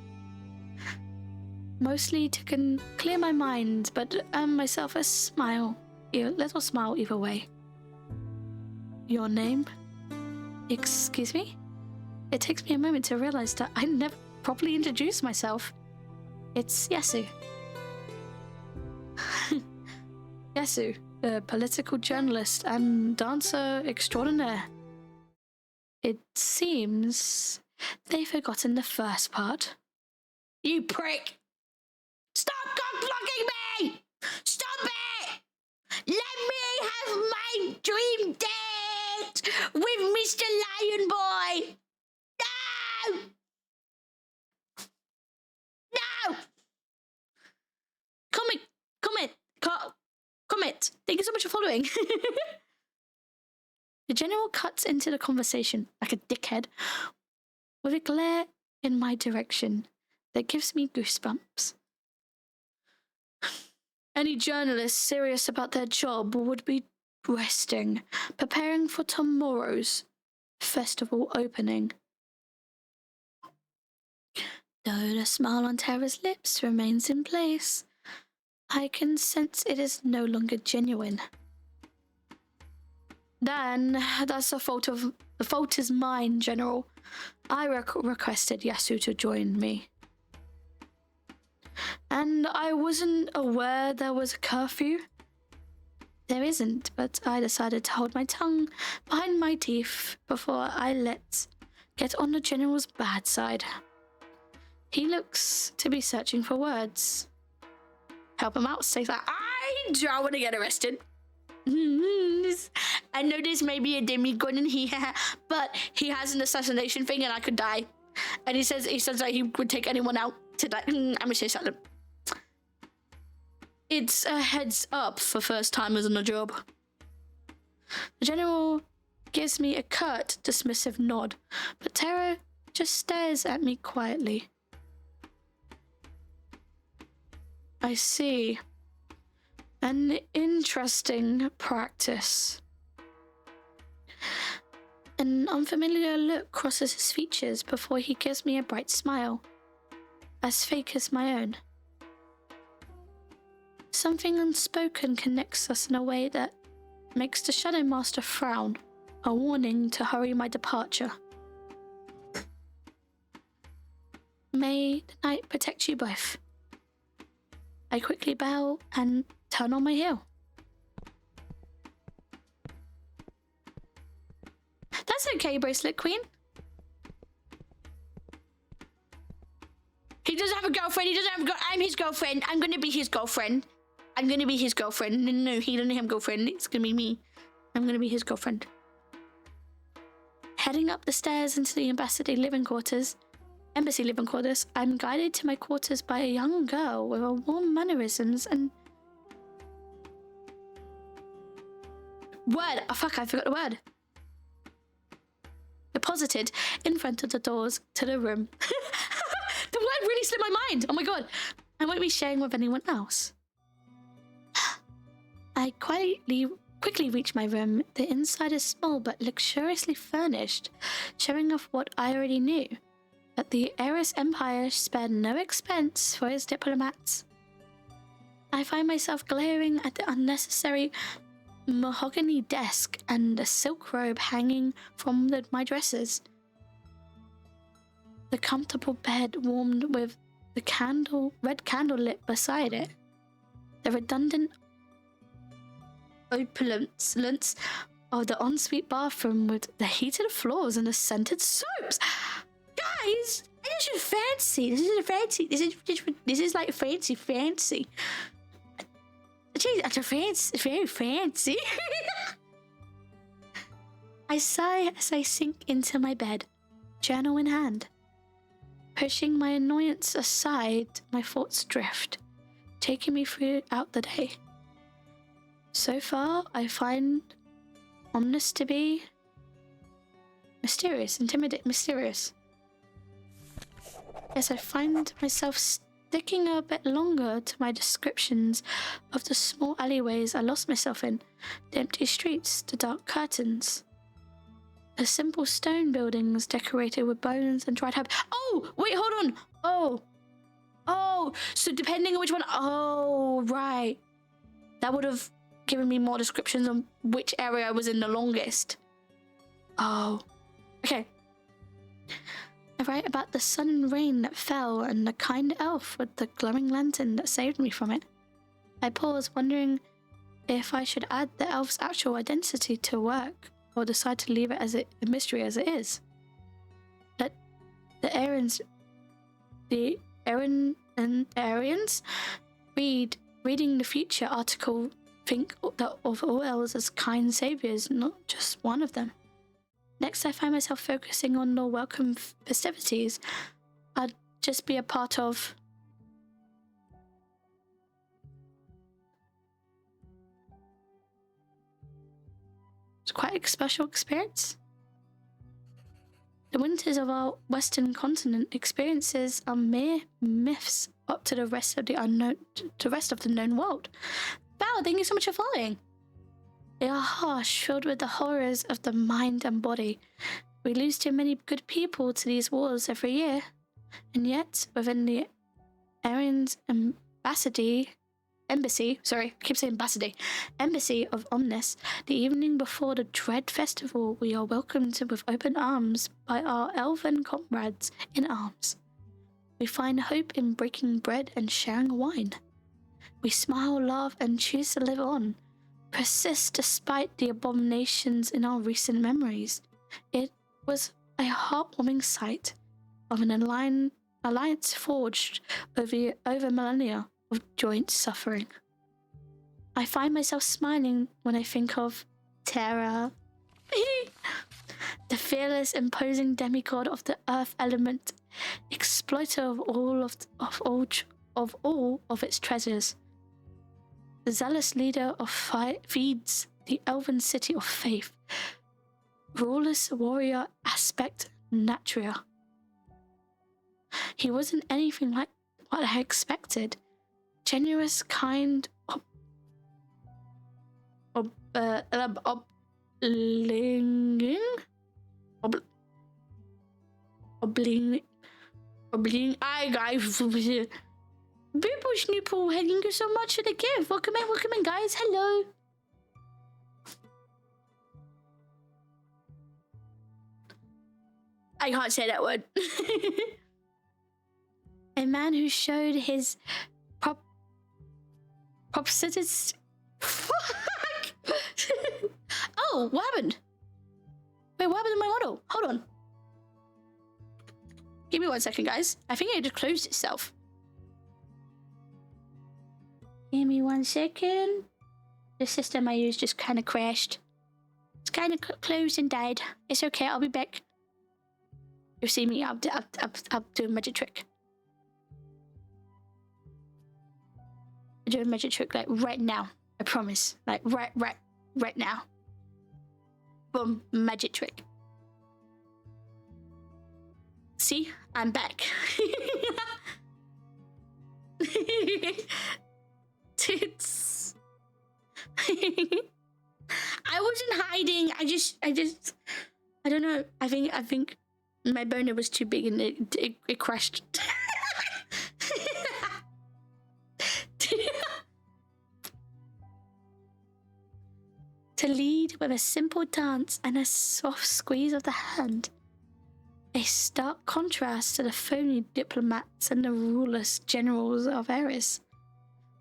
mostly to clear my mind, but earn myself a smile, a little smile either way. Your name? Excuse me? It takes me a moment to realize that I never properly introduced myself. It's Yasu. Yasu, the political journalist and dancer extraordinaire. It seems they've forgotten the first part. You prick! Stop cock-blocking me! Stop it! Let me have my dream date with Mr. Lion Boy! No! No! Comment. Thank you so much for following. The general cuts into the conversation like a dickhead with a glare in my direction that gives me goosebumps. Any journalist serious about their job would be resting, preparing for tomorrow's festival opening. Though the smile on Tara's lips remains in place, I can sense it is no longer genuine. Then, that's the fault is mine, General. I requested Yasu to join me. And I wasn't aware there was a curfew. There isn't, but I decided to hold my tongue behind my teeth before I get on the General's bad side. He looks to be searching for words. Help him out, say that I don't want to get arrested. I know this may be a demigod in here, but he has an assassination thing and I could die. And he says that he would take anyone out to die. I'm gonna say something. It's a heads up for first timers on the job. The General gives me a curt, dismissive nod, but Tara just stares at me quietly. I see. An interesting practice. An unfamiliar look crosses his features before he gives me a bright smile, as fake as my own. Something unspoken connects us in a way that makes the Shadow Master frown, a warning to hurry my departure. May the night protect you both. I quickly bow and turn on my heel. That's okay, Bracelet Queen. He doesn't have a girlfriend. I'm his girlfriend. I'm gonna be his girlfriend. No, he doesn't have a girlfriend. It's gonna be me. I'm gonna be his girlfriend. Heading up the stairs into the embassy living quarters, I'm guided to my quarters by a young girl with a warm mannerisms and... Word! Oh fuck, I forgot the word. Deposited in front of the doors to the room. The word really slipped my mind! Oh my god! I won't be sharing with anyone else. I quickly reach my room. The inside is small but luxuriously furnished, showing off what I already knew. That the Eris Empire spared no expense for its diplomats. I find myself glaring at the unnecessary mahogany desk and the silk robe hanging from my dresses. The comfortable bed warmed with the red candle lit beside it. The redundant opulence of the ensuite bathroom with the heated floors and the scented soaps. Guys, this is fancy. This is like fancy. Jeez, it's very fancy. I sigh as I sink into my bed, journal in hand. Pushing my annoyance aside, my thoughts drift, taking me throughout the day. So far, I find ominous to be mysterious. Yes, I find myself sticking a bit longer to my descriptions of the small alleyways I lost myself in, the empty streets, the dark curtains, the simple stone buildings decorated with bones and dried herbs. Oh, wait, hold on. Oh, Oh, so depending on which one. Oh, right. That would have given me more descriptions on which area I was in the longest. Oh, okay. I write about the sun and rain that fell and the kind elf with the glowing lantern that saved me from it. I pause, wondering if I should add the elf's actual identity to work or decide to leave it as a mystery as it is. Let the Aryans reading the future article think that of all elves as kind saviors, not just one of them. Next, I find myself focusing on the welcome festivities I'd just be a part of. It's quite a special experience. The winters of our western continent experiences are mere myths up to the rest of the known world. Wow, thank you so much for following. They are harsh, filled with the horrors of the mind and body. We lose too many good people to these wars every year. And yet, within the Aryans embassy of Omnis, the evening before the dread festival, we are welcomed with open arms by our elven comrades in arms. We find hope in breaking bread and sharing wine. We smile, laugh, and choose to live on. Persist despite the abominations in our recent memories. It was a heartwarming sight of an alliance forged over millennia of joint suffering. I find myself smiling when I think of Terra, the fearless, imposing demigod of the earth element, exploiter of all of its treasures. The zealous leader of feeds the elven city of faith, ruleless warrior aspect Natria. He wasn't anything like what I expected. Generous, kind, Booble Snoople, thank you so much for the gift. Welcome in, guys. Hello. I can't say that word. A man who showed his propsitis. Fuck! Oh, what happened? Wait, what happened to my model? Hold on. Give me 1 second, guys. I think it just closed itself. Give me 1 second. The system I used just kind of crashed. It's kind of closed and died. It's okay, I'll be back. You'll see me, I'll do a magic trick. I'll do a magic trick like right now. I promise. Like right now. Boom, magic trick. See? I'm back. Tits. I wasn't hiding. I don't know. I think my boner was too big and it crashed. To lead with a simple dance and a soft squeeze of the hand. A stark contrast to the phony diplomats and the ruleless generals of Eris.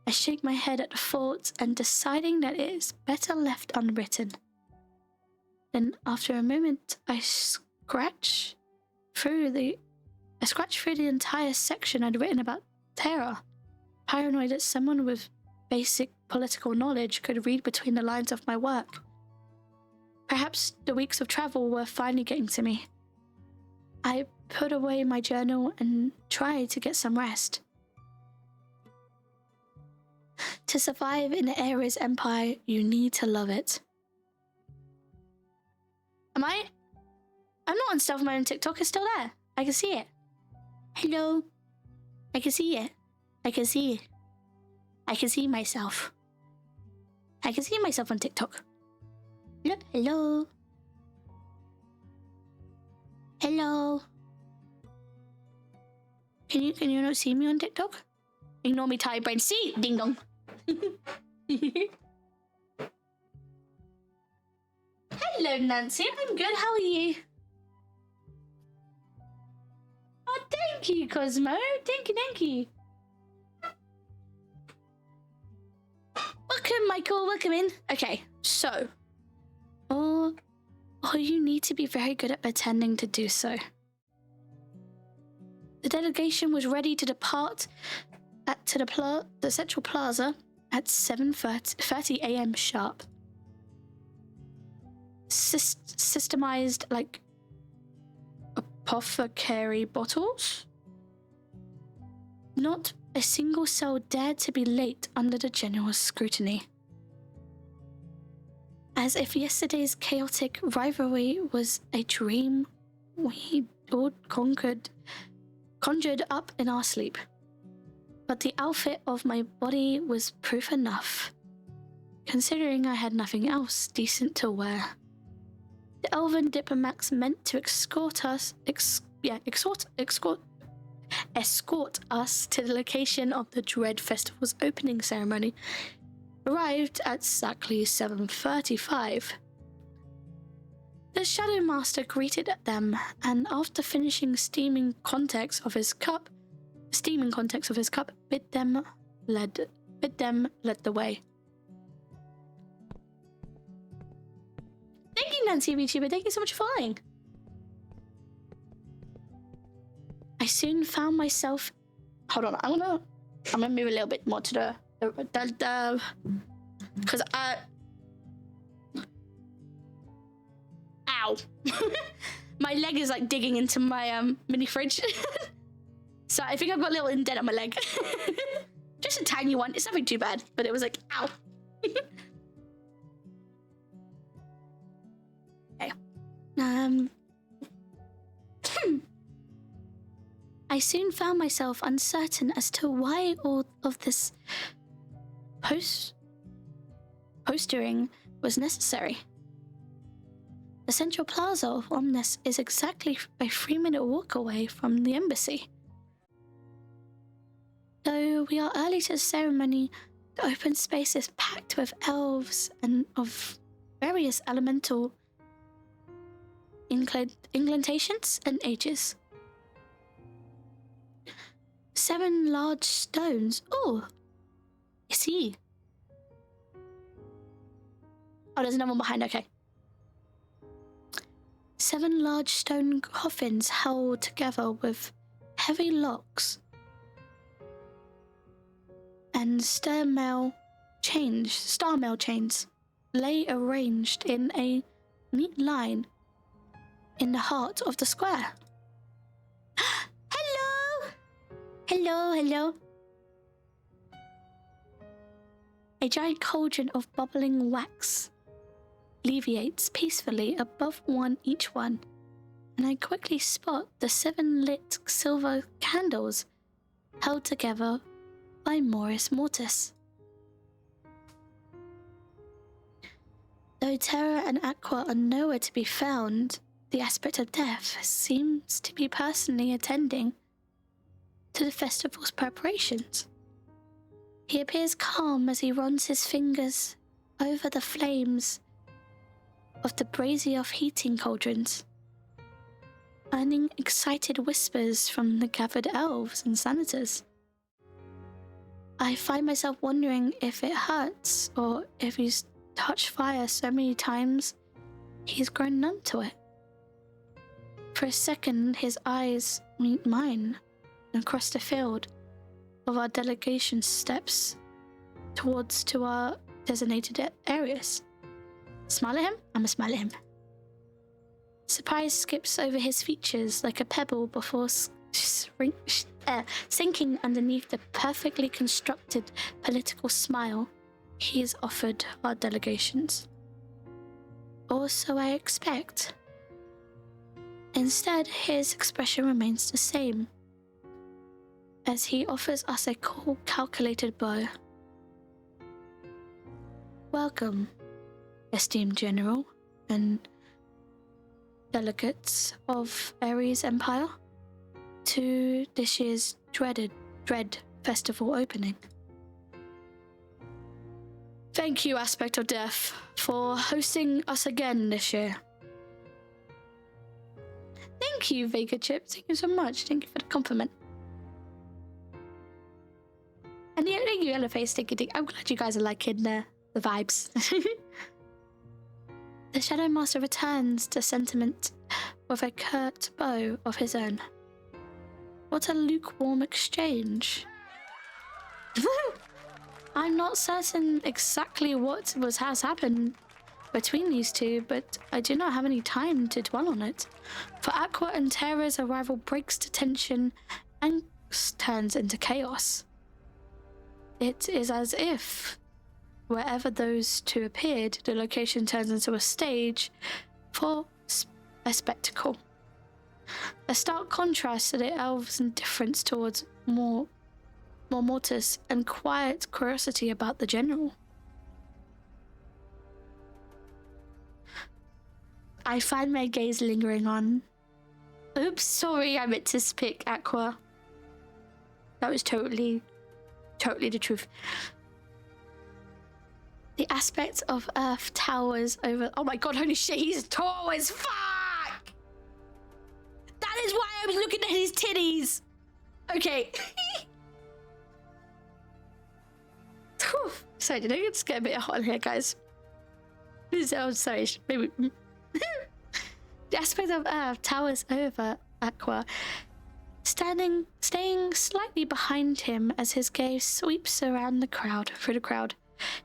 I shake my head at the thought and deciding that it is better left unwritten. Then after a moment, I scratch through the entire section I'd written about Terra, paranoid that someone with basic political knowledge could read between the lines of my work. Perhaps the weeks of travel were finally getting to me. I put away my journal and tried to get some rest. To survive in the Ares Empire, you need to love it. I'm not on Stealth Mode on TikTok, it's still there. I can see it. Hello. I can see it. I can see it. I can see myself. I can see myself on TikTok. Look, hello. Hello. Can you not see me on TikTok? Ignore me, tired brain. See, ding dong. Hello, Nancy. I'm good. How are you? Oh, thank you, Cosmo. Thank you. Welcome, Michael. Welcome in. Okay, so. Oh, you need to be very good at pretending to do so. The delegation was ready to depart the Central Plaza at 7:30 a.m. sharp. Systemized, like, apothecary bottles? Not a single soul dared to be late under the general scrutiny. As if yesterday's chaotic rivalry was a dream we all conjured up in our sleep. But the outfit of my body was proof enough, considering I had nothing else decent to wear. The elven diplomats meant to escort us to the location of the Dread Festival's opening ceremony arrived at exactly 7:35. The Shadow Master greeted them, and after finishing steaming contents of his cup, bid them led the way. Thank you, Nancy VTuber. Thank you so much for following. I soon found myself. Hold on, I'm gonna move a little bit more to the because ow, my leg is like digging into my mini fridge. So I think I've got a little indent on my leg. Just a tiny one. It's nothing too bad, but it was like ow. Okay. I soon found myself uncertain as to why all of this postering was necessary. The Central Plaza of Omnis is exactly a 3-minute walk away from the embassy. Though we are early to the ceremony, the open space is packed with elves and of various elemental incantations and ages. 7 large stones. Oh, I see. Oh, there's another one behind. Okay. 7 large stone coffins held together with heavy locks and star mail chains lay arranged in a neat line in the heart of the square. Hello. A giant cauldron of bubbling wax leviates peacefully above each one, and I quickly spot the 7 lit silver candles held together by Morris Mortis. Though Terra and Aqua are nowhere to be found, the aspect of death seems to be personally attending to the festival's preparations. He appears calm as he runs his fingers over the flames of the brazier of heating cauldrons, earning excited whispers from the gathered elves and senators. I find myself wondering if it hurts, or if he's touched fire so many times he's grown numb to it. For a second, his eyes meet mine, and across the field of our delegation steps towards to our designated areas. Smile at him? I'ma smile at him. Surprise skips over his features like a pebble before sinking underneath the perfectly constructed political smile he has offered our delegations. Or so I expect. Instead, his expression remains the same, as he offers us a cool, calculated bow. Welcome, esteemed General and delegates of Ares Empire, to this year's Dread Festival opening. Thank you, Aspect of Death, for hosting us again this year. Thank you, Vega Chip. Thank you so much. Thank you for the compliment. And yeah, thank you, Elephant. Thank you. I'm glad you guys are liking the vibes. The Shadow Master returns to sentiment with a curt bow of his own. What a lukewarm exchange. I'm not certain exactly what has happened between these two, but I do not have any time to dwell on it. For Aqua and Terra's arrival breaks the tension and turns into chaos. It is as if, wherever those two appeared, the location turns into a stage for a spectacle. A stark contrast to the elves' indifference towards Mortis and quiet curiosity about the general. I find my gaze lingering on. Oops, sorry, I meant to pick Aqua. That was totally the truth. The aspect of Earth towers over. Oh my god, holy shit, he's tall as fuck! That is why I was looking at his titties! Okay. Sorry, did I just get a bit hot in here, guys? Oh, sorry, maybe. The aspect of Earth towers over Aqua, staying slightly behind him as his gaze sweeps around through the crowd.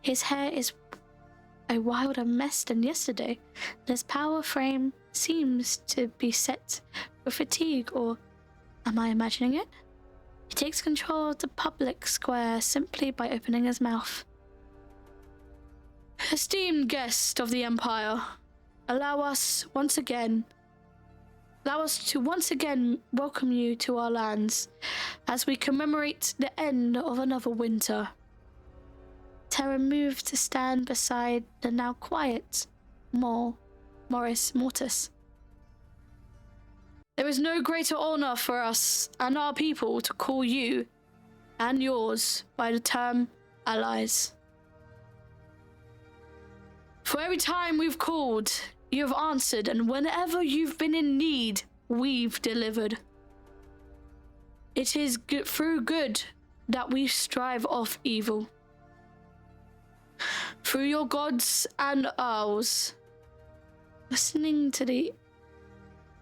His hair is a wilder mess than yesterday, and his power frame seems to be set with fatigue, or am I imagining it? He takes control of the public square simply by opening his mouth. Esteemed guest of the Empire, allow us to once again welcome you to our lands as we commemorate the end of another winter. Terra moved to stand beside the now quiet Mortis. There is no greater honor for us and our people to call you and yours by the term allies. For every time we've called, you have answered, and whenever you've been in need, we've delivered. It is through good that we strive off evil. Through your gods and ours. Listening to the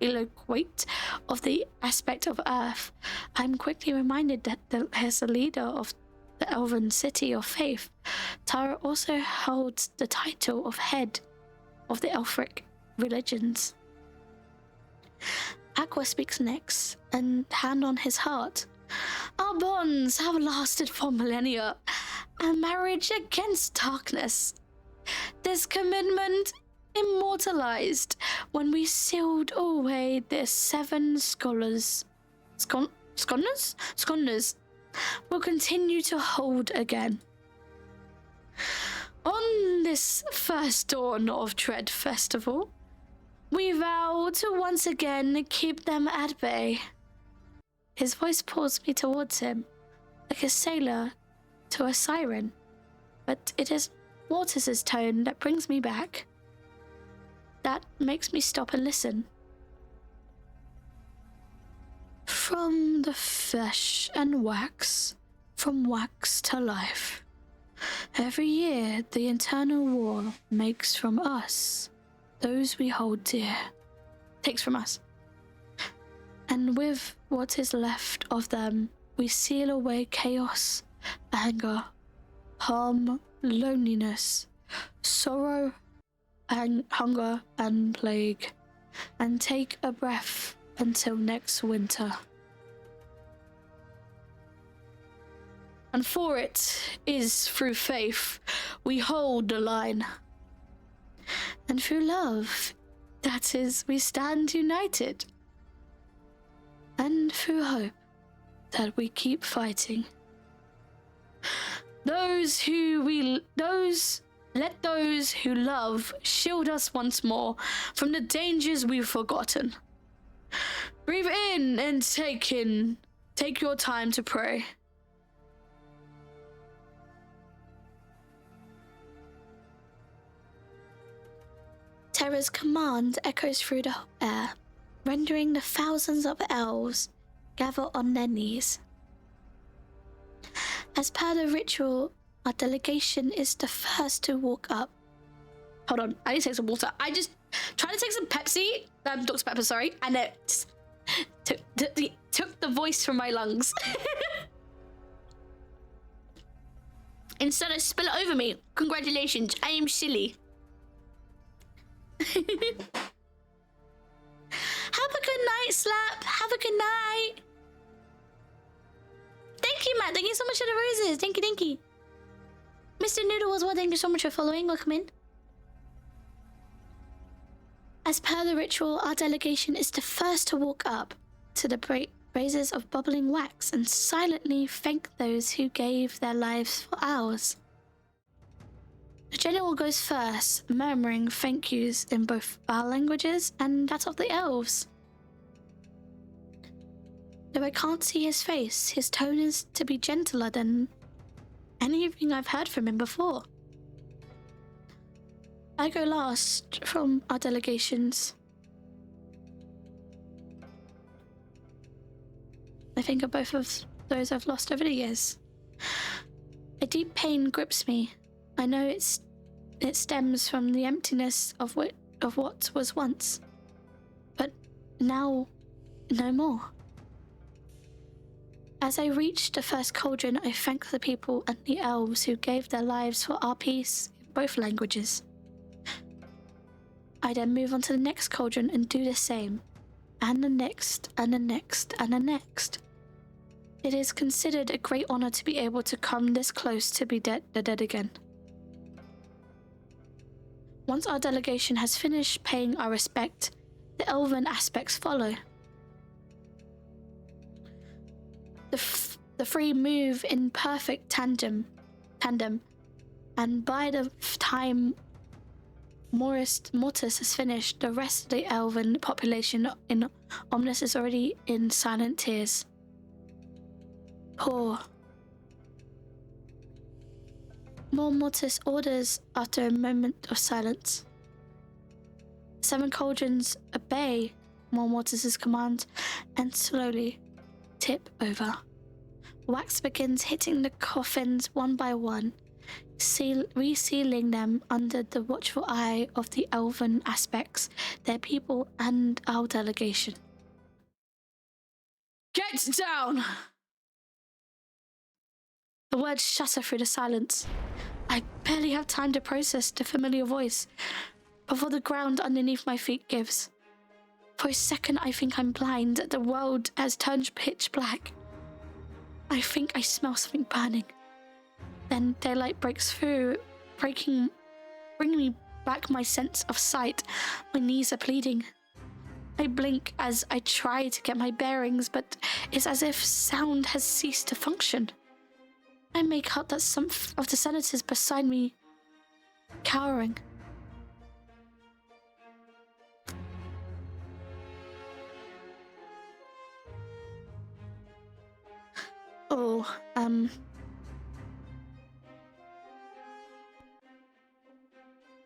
eloquate of the aspect of Earth, I'm quickly reminded that as the leader of the Elven City of Faith, Tara also holds the title of head of the Elfric religions. Aqua speaks next, and hand on his heart. Our bonds have lasted for millennia, a marriage against darkness. This commitment immortalized when we sealed away the 7 scholars. Scholars will continue to hold again. On this first dawn of Dread Festival, we vow to once again keep them at bay. His voice pulls me towards him, like a sailor to a siren, but it is Mortis's tone that brings me back. That makes me stop and listen. From the flesh and wax, from wax to life. Every year the eternal war makes from us those we hold dear. Takes from us. And with what is left of them, we seal away chaos, anger, harm, loneliness, sorrow, and hunger and plague, and take a breath until next winter. And for it is through faith we hold the line. And through love, that is, we stand united. And through hope, that we keep fighting. Let those who love shield us once more from the dangers we've forgotten. Breathe in and take in Take your time to pray. Terra's command echoes through the air, rendering the thousands of elves gather on their knees. As per the ritual, our delegation is the first to walk up. Hold on, I need to take some water. I just tried to take some Pepsi, Dr. Pepper, sorry, and it just took the voice from my lungs. Instead, I spill it over me. Congratulations, I am silly. Have a good night, Slap. Have a good night. Thank you, Matt. Thank you so much for the roses. Thank you, thank you. Mr. Noodle as well, thank you so much for following. Welcome in. As per the ritual, our delegation is the first to walk up to the braziers of bubbling wax and silently thank those who gave their lives for ours. The general goes first, murmuring thank yous in both our languages and that of the elves. Though I can't see his face, his tone is to be gentler than anything I've heard from him before. I go last from our delegations. I think of both of those I've lost over the years. A deep pain grips me. I know it stems from the emptiness of what was once, but now no more. As I reach the first cauldron, I thank the people and the elves who gave their lives for our peace in both languages. I then move on to the next cauldron and do the same, and the next, and the next, and the next. It is considered a great honor to be able to come this close to be the dead again. Once our delegation has finished paying our respect, the elven aspects follow. The three move in perfect tandem, and by the time Mortis has finished, the rest of the elven population in Omnis is already in silent tears. Poor. Mortis orders after a moment of silence. 7 cauldrons obey Mortis's command and slowly tip over. Wax begins hitting the coffins one by one, resealing them under the watchful eye of the elven aspects, their people, and our delegation. Get down! The words shatter through the silence. I barely have time to process the familiar voice before the ground underneath my feet gives. For a second, I think I'm blind. The world has turned pitch black. I think I smell something burning. Then daylight breaks through, bringing me back my sense of sight. My knees are bleeding. I blink as I try to get my bearings, but it's as if sound has ceased to function. I make out that some of the senators beside me cowering.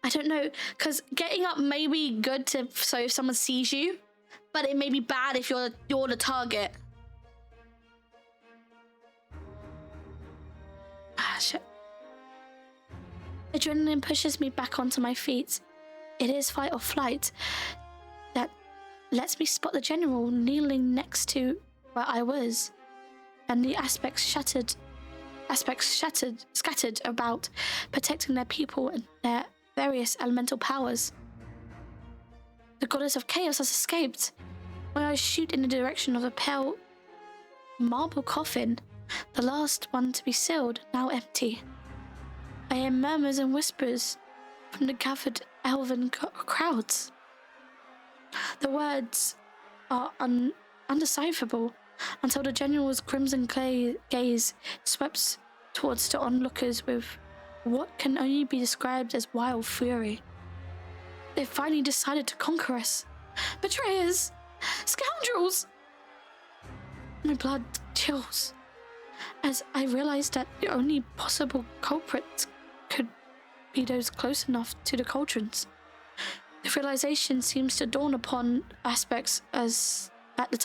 I don't know, because getting up may be good so if someone sees you, but it may be bad if you're the target. Shit. Adrenaline pushes me back onto my feet. It is fight or flight that lets me spot the general kneeling next to where I was, and the aspects scattered about, protecting their people and their various elemental powers. The goddess of chaos has escaped. When I shoot in the direction of the pale marble coffin, the last one to be sealed, now empty, I hear murmurs and whispers from the gathered elven crowds. The words are undecipherable until the general's crimson gaze sweeps towards the onlookers with what can only be described as wild fury. They've finally decided to conquer us. Betrayers! Scoundrels! My blood chills as I realized that the only possible culprits could be those close enough to the cauldrons. The realization seems to dawn upon aspects as at the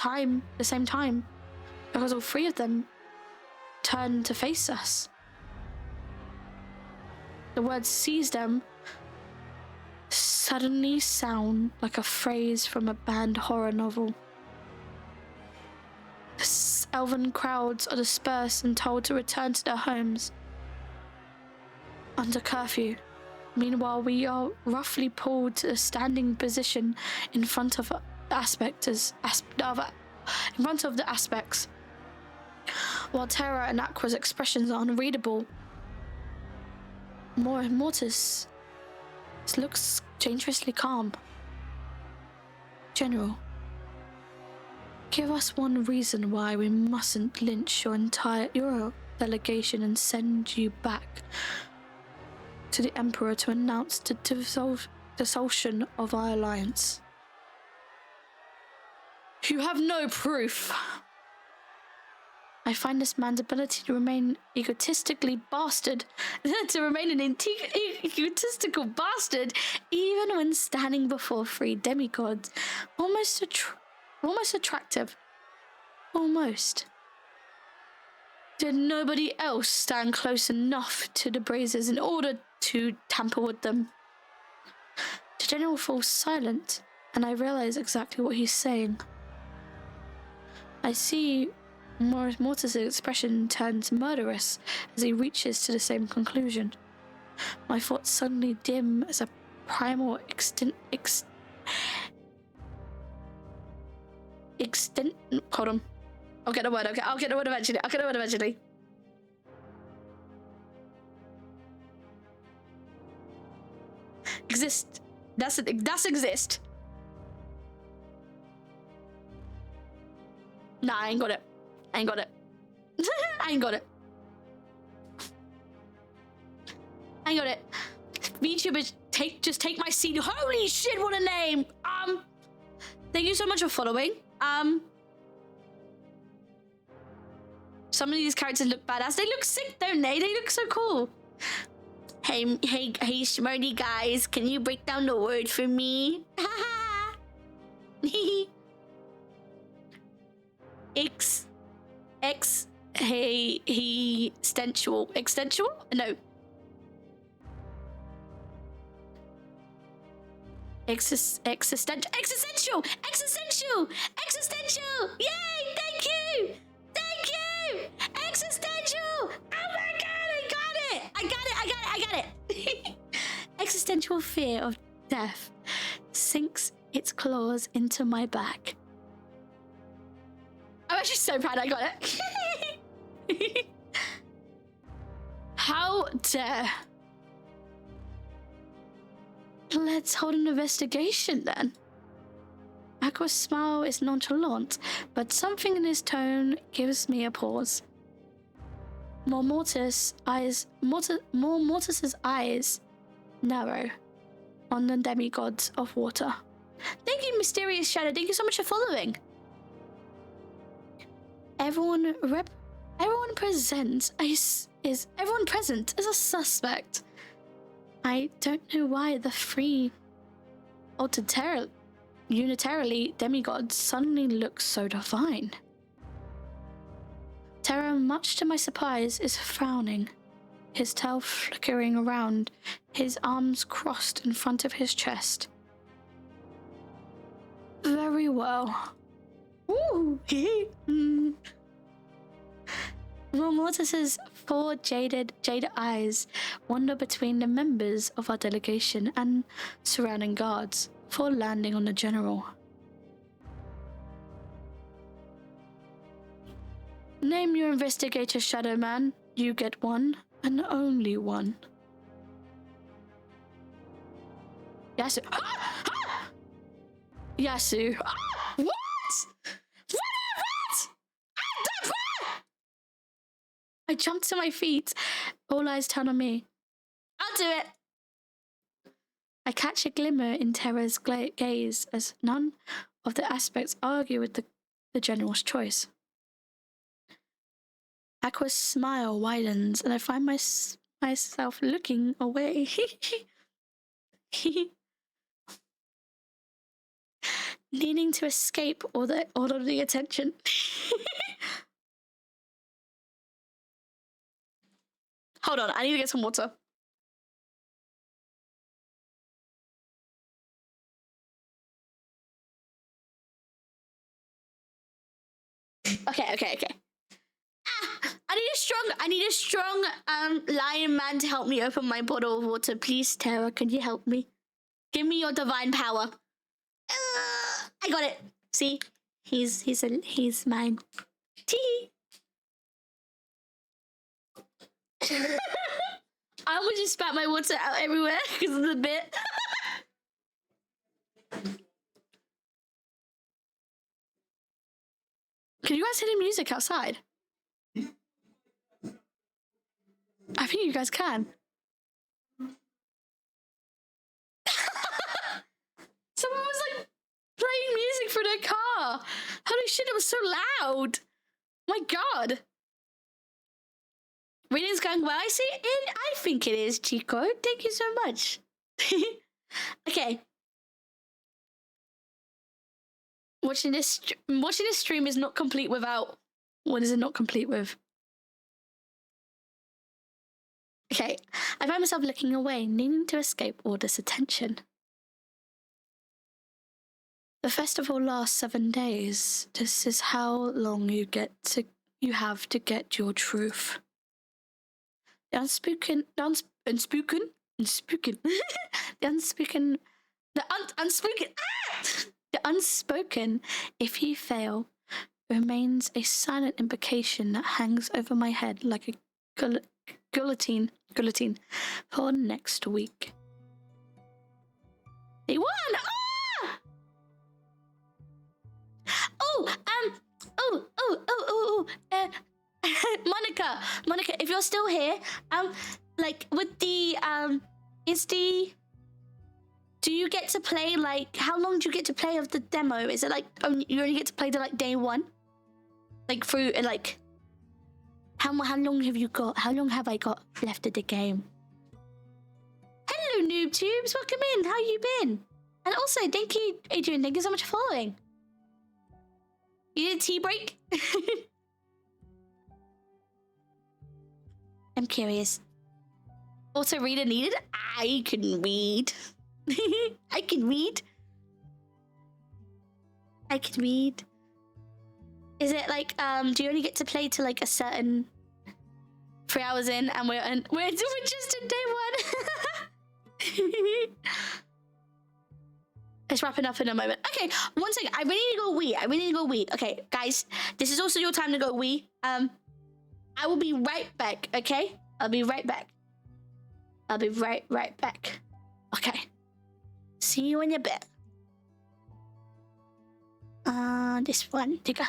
same time, because all three of them turn to face us. The words "seize them" suddenly sound like a phrase from a banned horror novel. The elven crowds are dispersed and told to return to their homes under curfew. Meanwhile, we are roughly pulled to a standing position in front of the aspects, while Terra and Aqua's expressions are unreadable. Mortis looks dangerously calm. General, give us one reason why we mustn't lynch your delegation and send you back to the Emperor to announce the dissolution of our alliance. You have no proof. I find this man's ability to remain egotistical bastard, even when standing before three demigods, almost attractive. Almost. Did nobody else stand close enough to the braziers in order to tamper with them? The general falls silent, and I realize exactly what he's saying. I see Mortis' expression turns murderous as he reaches to the same conclusion. My thoughts suddenly dim as a primal hold on. I'll get the word, okay? I'll get the word eventually. Exist. That's exist. Nah, I ain't got it. I ain't got it. VTubers, just take my seat. Holy shit, what a name. Thank you so much for following. Some of these characters look badass. They look sick, don't they? They look so cool. Hey, Schmurdy guys, can you break down the word for me? Extensual? No. Existential! Yay! Thank you! Existential! Oh my god, I got it! Existential fear of death sinks its claws into my back. I'm actually so proud I got it. How dare. Let's hold an investigation then. Aqua's smile is nonchalant, but something in his tone gives me a pause. Mortis's eyes narrow on the demigods of water. Thank you, Mysterious Shadow. Thank you so much for following. Everyone present is a suspect. I don't know why the three unitarily demigods suddenly look so divine. Terra, much to my surprise, is frowning, his tail flickering around, his arms crossed in front of his chest. Very well. Ooh. Mortis's four jaded eyes wander between the members of our delegation and surrounding guards before landing on the general. Name your investigator, Shadow Man. You get one, and only one. Yasu. Yasu. What? I jumped to my feet. All eyes turn on me. I'll do it. I catch a glimmer in Terra's gaze as none of the aspects argue with the general's choice. Aqua's smile widens, and I find myself looking away. Needing to escape all of the attention. Hold on, I need to get some water. Okay. I need a strong lion man to help me open my bottle of water. Please, Tara, can you help me? Give me your divine power. I got it. See? He's mine. Tee. I almost just spat my water out everywhere because of the bit. Can you guys hear the music outside? I think you guys can. Someone was like playing music for their car. Holy shit, it was so loud. My God. Reading's going well. I see it. I think it is, Chico. Thank you so much. Okay. Watching this stream is not complete without. What is it not complete with? Okay, I find myself looking away, needing to escape all this attention. The festival lasts 7 days. This is how long you have to get your truth. The unspoken, the unspoken, if you fail, remains a silent implication that hangs over my head like a guillotine for next week. They won! Ah! Monica, if you're still here, like with the do you get to play, like, how long do you get to play of the demo? Is it like you only get to play to like day 1? Like through like how long have you got? How long have I got left of the game? Hello, NoobTubes, welcome in. How you been? And also, thank you, Adrian. Thank you so much for following. You need a tea break? I'm curious. Also, reader needed? I can read. I can read. Is it like, do you only get to play to like a certain 3 hours in, and we're just in day 1? It's wrapping up in a moment. Okay, one second. I really need to go wee. Okay, guys, this is also your time to go wee. I will be right back. Okay, I'll be right back. Okay. See you in a bit. This one, digga.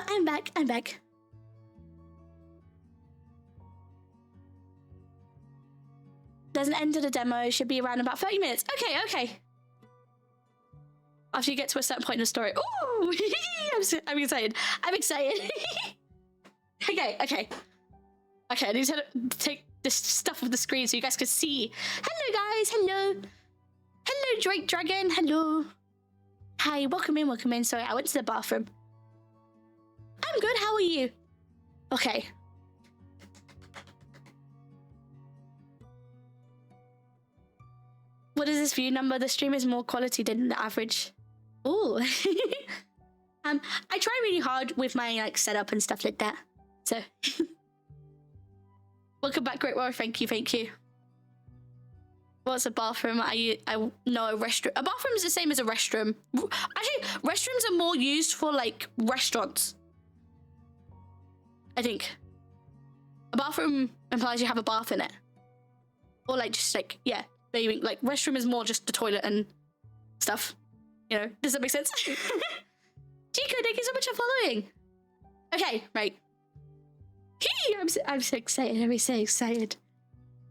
I'm back. I'm back. There's an end to the demo. It should be around about 30 minutes. Okay. After you get to a certain point in the story. Ooh! I'm excited. Okay. I need to take this stuff off the screen so you guys can see. Hello, guys. Hello, Drake Dragon. Hello. Hi, welcome in. Sorry, I went to the bathroom. I'm good. How are you? Okay. What is this view number? The stream is more quality than the average. Ooh. I try really hard with my setup and stuff like that. So welcome back, Great War. Thank you. What's a bathroom? I know a restroom. A bathroom is the same as a restroom. Actually, restrooms are more used for restaurants. I think. A bathroom implies you have a bath in it. Or yeah. Maybe restroom is more just the toilet and stuff. Does that make sense? Chico, thank you so much for following. Okay, right. I'm so excited.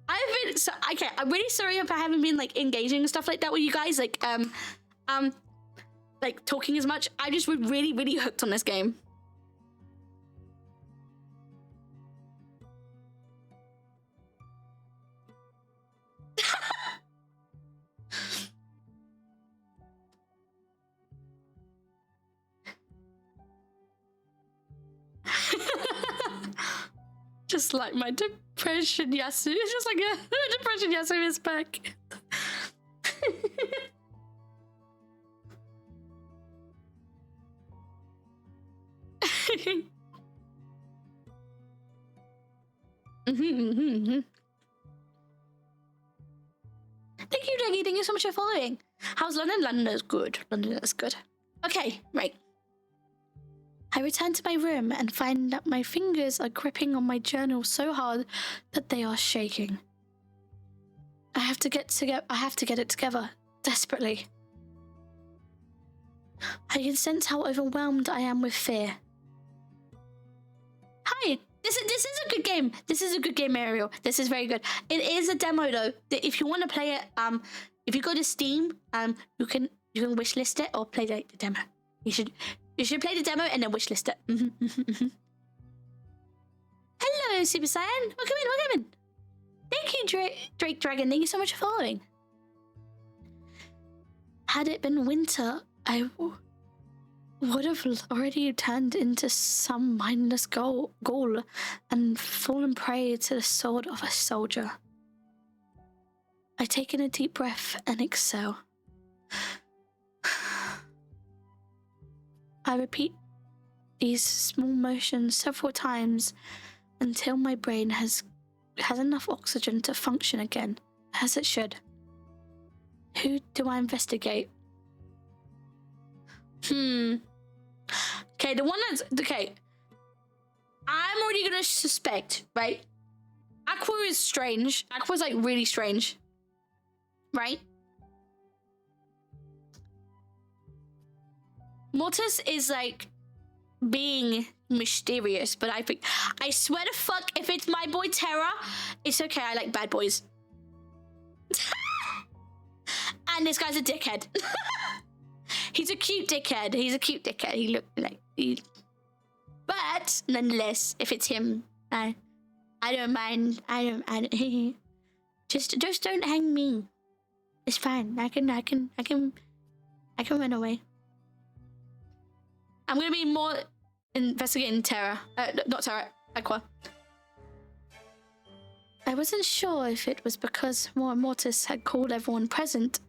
I'm really sorry if I haven't been engaging and stuff like that with you guys, talking as much. I just was really, really hooked on this game. Just like my depression, Yasu. It's just like a depression, Yasu is back. Thank you, Deggy. Thank you so much for following. How's London? London is good. Okay, right. I return to my room and find that my fingers are gripping on my journal so hard that they are shaking. I have to get it together, desperately. I can sense how overwhelmed I am with fear. Hi, this is a good game. This is a good game, Ariel. This is very good. It is a demo though. If you want to play it, if you go to Steam, you can wishlist it or play the demo. You should play the demo and then wishlist it. Hello, Super Saiyan. Welcome in. Thank you, Drake Dragon. Thank you so much for following. Had it been winter, I would have already turned into some mindless ghoul and fallen prey to the sword of a soldier. I take in a deep breath and exhale. I repeat these small motions several times until my brain has enough oxygen to function again, as it should. Who do I investigate? Okay, the one that's... Okay. I'm already gonna suspect, right? Aqua is strange. Aqua's really strange. Right? Mortis is being mysterious, but I swear to fuck, if it's my boy Terra, it's okay. I like bad boys. And this guy's a dickhead. He's a cute dickhead. He looked but nonetheless, if it's him, I don't mind. I don't. Just don't hang me. It's fine. I can run away. I'm gonna be more investigating Terra. Not Terra, Aqua. I wasn't sure if it was because Mortis had called everyone present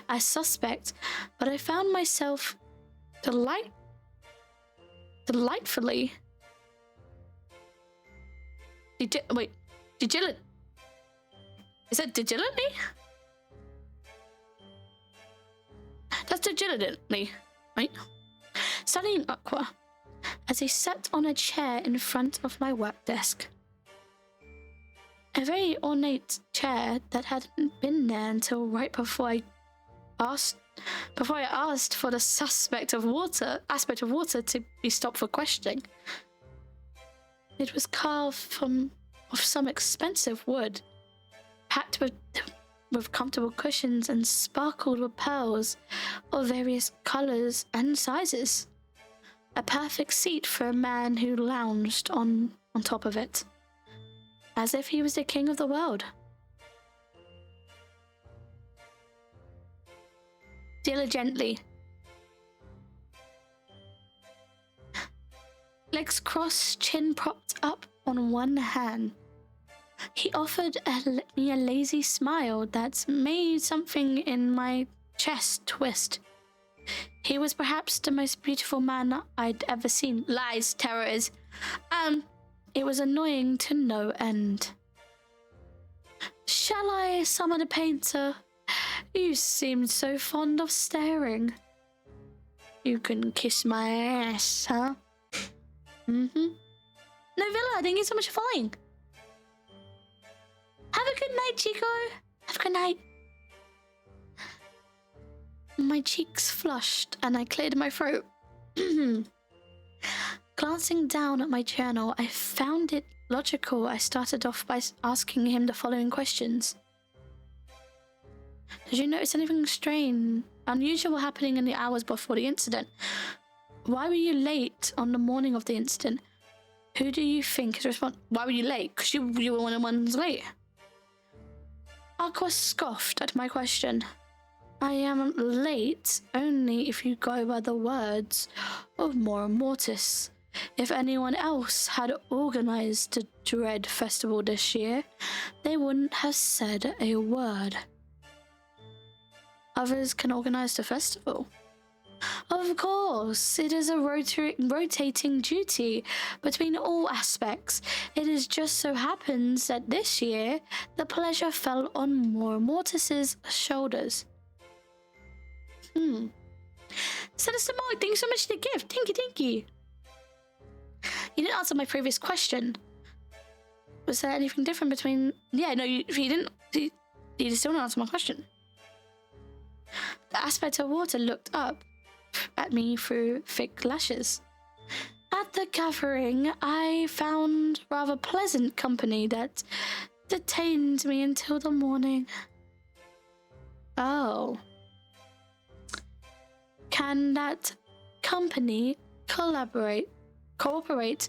as suspect, but I found myself delightfully... Diligent. Is that diligently? That's diligently, right? Studying Aqua as he sat on a chair in front of my work desk. A very ornate chair that hadn't been there until right before I asked before I asked for the aspect of water to be stopped for questioning. It was carved of some expensive wood, packed with comfortable cushions and sparkled with pearls of various colors and sizes. A perfect seat for a man who lounged on top of it, as if he was the king of the world. Diligently. Legs crossed, chin propped up on one hand. He offered me a lazy smile that made something in my chest twist. He was perhaps the most beautiful man I'd ever seen. Lies, terrors. It was annoying to no end. Shall I summon a painter? You seemed so fond of staring. You can kiss my ass, huh? Novilla, thank you so much for following. Have a good night, Chico. Have a good night. My cheeks flushed and I cleared my throat. Glancing down at my journal, I found it logical I started off by asking him the following questions. Did you notice anything strange, unusual happening in the hours before the incident? Why were you late on the morning of the incident? Who do you think is responsible? Why were you late? Because you were one of the ones late. Aqua scoffed at my question. I am late only if you go by the words of Mora Mortis. If anyone else had organized the Dread Festival this year, they wouldn't have said a word. Others can organize the festival. Of course, it is a rotating duty between all aspects. It is just so happens that this year, the pleasure fell on Mora Mortis's shoulders. Sinister Mark, thank you so much for the gift. Thank you. You didn't answer my previous question. Was there anything different between... Yeah, no, you didn't... You still didn't answer my question. The aspect of water looked up at me through thick lashes. At the gathering, I found rather pleasant company that detained me until the morning. Oh. Can that company cooperate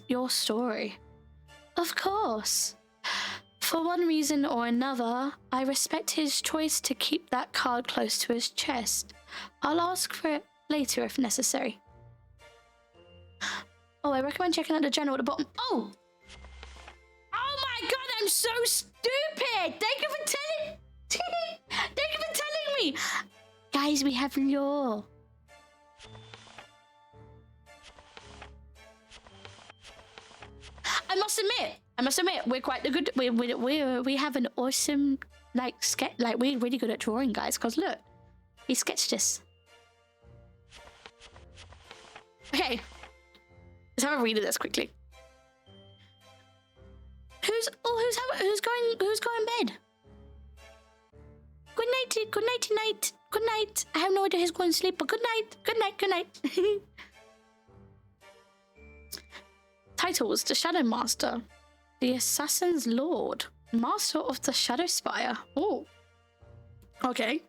your story? Of course. For one reason or another, I respect his choice to keep that card close to his chest. I'll ask for it later if necessary. Oh, I recommend checking out the journal at the bottom. Oh! Oh my god, I'm so stupid! Thank you for telling me! Guys, we have law. I must admit, we're quite good. We have an awesome sketch. We're really good at drawing, guys. Cause look, he sketched this. Okay, let's have a read of this quickly. Who's going bed? Good night. I have no idea who's going to sleep, but good night. Titles: The Shadow Master, The Assassin's Lord, Master of the Shadow Spire. Oh, okay,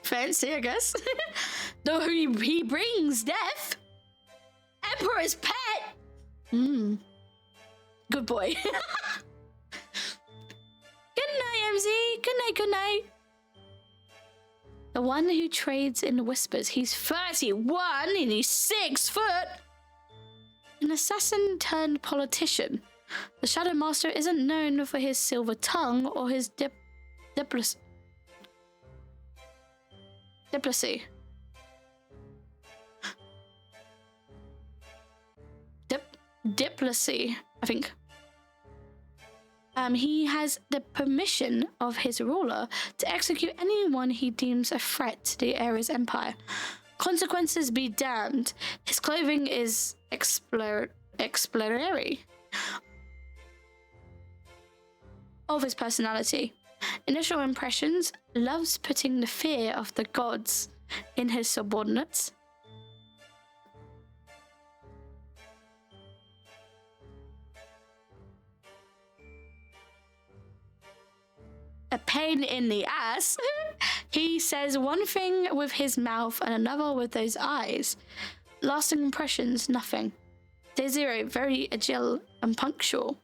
fancy, I guess. Though he brings death. Emperor's pet. Good boy. Good night, MZ. Good night. The one who trades in whispers. He's 31 and he's 6 foot. An assassin turned politician. The Shadow Master isn't known for his silver tongue or his diplomacy. Diplomacy, I think. He has the permission of his ruler to execute anyone he deems a threat to the Ares Empire. Consequences be damned. His clothing is exemplary of his personality. Initial impressions: loves putting the fear of the gods in his subordinates. A pain in the ass. He says one thing with his mouth and another with those eyes. Lasting impressions, nothing. Day Zero, very agile and punctual.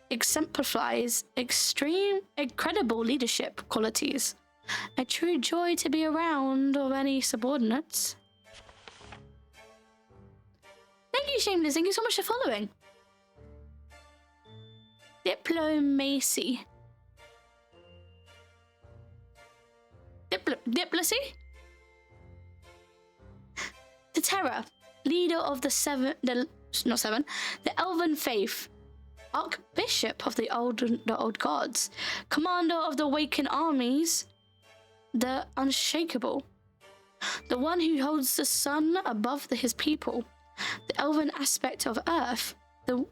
Exemplifies incredible leadership qualities. A true joy to be around of any subordinates. Thank you, Shameless. Thank you so much for following. Diplomacy. Diplomacy? The Terror, leader of the Elven faith, Archbishop of the old gods, commander of the awakened armies, the unshakable, the one who holds the sun above his people, the elven aspect of earth, the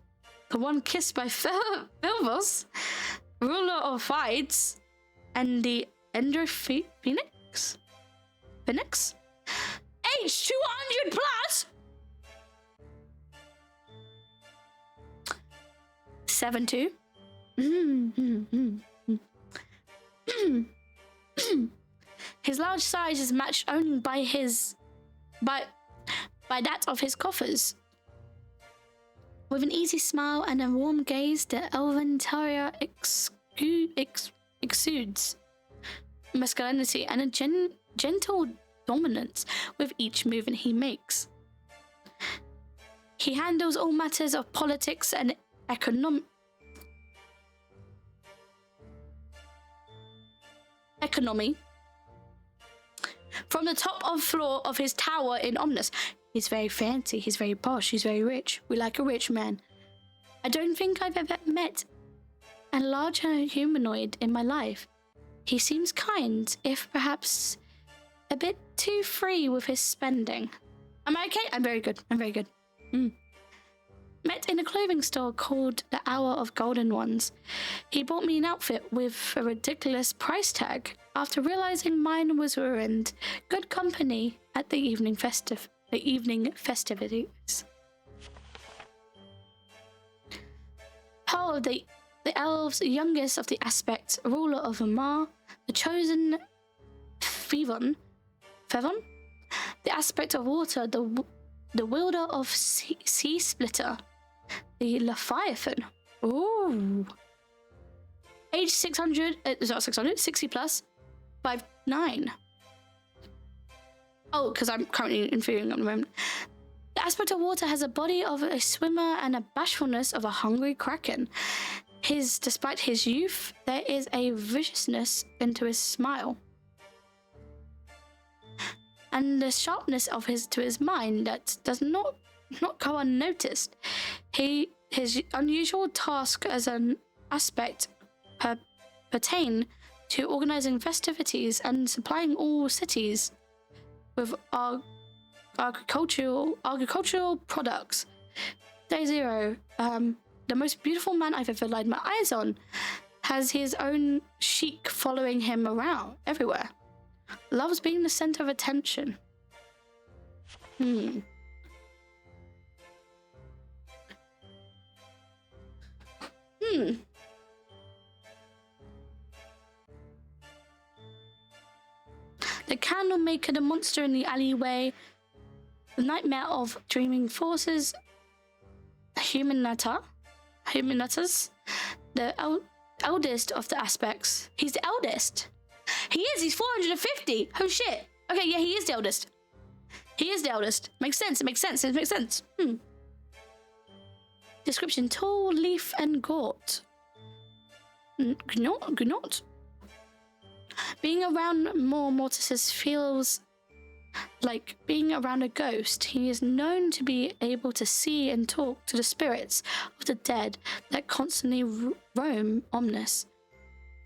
one kissed by Philvos, ruler of fights, and the Ender Phoenix? Age 200 plus! 7'2". His large size is matched only by that of his coffers. With an easy smile and a warm gaze, the elven terrier exudes masculinity and a gentle dominance with each movement he makes. He handles all matters of politics and economy. From the top floor of his tower in Omnus. He's very fancy, he's very posh, he's very rich. We like a rich man. I don't think I've ever met a larger humanoid in my life. He seems kind, if perhaps a bit too free with his spending. Am I okay? I'm very good. Met in a clothing store called the Hour of Golden Ones. He bought me an outfit with a ridiculous price tag. After realizing mine was ruined, good company at the evening festivities. Pearl, the elves' youngest of the aspects, ruler of Amar, the chosen Fevon, the aspect of water, the wielder of sea splitter, the Leviathan. Ooh. Age 60 plus, 5'9". Oh, because I'm currently infuriating at the moment. The aspect of water has a body of a swimmer and a bashfulness of a hungry kraken. Despite his youth, there is a viciousness into his smile, and the sharpness of his mind that does not go unnoticed. His unusual task as an aspect pertain to organizing festivities and supplying all cities with agricultural products. Day Zero, the most beautiful man I've ever laid my eyes on, has his own sheik following him around everywhere. Loves being the center of attention. The candle maker, the monster in the alleyway, the nightmare of dreaming forces, human nutters, the eldest of the aspects. He's the eldest. He is. He's 450. Oh shit. Okay, yeah, he is the eldest. Makes sense. It makes sense. Description: tall, leaf, and gaunt. Gnot. Being around Mortises feels like being around a ghost. He is known to be able to see and talk to the spirits of the dead that constantly roam Omnus.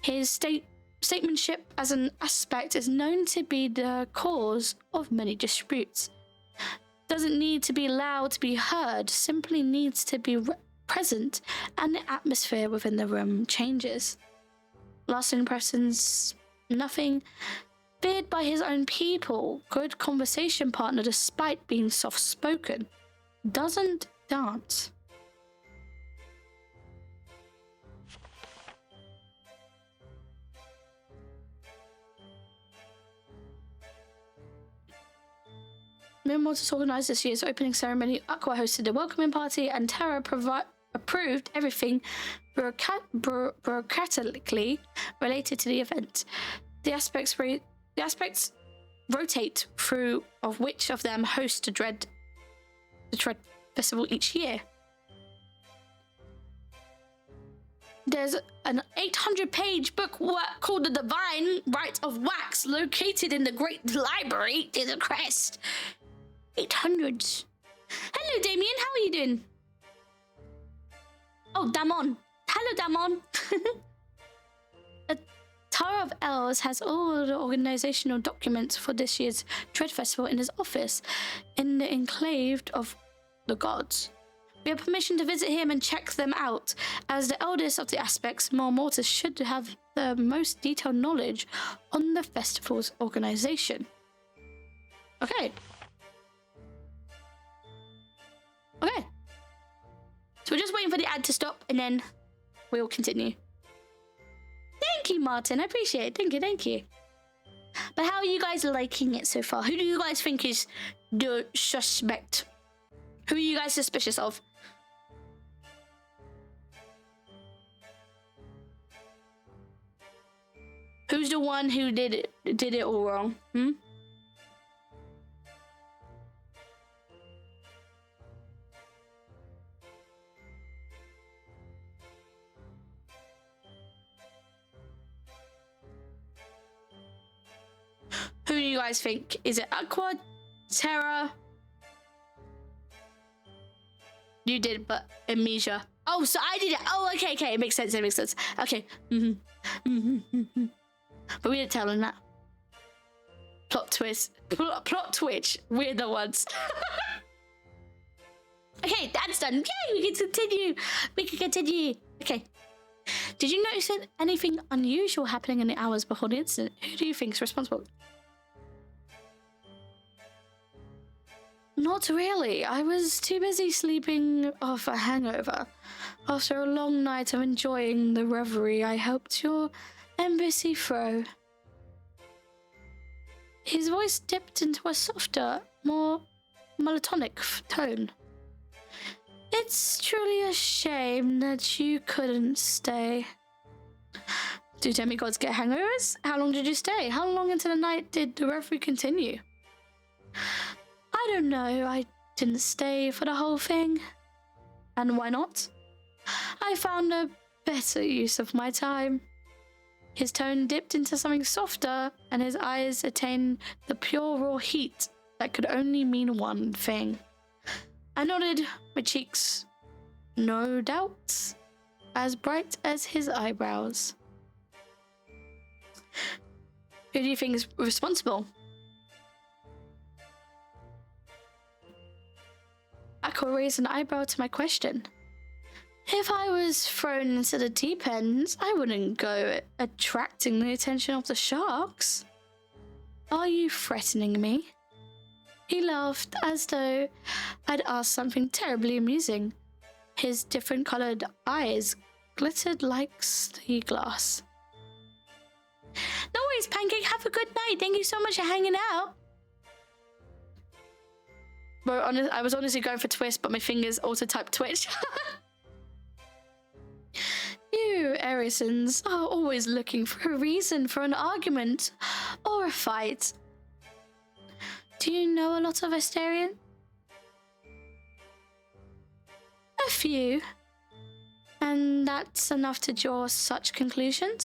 His statesmanship as an aspect is known to be the cause of many disputes. Doesn't need to be loud to be heard, simply needs to be present, and the atmosphere within the room changes. Lasting impressions, nothing. feared by his own people, good conversation partner despite being soft-spoken, doesn't dance. Mortis organised this year's opening ceremony. Aqua hosted a welcoming party, and Terra approved everything bureaucratically related to the event. The aspects rotate through of which of them hosts the Dread Festival each year. There's an 800-page book called The Divine Right of Wax located in the Great Library in the Crest. 800s. Hello, Damien. How are you doing? Oh, Damon. Hello, Damon. The Tower of Elves has all the organizational documents for this year's Dread Festival in his office in the Enclave of the Gods. We have permission to visit him and check them out. As the eldest of the aspects, Mortis should have the most detailed knowledge on the festival's organization. Okay. Okay. So we're just waiting for the ad to stop and then we'll continue. Thank you, Martin. I appreciate it. Thank you. But how are you guys liking it so far? Who do you guys think is the suspect? Who are you guys suspicious of? Who's the one who did it all wrong? Who do you guys think? Is it Aqua? Terra? You did, but Amnesia. Oh, so I did it. Oh, okay. It makes sense. Okay. But we didn't tell them that. Plot twist. Plot twitch. We're the ones. Okay, that's done. Yay, we can continue. Okay. Did you notice anything unusual happening in the hours before the incident? Who do you think is responsible? Not really. I was too busy sleeping off a hangover. After a long night of enjoying the reverie I helped your embassy throw. His voice dipped into a softer, more monotonic tone. It's truly a shame that you couldn't stay. Do demigods get hangovers? How long did you stay? How long into the night did the reverie continue? I don't know. I didn't stay for the whole thing. And why not? I found a better use of my time. His tone dipped into something softer, and his eyes attained the pure raw heat that could only mean one thing. I nodded, my cheeks, no doubt, as bright as his eyebrows. Who do you think is responsible? Aqua raised an eyebrow to my question. If I was thrown into the deep end, I wouldn't go attracting the attention of the sharks. Are you threatening me? He laughed as though I'd asked something terribly amusing. His different-coloured eyes glittered like sea glass. No worries, Pancake. Have a good night. Thank you so much for hanging out. Bro, I was honestly going for twist, but my fingers auto-typed twitch. You Arisans are always looking for a reason for an argument or a fight. Do you know a lot of Astarion? A few. And that's enough to draw such conclusions?